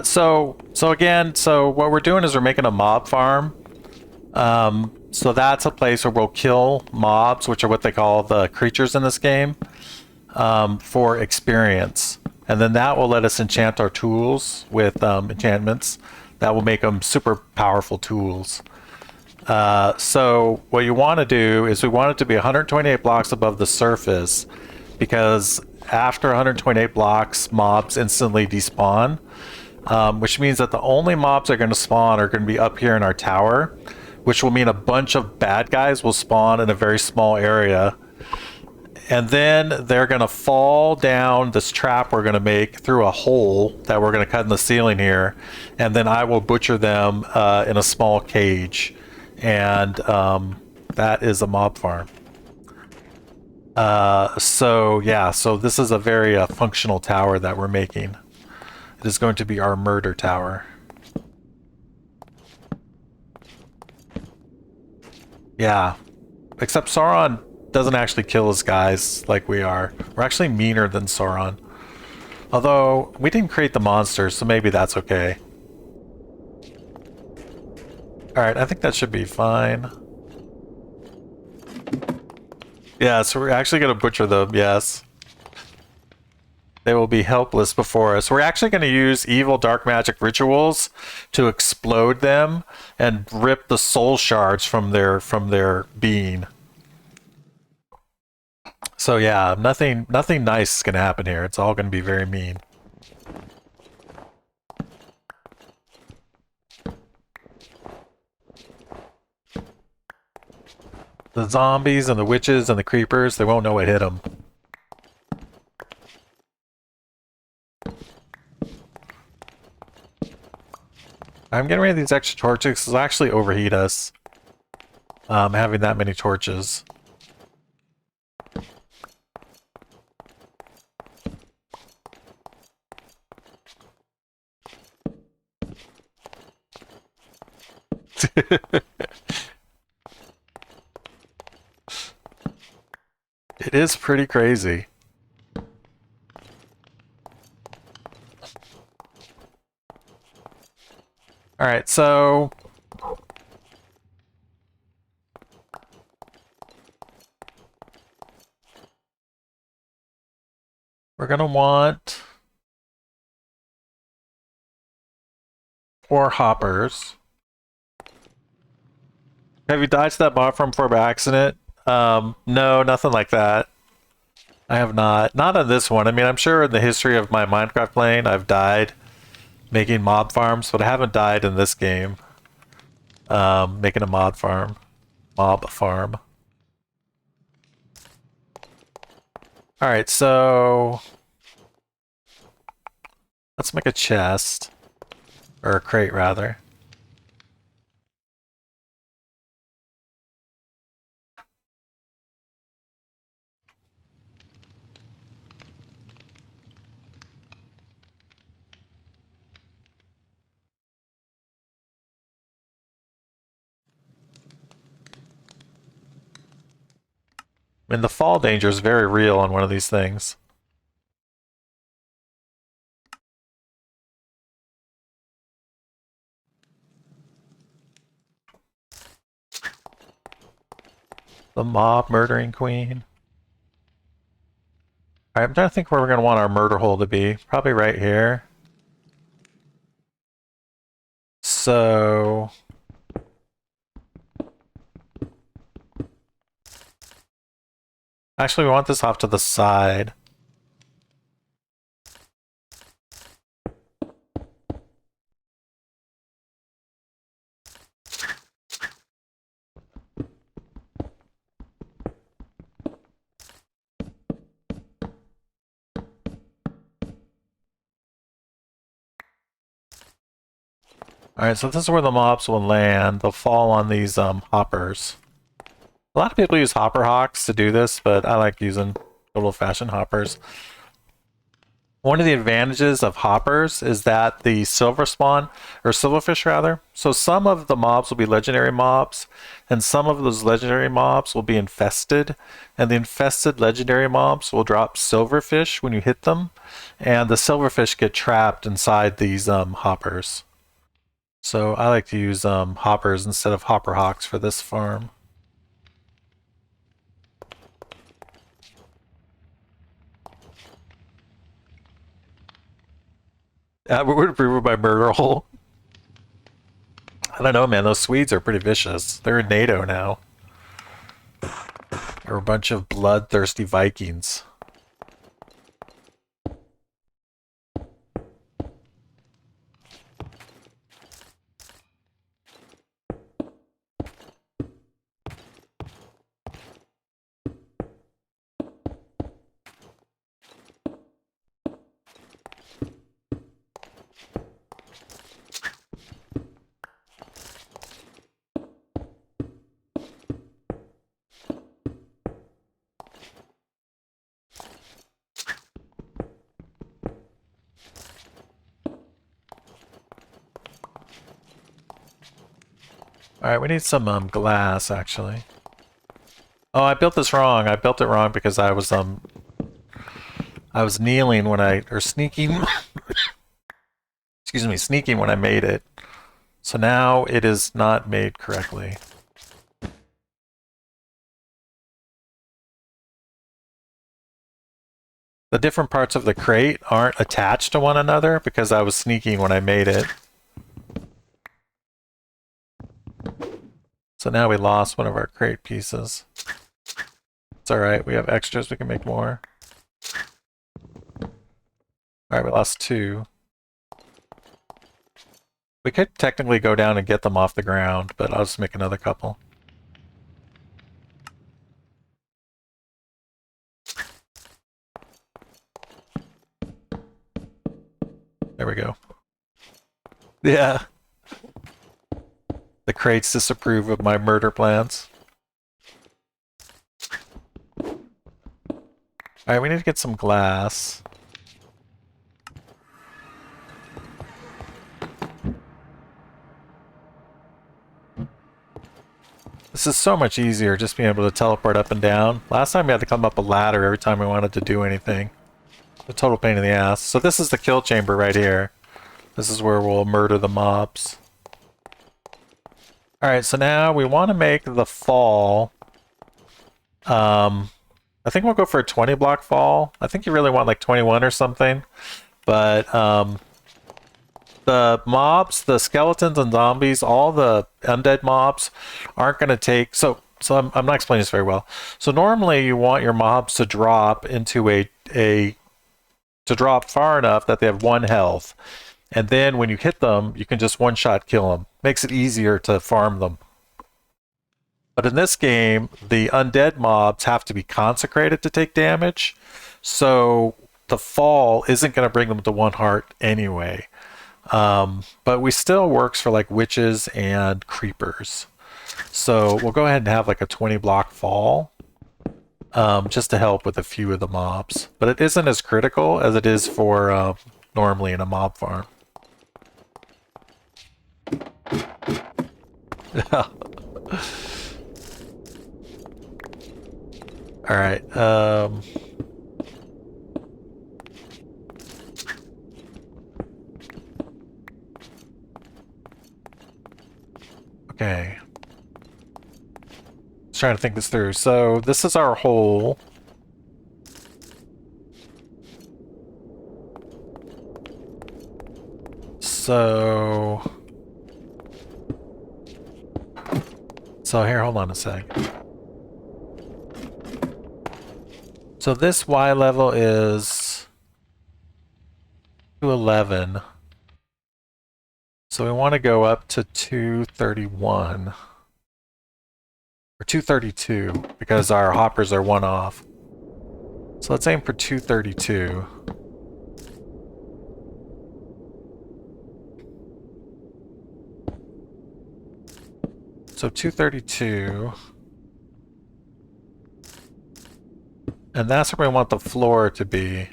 So what we're doing is we're making a mob farm. So that's a place where we'll kill mobs, which are what they call the creatures in this game, for experience. And then that will let us enchant our tools with enchantments that will make them super powerful tools. So what you want to do is we want it to be 128 blocks above the surface, because after 128 blocks, mobs instantly despawn, which means that the only mobs that are going to spawn are going to be up here in our tower, which will mean a bunch of bad guys will spawn in a very small area. And then they're going to fall down this trap we're going to make through a hole that we're going to cut in the ceiling here. And then I will butcher them in a small cage. And that is a mob farm. So this is a very functional tower that we're making. It is going to be our murder tower. Yeah, except Sauron doesn't actually kill his guys like we are. We're actually meaner than Sauron. Although, we didn't create the monsters, so maybe that's okay. Alright, I think that should be fine. Yeah, so we're actually going to butcher them, yes. They will be helpless before us. We're actually going to use evil dark magic rituals to explode them and rip the soul shards from their being. So yeah, nothing nice is gonna happen here. It's all gonna be very mean. The zombies and the witches and the creepers, they won't know what hit them. I'm getting rid of these extra torches. This will actually overheat us. Having that many torches. It is pretty crazy. Alright, so we're gonna want 4 hoppers. Have you died to that mob farm before by accident? No, nothing like that. I have not. Not on this one. I mean, I'm sure in the history of my Minecraft playing, I've died making mob farms, but I haven't died in this game. Making a mob farm. Alright, so let's make a chest. Or a crate, rather. I mean, the fall danger is very real on one of these things. The mob murdering queen. Alright, I'm trying to think where we're going to want our murder hole to be. Probably right here. So actually, we want this off to the side. Alright, so this is where the mobs will land. They'll fall on these hoppers. A lot of people use hopper hawks to do this, but I like using good old-fashioned hoppers. One of the advantages of hoppers is that the silver spawn, or silverfish rather, so some of the mobs will be legendary mobs, and some of those legendary mobs will be infested, and the infested legendary mobs will drop silverfish when you hit them, and the silverfish get trapped inside these hoppers. So I like to use hoppers instead of hopper hawks for this farm. We're by murder hole. I don't know, man. Those Swedes are pretty vicious. They're in NATO now. They're a bunch of bloodthirsty Vikings. Alright, we need some glass, actually. Oh, I built this wrong. I built it wrong because I was kneeling when or sneaking. Excuse me, sneaking when I made it. So now it is not made correctly. The different parts of the crate aren't attached to one another because I was sneaking when I made it. So now we lost one of our crate pieces. It's alright, we have extras, we can make more. Alright, we lost 2. We could technically go down and get them off the ground, but I'll just make another couple. There we go. Yeah. The crates disapprove of my murder plans. Alright, we need to get some glass. This is so much easier just being able to teleport up and down. Last time we had to come up a ladder every time we wanted to do anything. A total pain in the ass. So this is the kill chamber right here. This is where we'll murder the mobs. Alright, so now we want to make the fall. I think we'll go for a 20 block fall. I think you really want like 21 or something. But the mobs, the skeletons and zombies, all the undead mobs aren't going to take... So I'm not explaining this very well. So normally you want your mobs to drop into to drop far enough that they have 1 health. And then when you hit them, you can just one-shot kill them. Makes it easier to farm them. But in this game, the undead mobs have to be consecrated to take damage. So the fall isn't going to bring them to 1 heart anyway. But we still works for like witches and creepers. So we'll go ahead and have like a 20 block fall. Just to help with a few of the mobs. But it isn't as critical as it is for normally in a mob farm. Alright, okay. Just trying to think this through. So this is our hole. So here, hold on a sec. So this Y level is 211. So we want to go up to 231. Or 232, because our hoppers are 1 off. So let's aim for 232. So 232. And that's where we want the floor to be.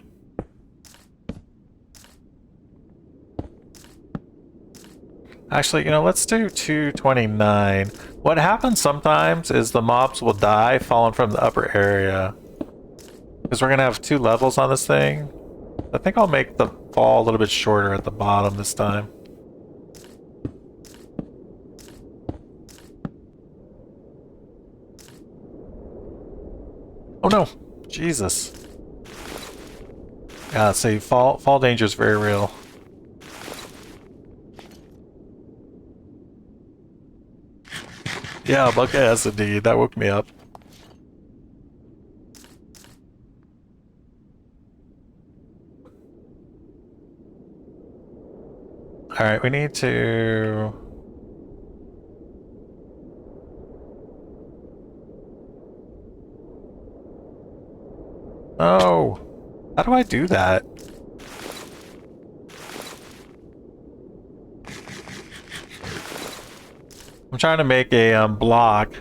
Actually, you know, let's do 229. What happens sometimes is the mobs will die falling from the upper area. Because we're going to have 2 levels on this thing. I think I'll make the fall a little bit shorter at the bottom this time. Oh no! Jesus. Yeah, see, fall danger is very real. Yeah, yes indeed. That woke me up. Alright, we need to... Oh! How do I do that? I'm trying to make a block.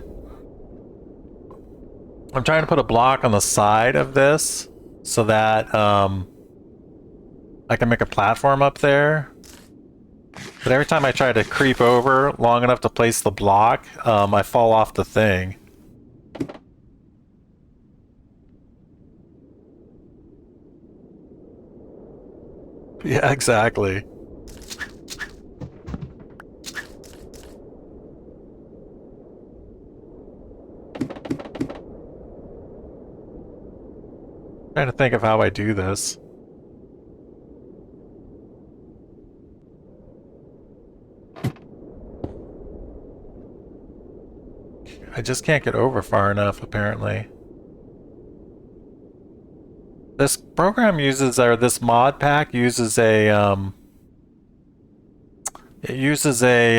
I'm trying to put a block on the side of this so that I can make a platform up there. But every time I try to creep over long enough to place the block, I fall off the thing. Yeah, exactly. Trying to think of how I do this. I just can't get over far enough, apparently. This program uses, or this mod pack uses a, it uses a,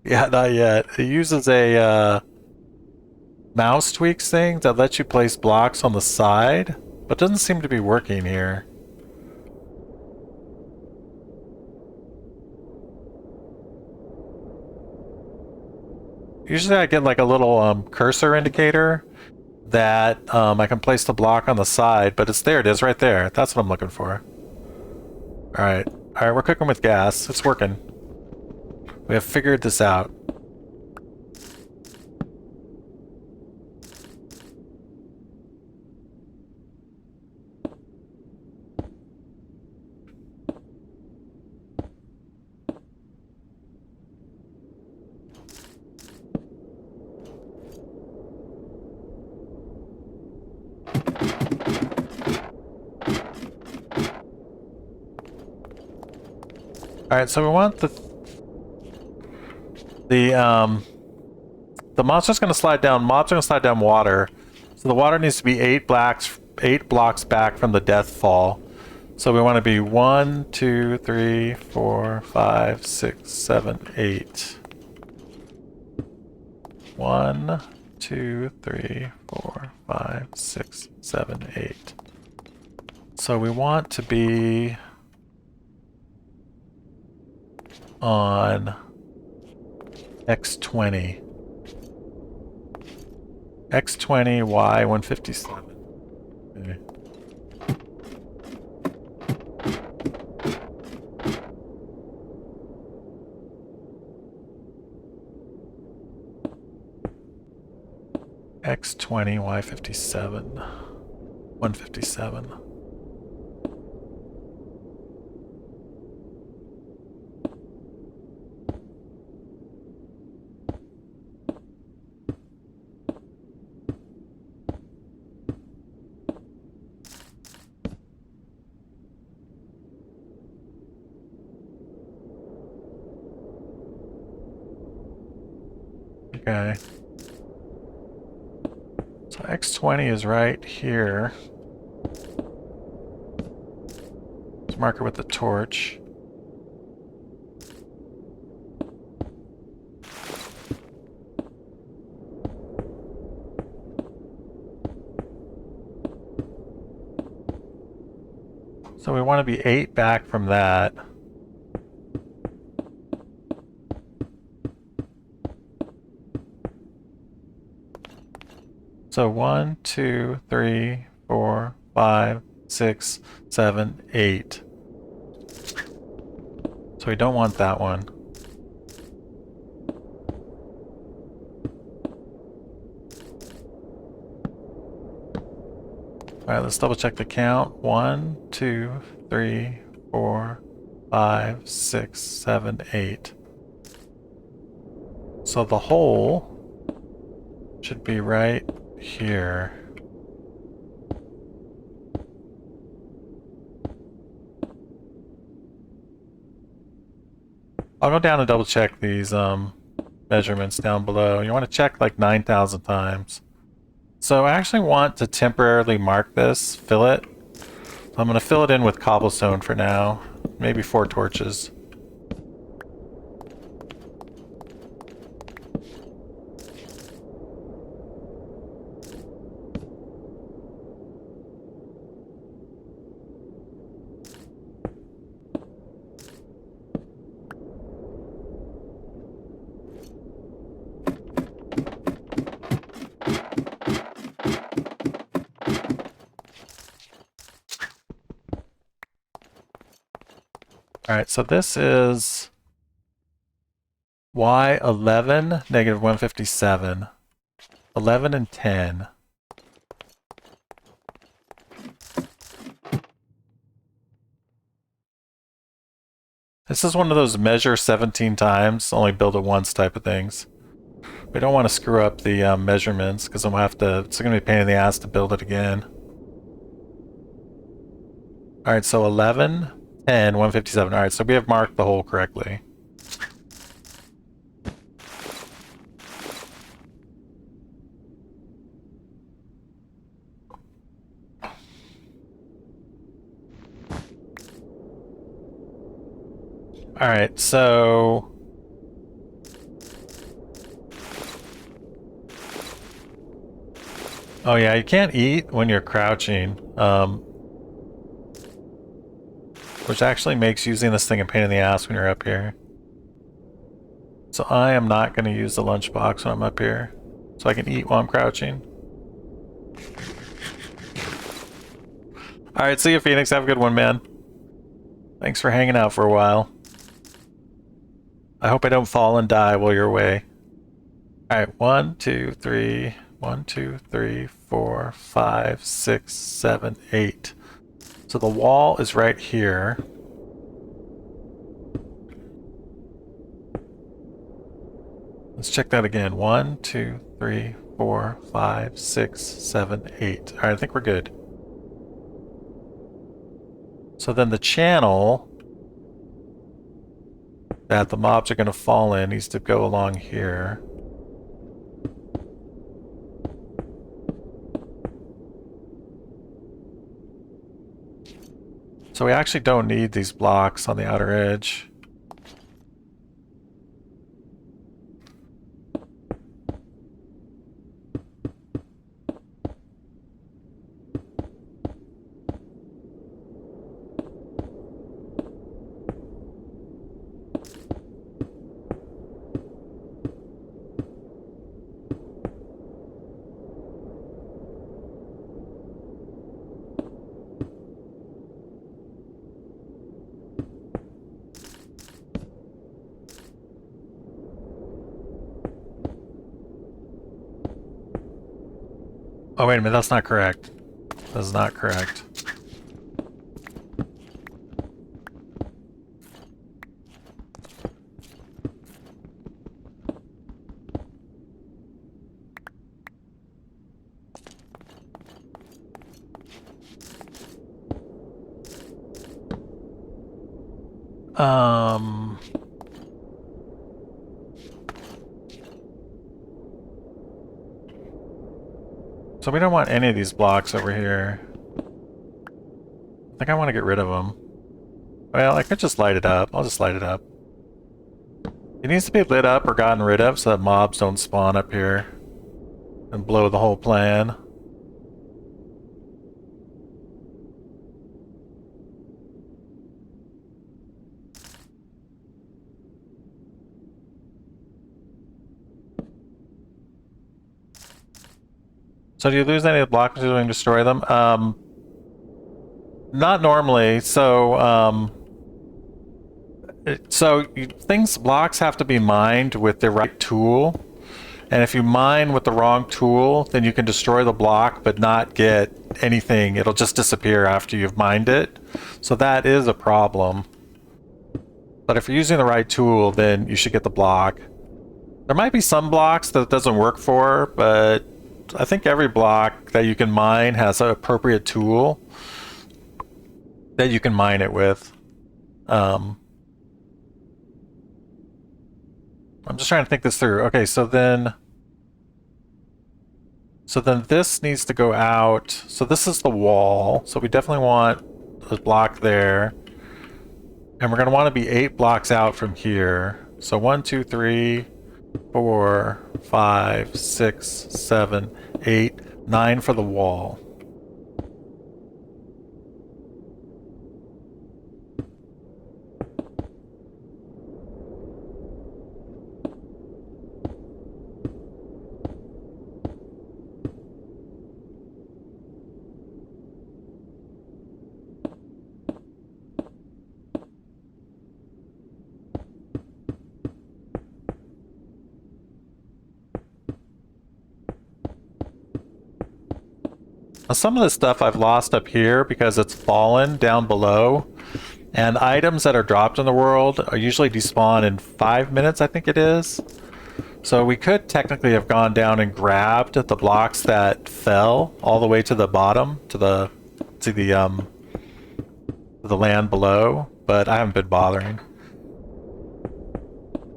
yeah, not yet. It uses a, mouse tweaks thing that lets you place blocks on the side, but doesn't seem to be working here. Usually I get like a little cursor indicator that I can place the block on the side, but there it is right there. That's what I'm looking for. Alright. Alright, we're cooking with gas. It's working. We have figured this out. Alright, so we want the monster's gonna slide down, mobs are gonna slide down water. So the water needs to be 8 blocks back from the death fall. So we want to be 1, 2, 3, 4, 5, 6, 7, 8. 1, 2, 3, 4, 5, 6, 7, 8. So we want to be on X20. X20, Y 157. Okay. X20, Y57. 157. Okay. So X20 is right here. Let's mark it with the torch. So we want to be 8 back from that. So 1, 2, 3, 4, 5, 6, 7, 8. So we don't want that one. Alright, let's double check the count. 1, 2, 3, 4, 5, 6, 7, 8. So the hole should be right here. I'll go down and double check these measurements down below. You want to check like 9,000 times. So I actually want to temporarily mark this, fill it. So I'm going to fill it in with cobblestone for now. Maybe 4 torches. Alright, so this is Y11, negative 157. 11 and 10. This is one of those measure 17 times, only build it once type of things. We don't want to screw up the measurements because we'll have to, it's going to be a pain in the ass to build it again. Alright, so 11, 10, 157. Alright, so we have marked the hole correctly. Alright, so... Oh yeah, you can't eat when you're crouching. Which actually makes using this thing a pain in the ass when you're up here. So I am not going to use the lunchbox when I'm up here. So I can eat while I'm crouching. Alright, see you, Phoenix. Have a good one, man. Thanks for hanging out for a while. I hope I don't fall and die while you're away. Alright, 1, 2, 3... 1, 2, 3, 4, 5, 6, 7, 8. So the wall is right here. Let's check that again. 1, 2, 3, 4, 5, 6, 7, 8. Alright, I think we're good. So then the channel that the mobs are going to fall in needs to go along here. So we actually don't need these blocks on the outer edge. Oh, wait a minute, that's not correct. That's not correct. So we don't want any of these blocks over here. I think I want to get rid of them. Well, I could just light it up. I'll just light it up. It needs to be lit up or gotten rid of so that mobs don't spawn up here and blow the whole plan. So do you lose any of the blocks when you destroy them? Not normally. So, blocks have to be mined with the right tool. And if you mine with the wrong tool, then you can destroy the block but not get anything. It'll just disappear after you've mined it. So that is a problem. But if you're using the right tool, then you should get the block. There might be some blocks that it doesn't work for, but I think every block that you can mine has an appropriate tool that you can mine it with. I'm just trying to think this through. Okay, so then this needs to go out. So this is the wall. So we definitely want a block there. And we're going to want to be 8 blocks out from here. So 1, 2, 3, 4, 5, 6, 7, 8, 9 for the wall. Now, some of the stuff I've lost up here because it's fallen down below, and items that are dropped in the world are usually despawn in 5 minutes, I think it is. So we could technically have gone down and grabbed the blocks that fell all the way to the bottom, to the land below, but I haven't been bothering.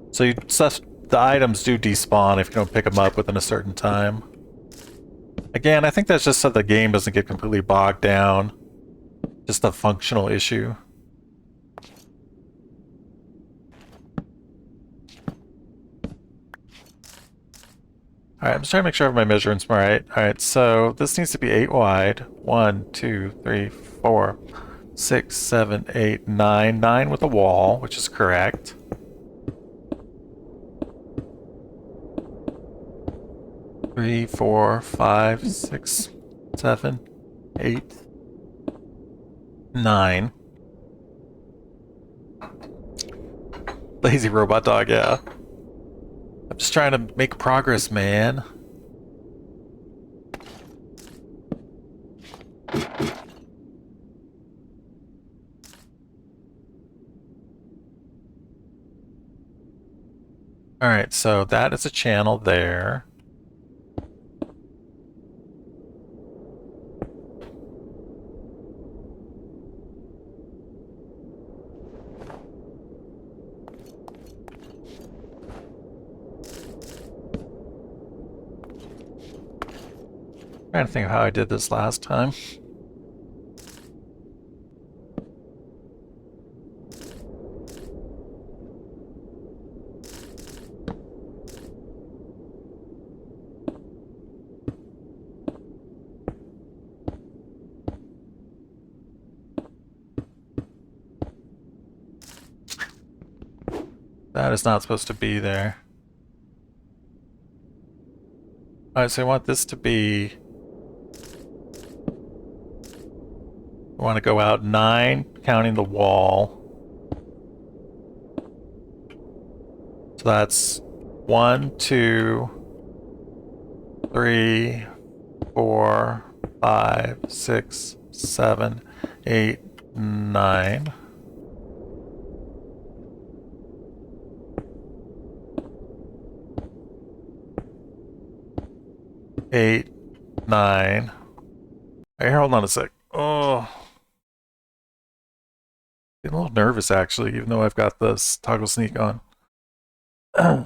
So the items do despawn if you don't pick them up within a certain time. Again, I think that's just so the game doesn't get completely bogged down. Just a functional issue. Alright, I'm just trying to make sure I have my measurements right. Alright, so this needs to be 8 wide. 1, 2, 3, 4, 6, 7, 8, 9. 9 with a wall, which is correct. Three, 4, 5, 6, 7, 8, 9. Lazy robot dog, yeah. I'm just trying to make progress, man. Alright, so that is a channel there. Trying to think of how I did this last time. That is not supposed to be there. Alright, so I want this to be... I want to go out 9, counting the wall. So that's 1, 2, 3, 4, 5, 6, 7, 8, 9. Eight, 9. Hey, hold on a sec. Oh, getting a little nervous actually, even though I've got this toggle sneak on.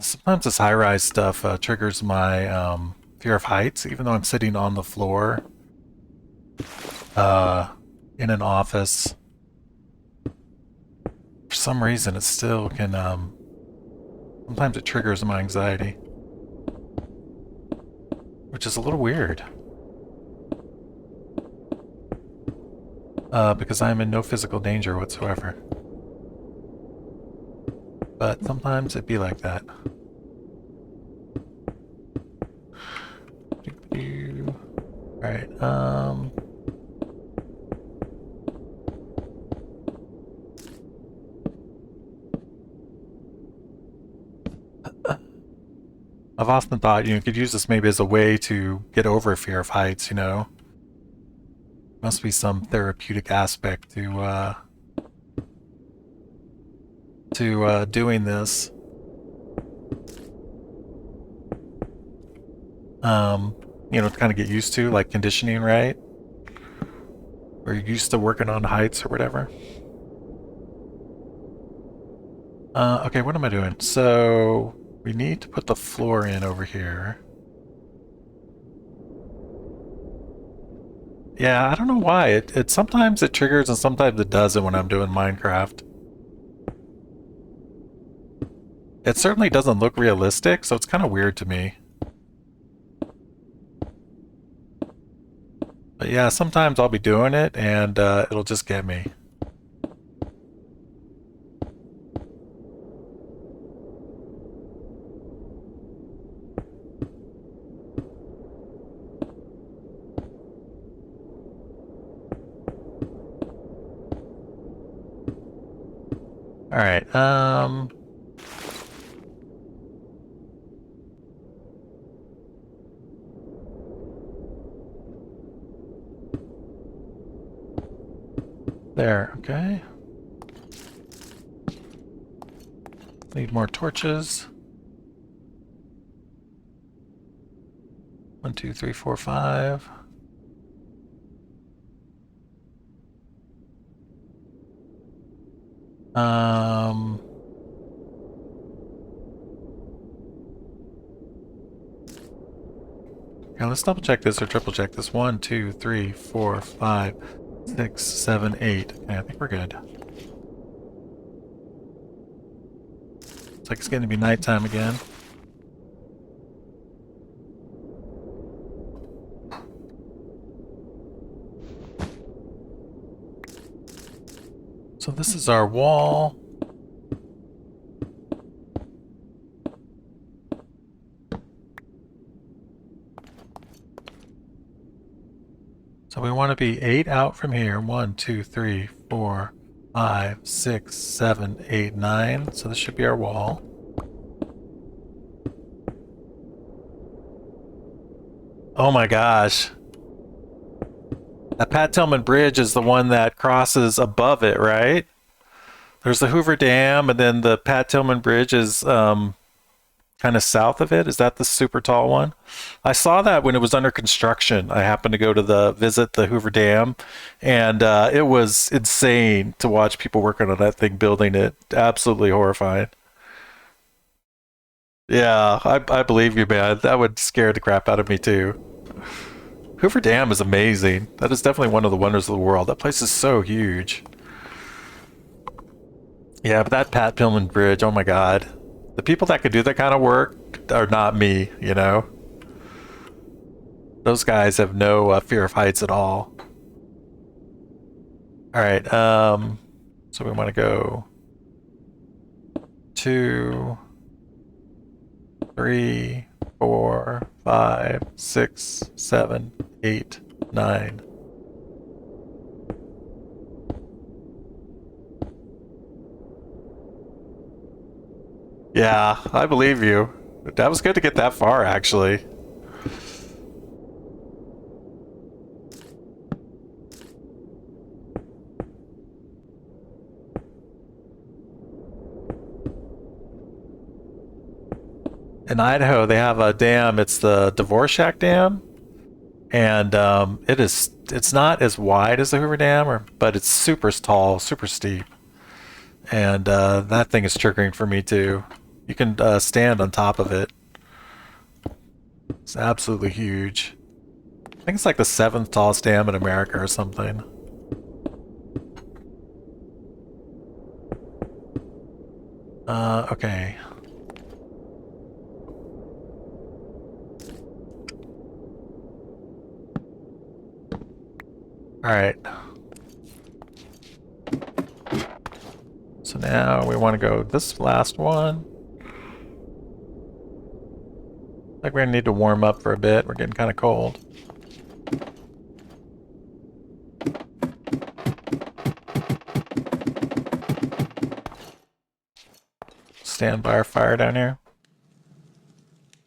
Sometimes this high-rise stuff triggers my fear of heights, even though I'm sitting on the floor in an office. For some reason, it still can. Sometimes it triggers my anxiety, which is a little weird. Because I'm in no physical danger whatsoever. But sometimes it be like that. Alright, I've often thought, you could use this maybe as a way to get over a fear of heights, you know? Must be some therapeutic aspect to doing this. To kind of get used to, like conditioning, right? Or you're used to working on heights or whatever. Okay, what am I doing? So, we need to put the floor in over here. Yeah, I don't know why. It sometimes it triggers and sometimes it doesn't when I'm doing Minecraft. It certainly doesn't look realistic, so it's kind of weird to me. But yeah, sometimes I'll be doing it and it'll just get me. Alright, there, okay. Need more torches. 1, 2, 3, 4, 5. Okay, let's double check this or triple check this. 1, 2, 3, 4, 5, 6, 7, 8. Okay, I think we're good. It's like it's going to be nighttime again. So this is our wall. So we want to be 8 out from here. 1, 2, 3, 4, 5, 6, 7, 8, 9. So this should be our wall. Oh my gosh. That Pat Tillman Bridge is the one that crosses above it, right? There's the Hoover Dam, and then the Pat Tillman Bridge is kind of south of it. Is that the super tall one? I saw that when it was under construction. I happened to go to visit the Hoover Dam, and it was insane to watch people working on that thing, building it. Absolutely horrifying. Yeah, I believe you, man. That would scare the crap out of me too. Hoover Dam is amazing. That is definitely one of the wonders of the world. That place is so huge. Yeah, but that Pat Tillman Bridge, oh my god. The people that could do that kind of work are not me, you know? Those guys have no fear of heights at all. Alright, so we want to go 2, 3, 4, 5, 6, 7, 8, 9. Yeah, I believe you. That was good to get that far, actually. In Idaho, they have a dam. It's the Dvorak Dam, and it's not as wide as the Hoover Dam, but it's super tall, super steep, and that thing is triggering for me too. You can stand on top of it. It's absolutely huge. I think it's like the 7th tallest dam in America or something. Okay. Alright. So now we want to go this last one. Like we're gonna need to warm up for a bit. We're getting kind of cold. Stand by our fire down here.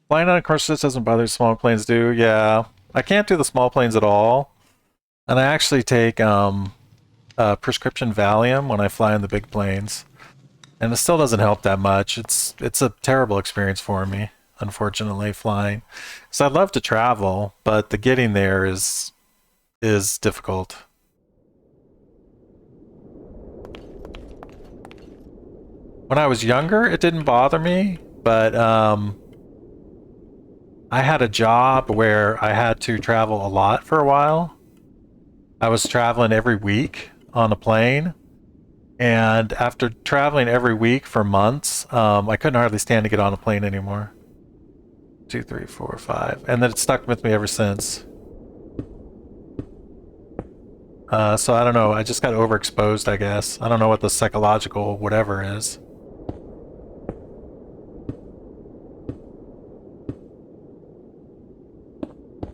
Flying on a course just doesn't bother small planes do. Yeah, I can't do the small planes at all. And I actually take prescription Valium when I fly in the big planes. And it still doesn't help that much. It's a terrible experience for me, unfortunately, flying. So I'd love to travel, but the getting there is difficult. When I was younger, it didn't bother me, but I had a job where I had to travel a lot for a while. I was traveling every week on a plane, and after traveling every week for months, I couldn't hardly stand to get on a plane anymore. 2, 3, 4, 5, and then it stuck with me ever since. So I don't know. I just got overexposed, I guess. I don't know what the psychological whatever is.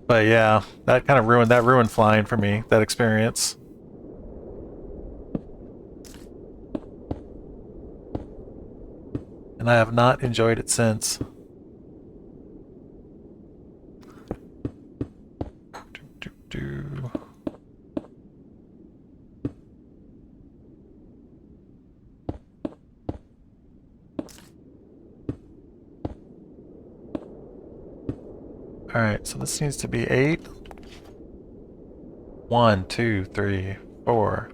But yeah, that kind of ruined flying for me, that experience. And I have not enjoyed it since. Alright, so this needs to be 8. 1, 2, 3, 4,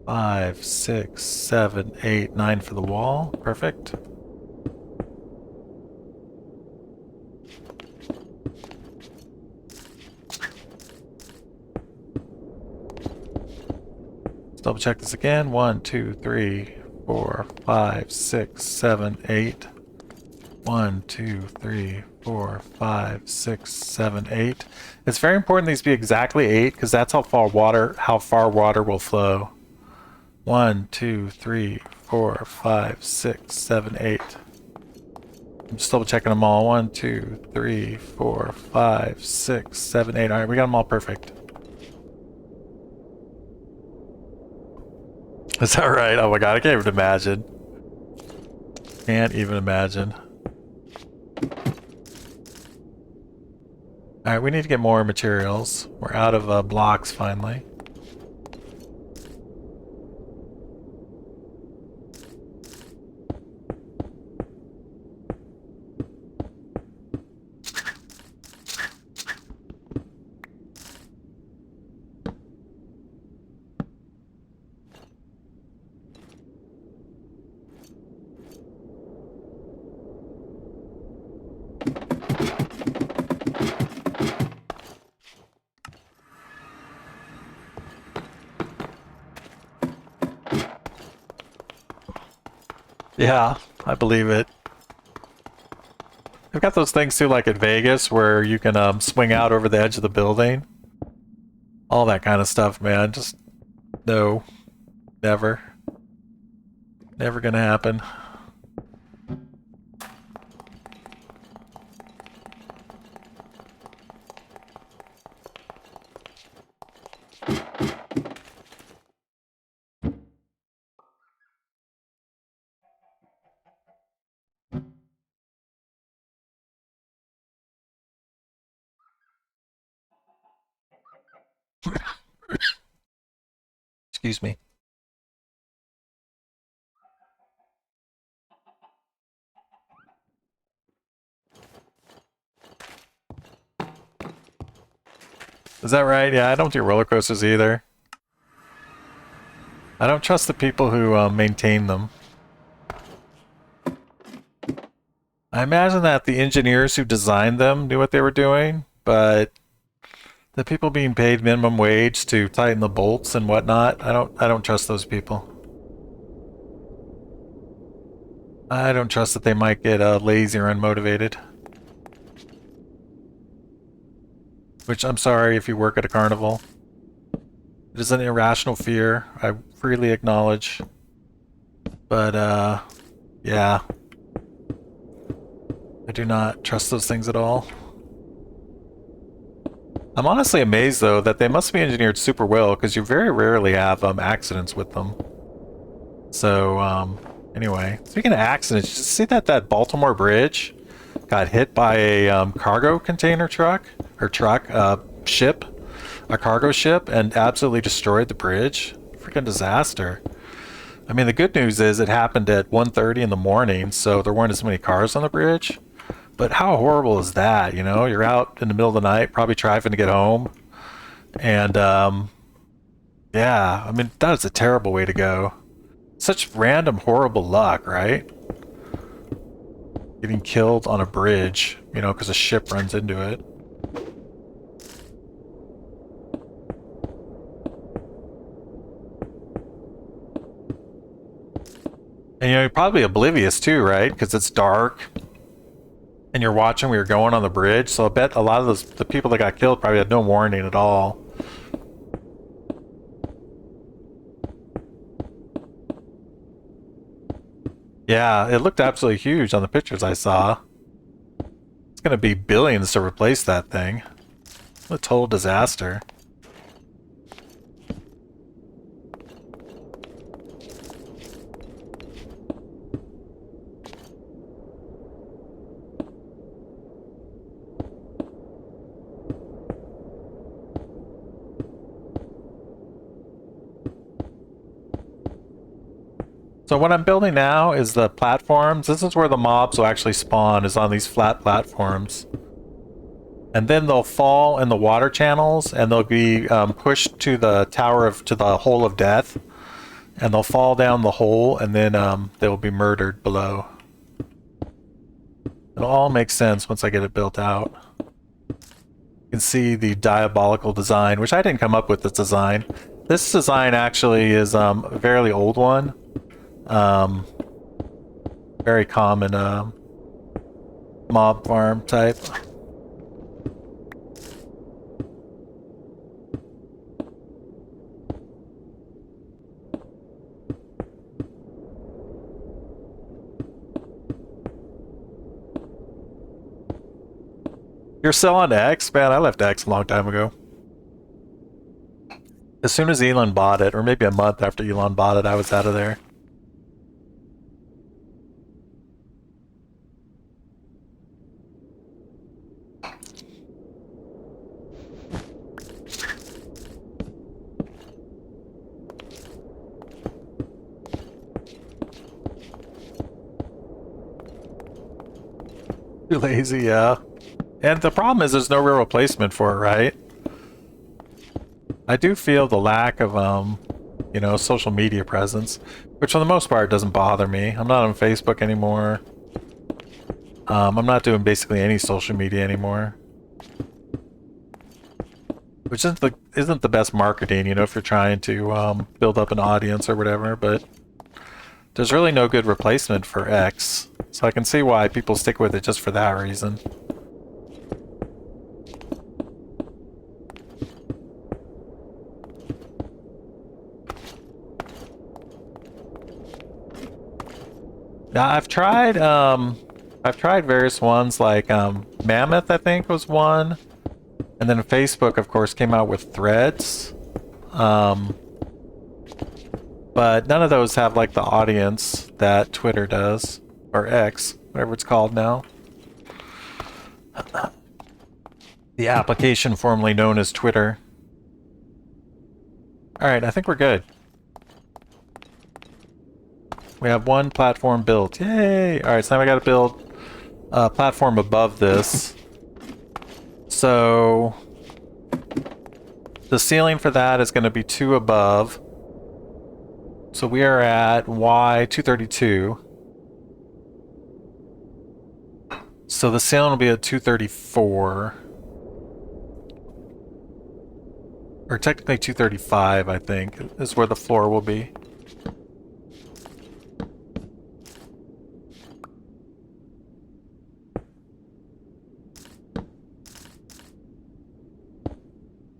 5, 6, 7, 8, 9 for the wall. Perfect. Let's double check this again. 1, 2, 3, 4, 5, 6, 7, 8. 1, 2, 3, 4, 5, 6, 7, 8. It's very important these be exactly 8 because that's how far water will flow. 1, 2, 3, 4, 5, 6, 7, 8. I'm just double checking them all. 1, 2, 3, 4, 5, 6, 7, 8. All right, we got them all perfect. Is that right? Oh my god, I can't even imagine. Can't even imagine. Alright, we need to get more materials. We're out of blocks finally. Yeah, I believe it. They've got those things too, like at Vegas, where you can swing out over the edge of the building. All that kind of stuff, man. Just no, never, never gonna happen. Excuse me. Is that right? Yeah, I don't do roller coasters either. I don't trust the people who maintain them. I imagine that the engineers who designed them knew what they were doing, but the people being paid minimum wage to tighten the bolts and whatnot, I don't trust those people. I don't trust that they might get lazy or unmotivated. Which, I'm sorry if you work at a carnival. It is an irrational fear, I freely acknowledge. But, yeah. I do not trust those things at all. I'm honestly amazed, though, that they must be engineered super well, because you very rarely have accidents with them. So, anyway, speaking of accidents, did you see that Baltimore bridge got hit by a cargo container truck? Or ship? A cargo ship, and absolutely destroyed the bridge? Freaking disaster. I mean, the good news is it happened at 1:30 in the morning, so there weren't as many cars on the bridge. But how horrible is that, you know? You're out in the middle of the night, probably driving to get home. And, yeah, I mean, that is a terrible way to go. Such random, horrible luck, right? Getting killed on a bridge, you know, because a ship runs into it. And, you know, you're probably oblivious too, right? Because it's dark. And you're watching, we were going on the bridge, so I bet a lot of the people that got killed probably had no warning at all. Yeah, it looked absolutely huge on the pictures I saw. It's gonna be billions to replace that thing. What a total disaster. So what I'm building now is the platforms. This is where the mobs will actually spawn, is on these flat platforms. And then they'll fall in the water channels, and they'll be pushed to to the hole of death. And they'll fall down the hole, and then they'll be murdered below. It'll all make sense once I get it built out. You can see the diabolical design, which I didn't come up with this design. This design actually is a fairly old one. Very common mob farm type. You're still on X? Man, I left X a long time ago. As soon as Elon bought it, or maybe a month after Elon bought it, I was out of there. Too lazy, yeah. And the problem is there's no real replacement for it, right? I do feel the lack of, you know, social media presence, which for the most part doesn't bother me. I'm not on Facebook anymore. I'm not doing basically any social media anymore. Which isn't the best marketing, you know, if you're trying to build up an audience or whatever, but there's really no good replacement for X. So I can see why people stick with it just for that reason. Now I've tried various ones like Mammoth, I think, was one. And then Facebook, of course, came out with Threads. But none of those have like the audience that Twitter does, or X, whatever it's called now. The application formerly known as Twitter. Alright, I think we're good. We have one platform built. Yay! Alright, so now we gotta build a platform above this. So the ceiling for that is going to be 2 above. So we are at Y232. So the ceiling will be at 234. Or technically 235, I think, is where the floor will be.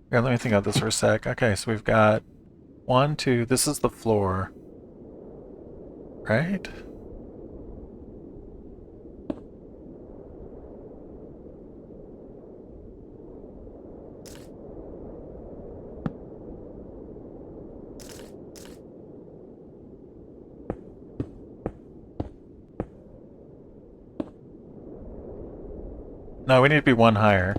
Here, let me think about this for a sec. Okay, so we've got 1, 2, this is the floor. Right? No, we need to be 1 higher.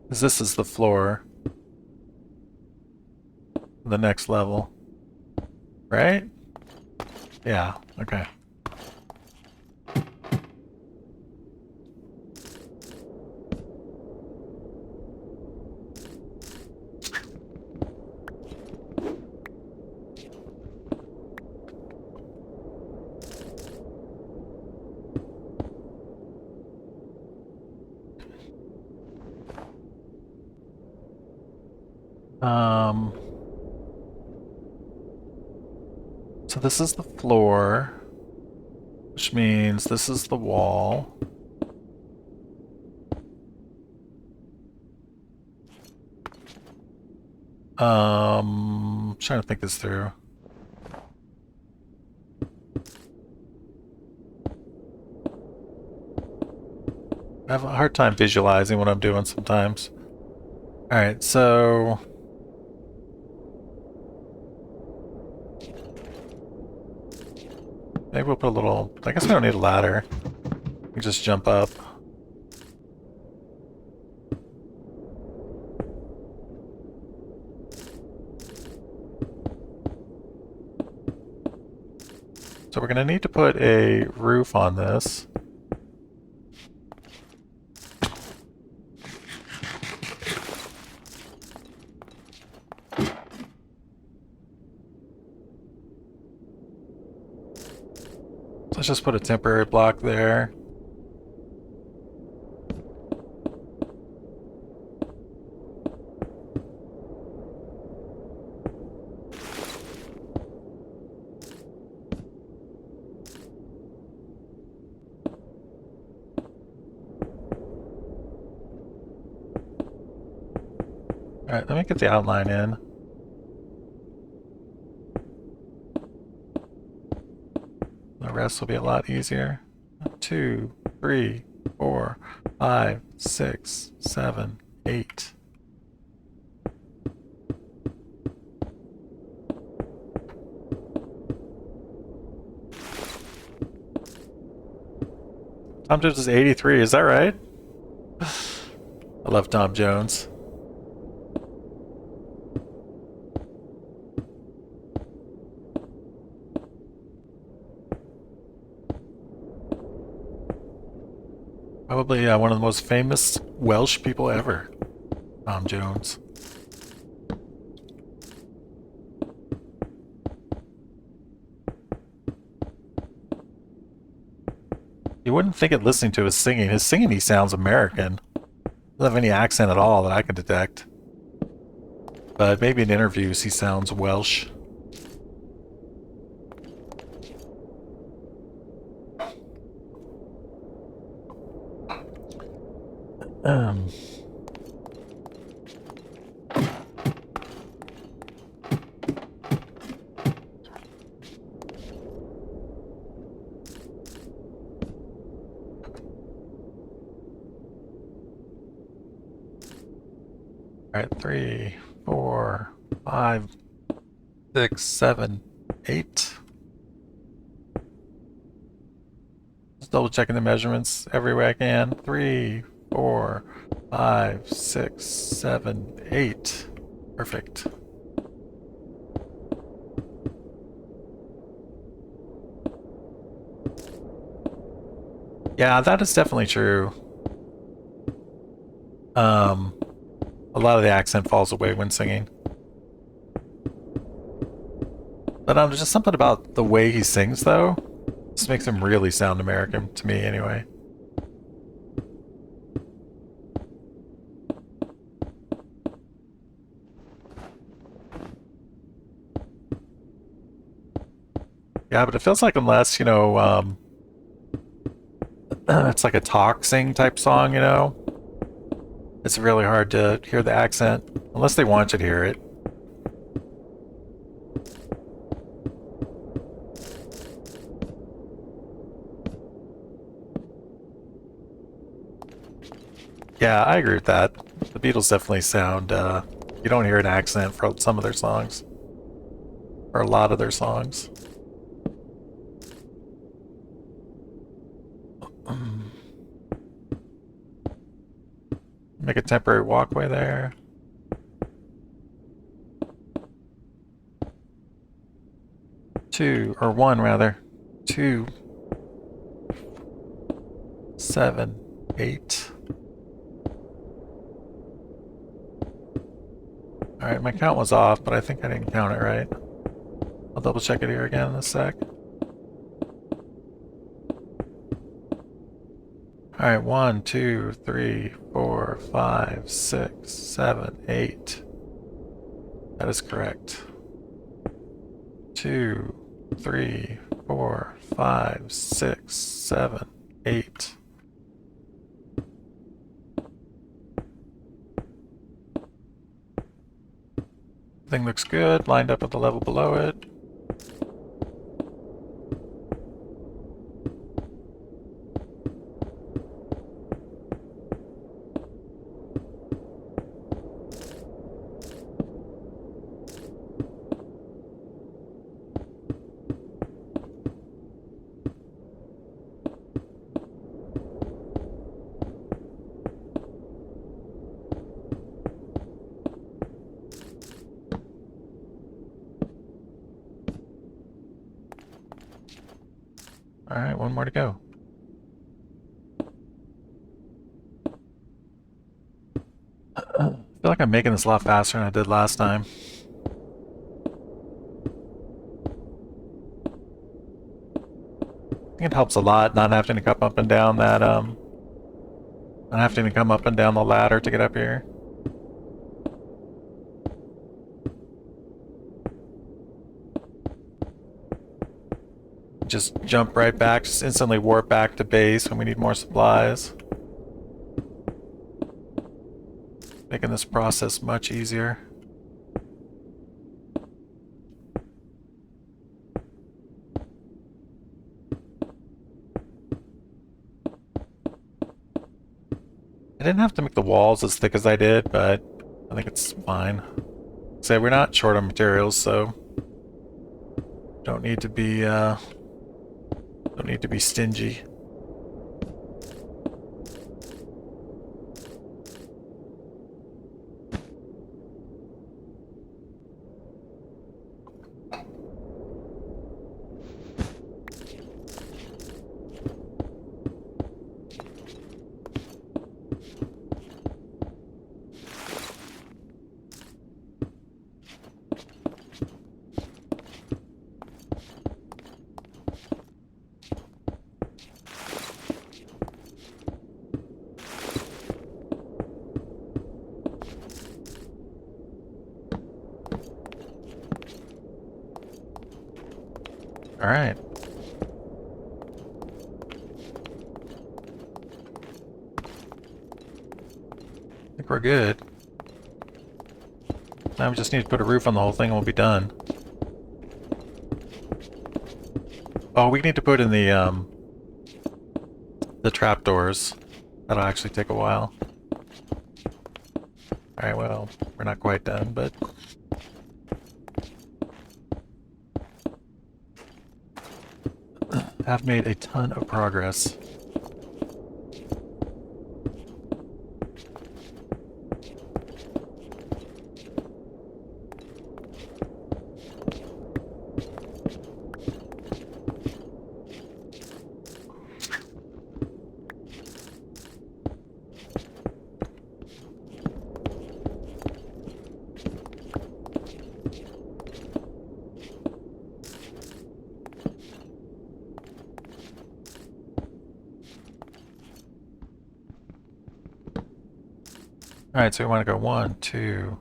Because this is the floor. The next level. Right? Yeah, okay. So this is the floor, which means this is the wall. Trying to think this through. I have a hard time visualizing what I'm doing sometimes. Alright, so maybe we'll put a little... I guess we don't need a ladder. We just jump up. So we're going to need to put a roof on this. Let's just put a temporary block there. Alright, let me get the outline in. rest will be a lot easier. 2, 3, 4, 5, 6, 7, 8. Tom Jones is 83, is that right? I love Tom Jones. Probably one of the most famous Welsh people ever, Tom Jones. You wouldn't think it listening to his singing. His singing, he sounds American. Doesn't have any accent at all that I can detect. But maybe in interviews he sounds Welsh. Alright, 3, 4, 5, 6, 7, 8. Just double checking the measurements every way I can. 3, 4, 5, 6, 7, 8. Perfect. Yeah, that is definitely true. A lot of the accent falls away when singing. But there's just something about the way he sings, though. This makes him really sound American, to me anyway. Yeah, but it feels like unless, you know, it's like a talk sing type song, you know? It's really hard to hear the accent, unless they want you to hear it. Yeah, I agree with that. The Beatles definitely sound, you don't hear an accent for some of their songs. Or a lot of their songs. Make a temporary walkway there. One rather. 2, 7, 8. Alright, my count was off, but I think I didn't count it right. I'll double check it here again in a sec. Alright, 1, 2, 3, 4, 5, 6, 7, 8. That is correct. 2, 3, 4, 5, 6, 7, 8. Thing looks good, lined up with the level below it. Alright, one more to go. I feel like I'm making this a lot faster than I did last time. I think it helps a lot not having to come up and down that, not having to come up and down the ladder to get up here. Just jump right back, just instantly warp back to base when we need more supplies. Making this process much easier. I didn't have to make the walls as thick as I did, but I think it's fine. So we're not short on materials, so don't need to be stingy. All right. I think we're good. Now we just need to put a roof on the whole thing and we'll be done. Oh, we need to put in the trapdoors. That'll actually take a while. Alright, well, we're not quite done, but... have made a ton of progress. Alright, so we want to go 1, 2...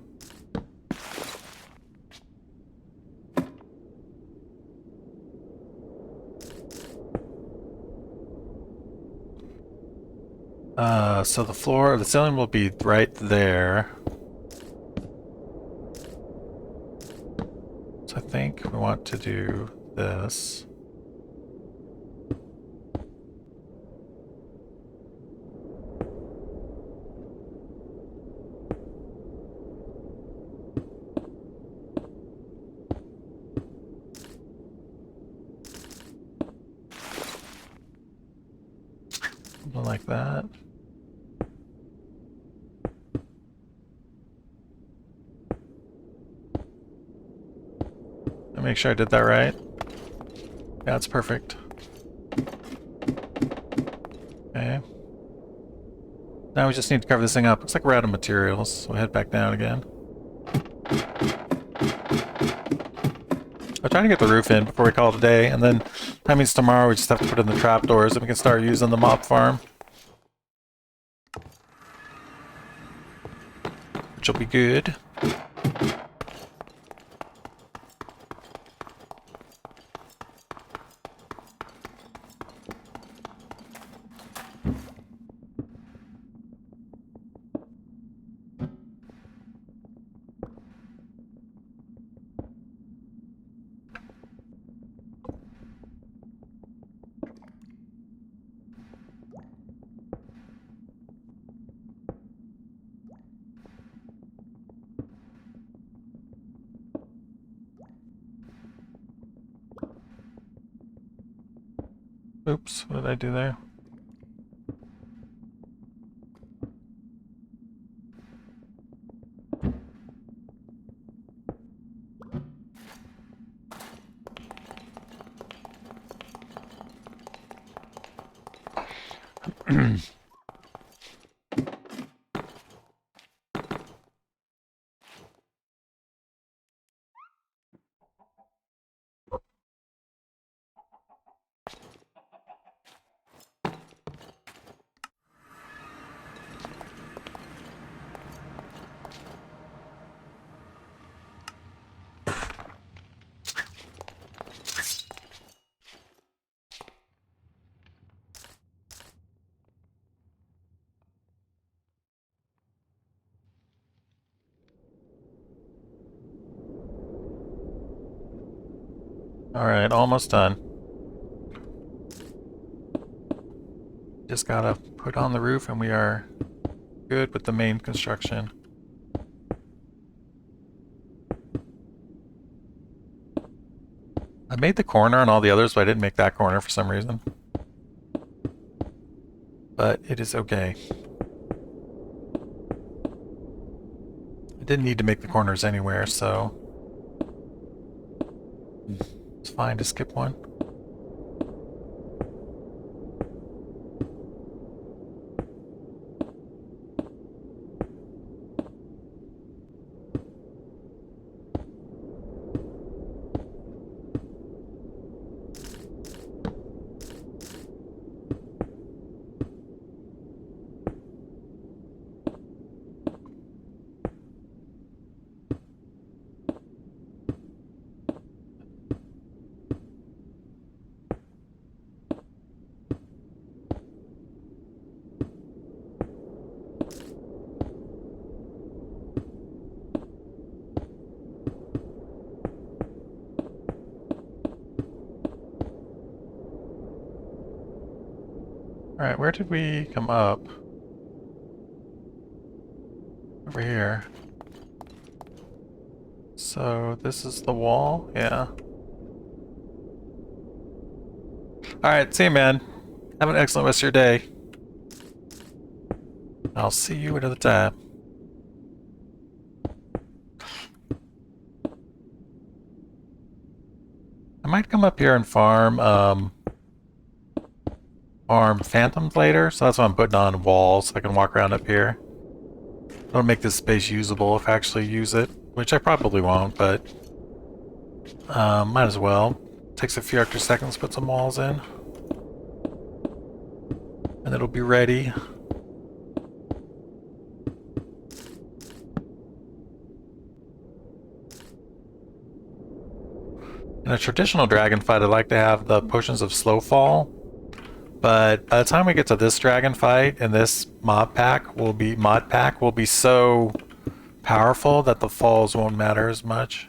so the floor, the ceiling will be right there. So I think we want to do this. Something like that. Let me make sure I did that right. Yeah, that's perfect. Okay. Now we just need to cover this thing up. Looks like we're out of materials, so we'll head back down again. I'm trying to get the roof in before we call it a day, and then that means tomorrow we just have to put in the trapdoors and we can start using the mob farm. Which will be good. Oops, what did I do there? Alright, almost done. Just gotta put on the roof and we are good with the main construction. I made the corner on all the others, but I didn't make that corner for some reason. But it is okay. I didn't need to make the corners anywhere, so it's fine to skip one. Alright, where did we come up? Over here. So this is the wall? Yeah. Alright, see you, man. Have an excellent rest of your day. I'll see you another time. I might come up here and farm phantoms later, so that's why I'm putting on walls so I can walk around up here. It'll make this space usable if I actually use it, which I probably won't, but might as well. Takes a few extra seconds to put some walls in. And it'll be ready. In a traditional dragon fight, I like to have the potions of slow fall. But by the time we get to this dragon fight, and this mod pack will be so powerful that the falls won't matter as much.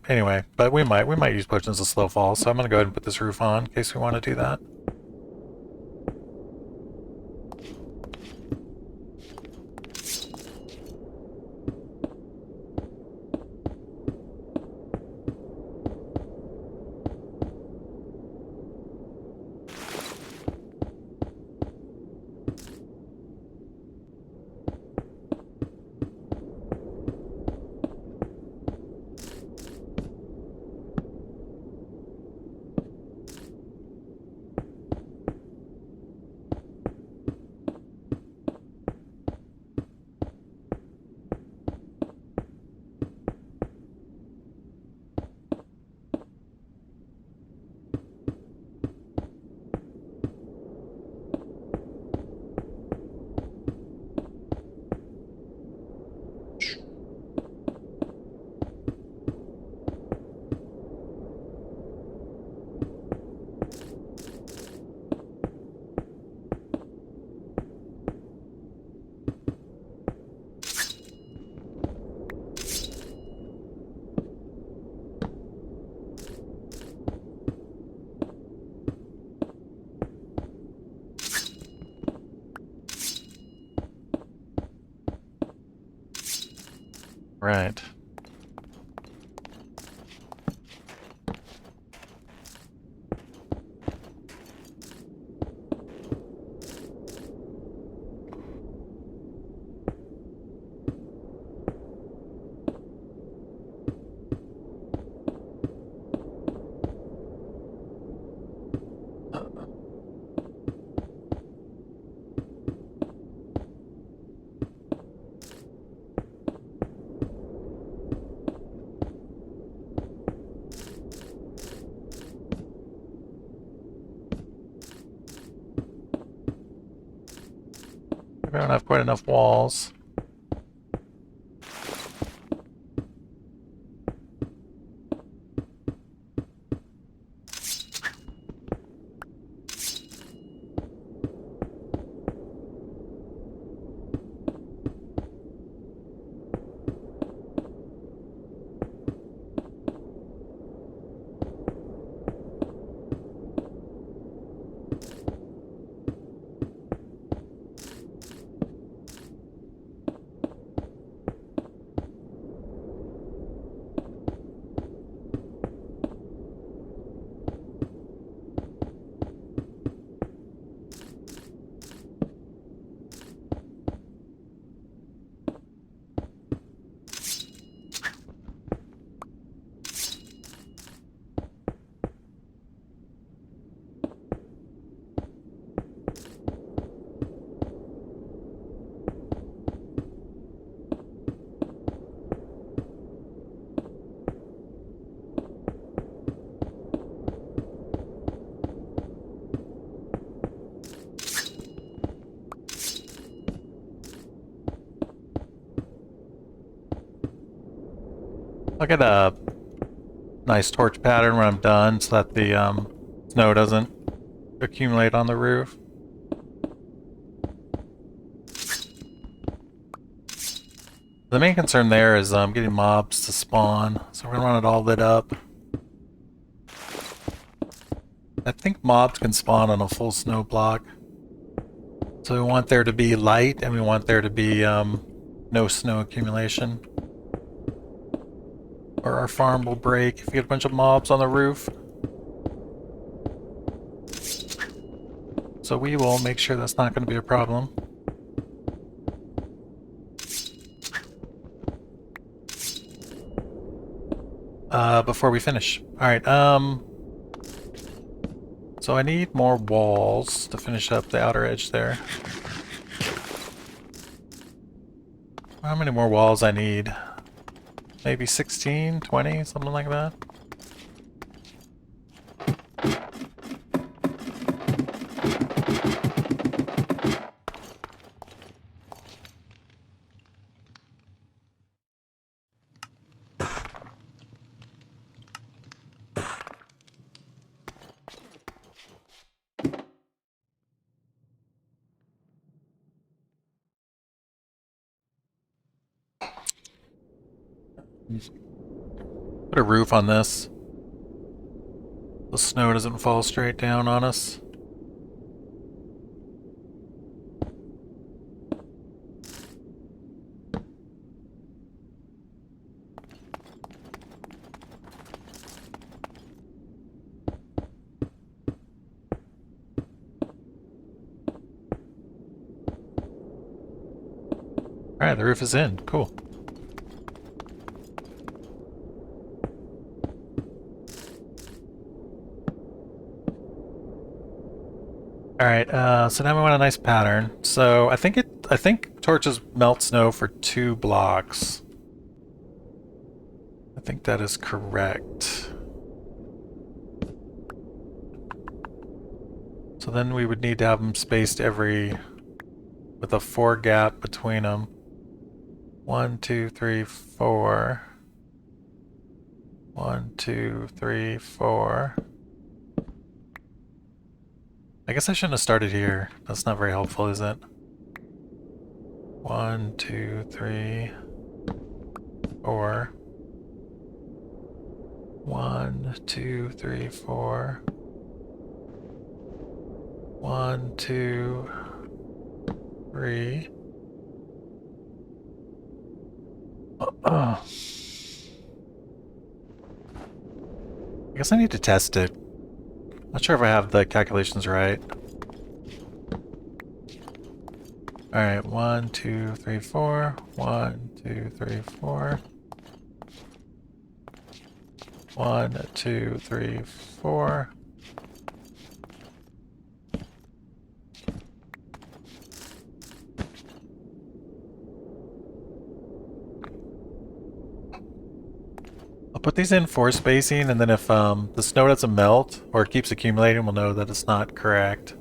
Anyway, but we might use potions of slow fall, so I'm gonna go ahead and put this roof on in case we want to do that. Right. We don't have quite enough walls. I'll get a nice torch pattern when I'm done so that the snow doesn't accumulate on the roof. The main concern there is getting mobs to spawn, so we're going to run it all lit up. I think mobs can spawn on a full snow block. So we want there to be light, and we want there to be no snow accumulation. Or our farm will break if you get a bunch of mobs on the roof. So we will make sure that's not going to be a problem. Before we finish. Alright, so I need more walls to finish up the outer edge there. How many more walls I need? Maybe 16, 20, something like that? Put a roof on this. The snow doesn't fall straight down on us. Alright, the roof is in. Cool. Alright, so now we want a nice pattern. So I think torches melt snow for 2 blocks. I think that is correct. So then we would need to have them spaced with a 4 gap between them. 1, 2, 3, 4. 1, 2, 3, 4. I guess I shouldn't have started here. That's not very helpful, is it? 1, 2, 3, 4. 1, 2, 3, 4. 1, 2, 3. I guess I need to test it. Not sure if I have the calculations right. Alright, 1, 2, 3, 4. 1, 2, 3, 4. 1, 2, 3, 4. I'll put these in 4 spacing, and then if the snow doesn't melt or it keeps accumulating, we'll know that it's not correct.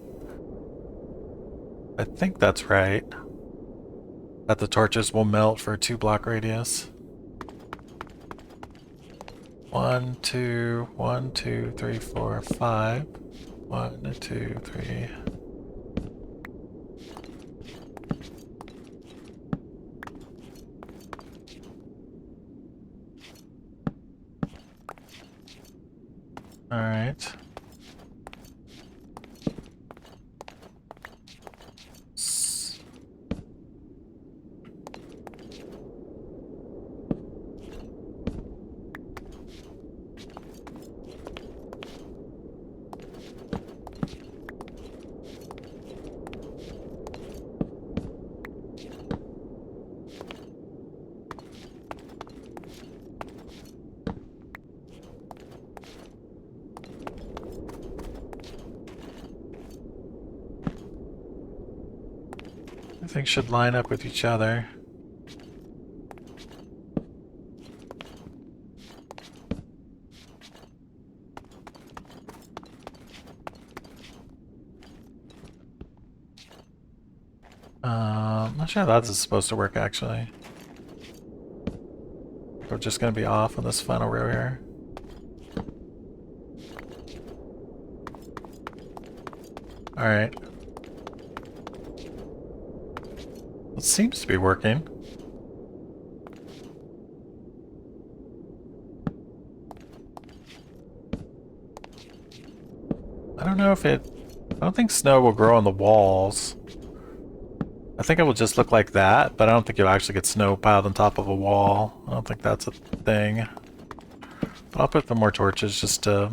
I think that's right. That the torches will melt for a 2 block radius. 1, 2, 1, 2, 3, 4, 5. 1, 2, 3. All right. Things should line up with each other. I'm not sure how that's supposed to work actually. Go we're just going to be off on this final row here. Alright. It seems to be working. I don't know if it... I don't think snow will grow on the walls. I think it will just look like that, but I don't think you'll actually get snow piled on top of a wall. I don't think that's a thing. But I'll put some more torches just to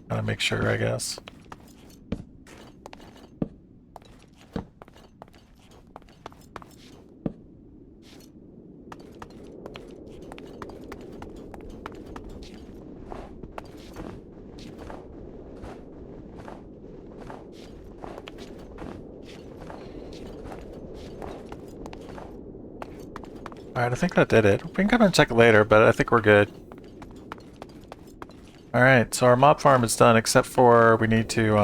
kind of make sure, I guess. Alright, I think that did it. We can come and check it later, but I think we're good. Alright, so our mob farm is done, except for we need to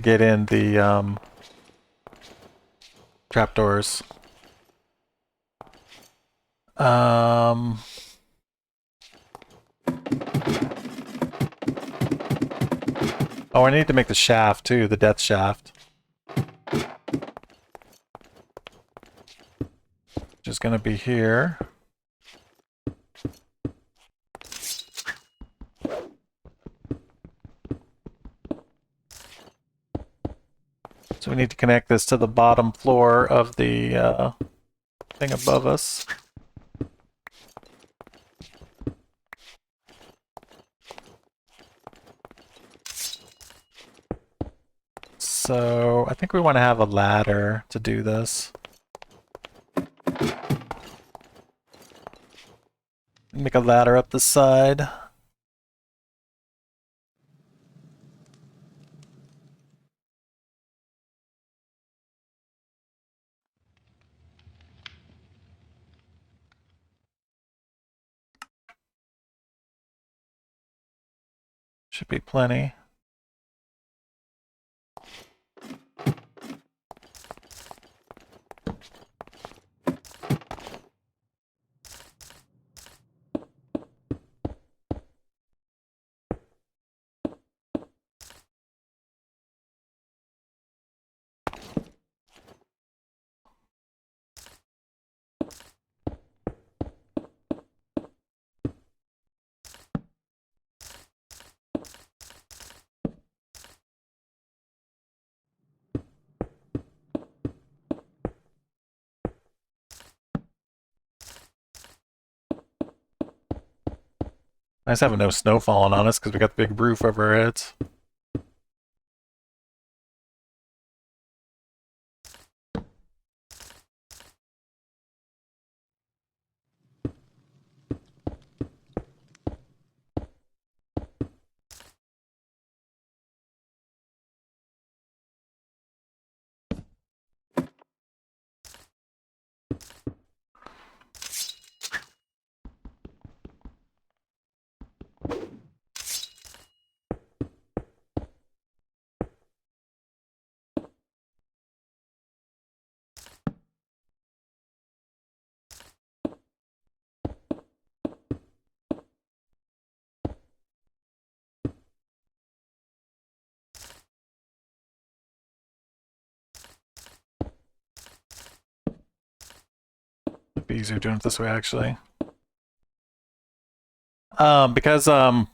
get in the trapdoors. Oh, I need to make the shaft too, the death shaft. Which is going to be here. So we need to connect this to the bottom floor of the thing above us. So I think we want to have a ladder to do this. Make a ladder up the side. Should be plenty. Nice having no snow falling on us because we got the big roof over our heads. It'd be easier doing it this way, actually. So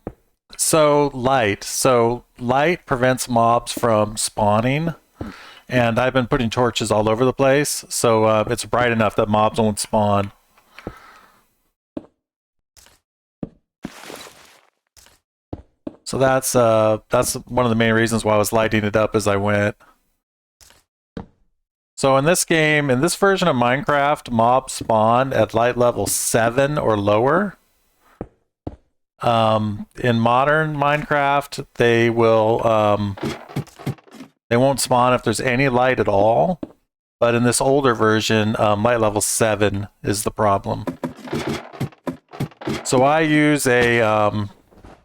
light prevents mobs from spawning, and I've been putting torches all over the place, so it's bright enough that mobs won't spawn. So that's one of the main reasons why I was lighting it up as I went. So in this game, in this version of Minecraft, mobs spawn at light level 7 or lower. In modern Minecraft, they won't spawn if there's any light at all. But in this older version, light level 7 is the problem. So I use a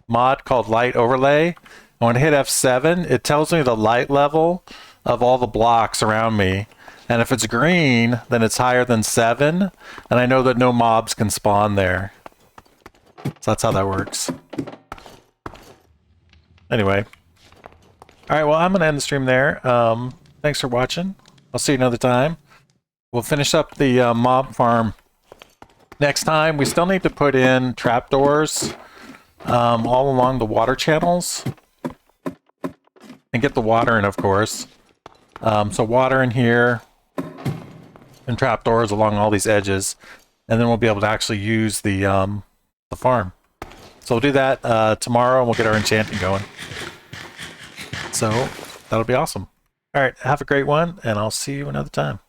mod called Light Overlay. And when I hit F7, it tells me the light level of all the blocks around me. And if it's green, then it's higher than 7. And I know that no mobs can spawn there. So that's how that works. Anyway. Alright, well, I'm going to end the stream there. Thanks for watching. I'll see you another time. We'll finish up the mob farm next time. We still need to put in trapdoors all along the water channels. And get the water in, of course. So water in here. And trapdoors along all these edges. And then we'll be able to actually use the farm. So we'll do that tomorrow, and we'll get our enchanting going. So that'll be awesome. All right, have a great one, and I'll see you another time.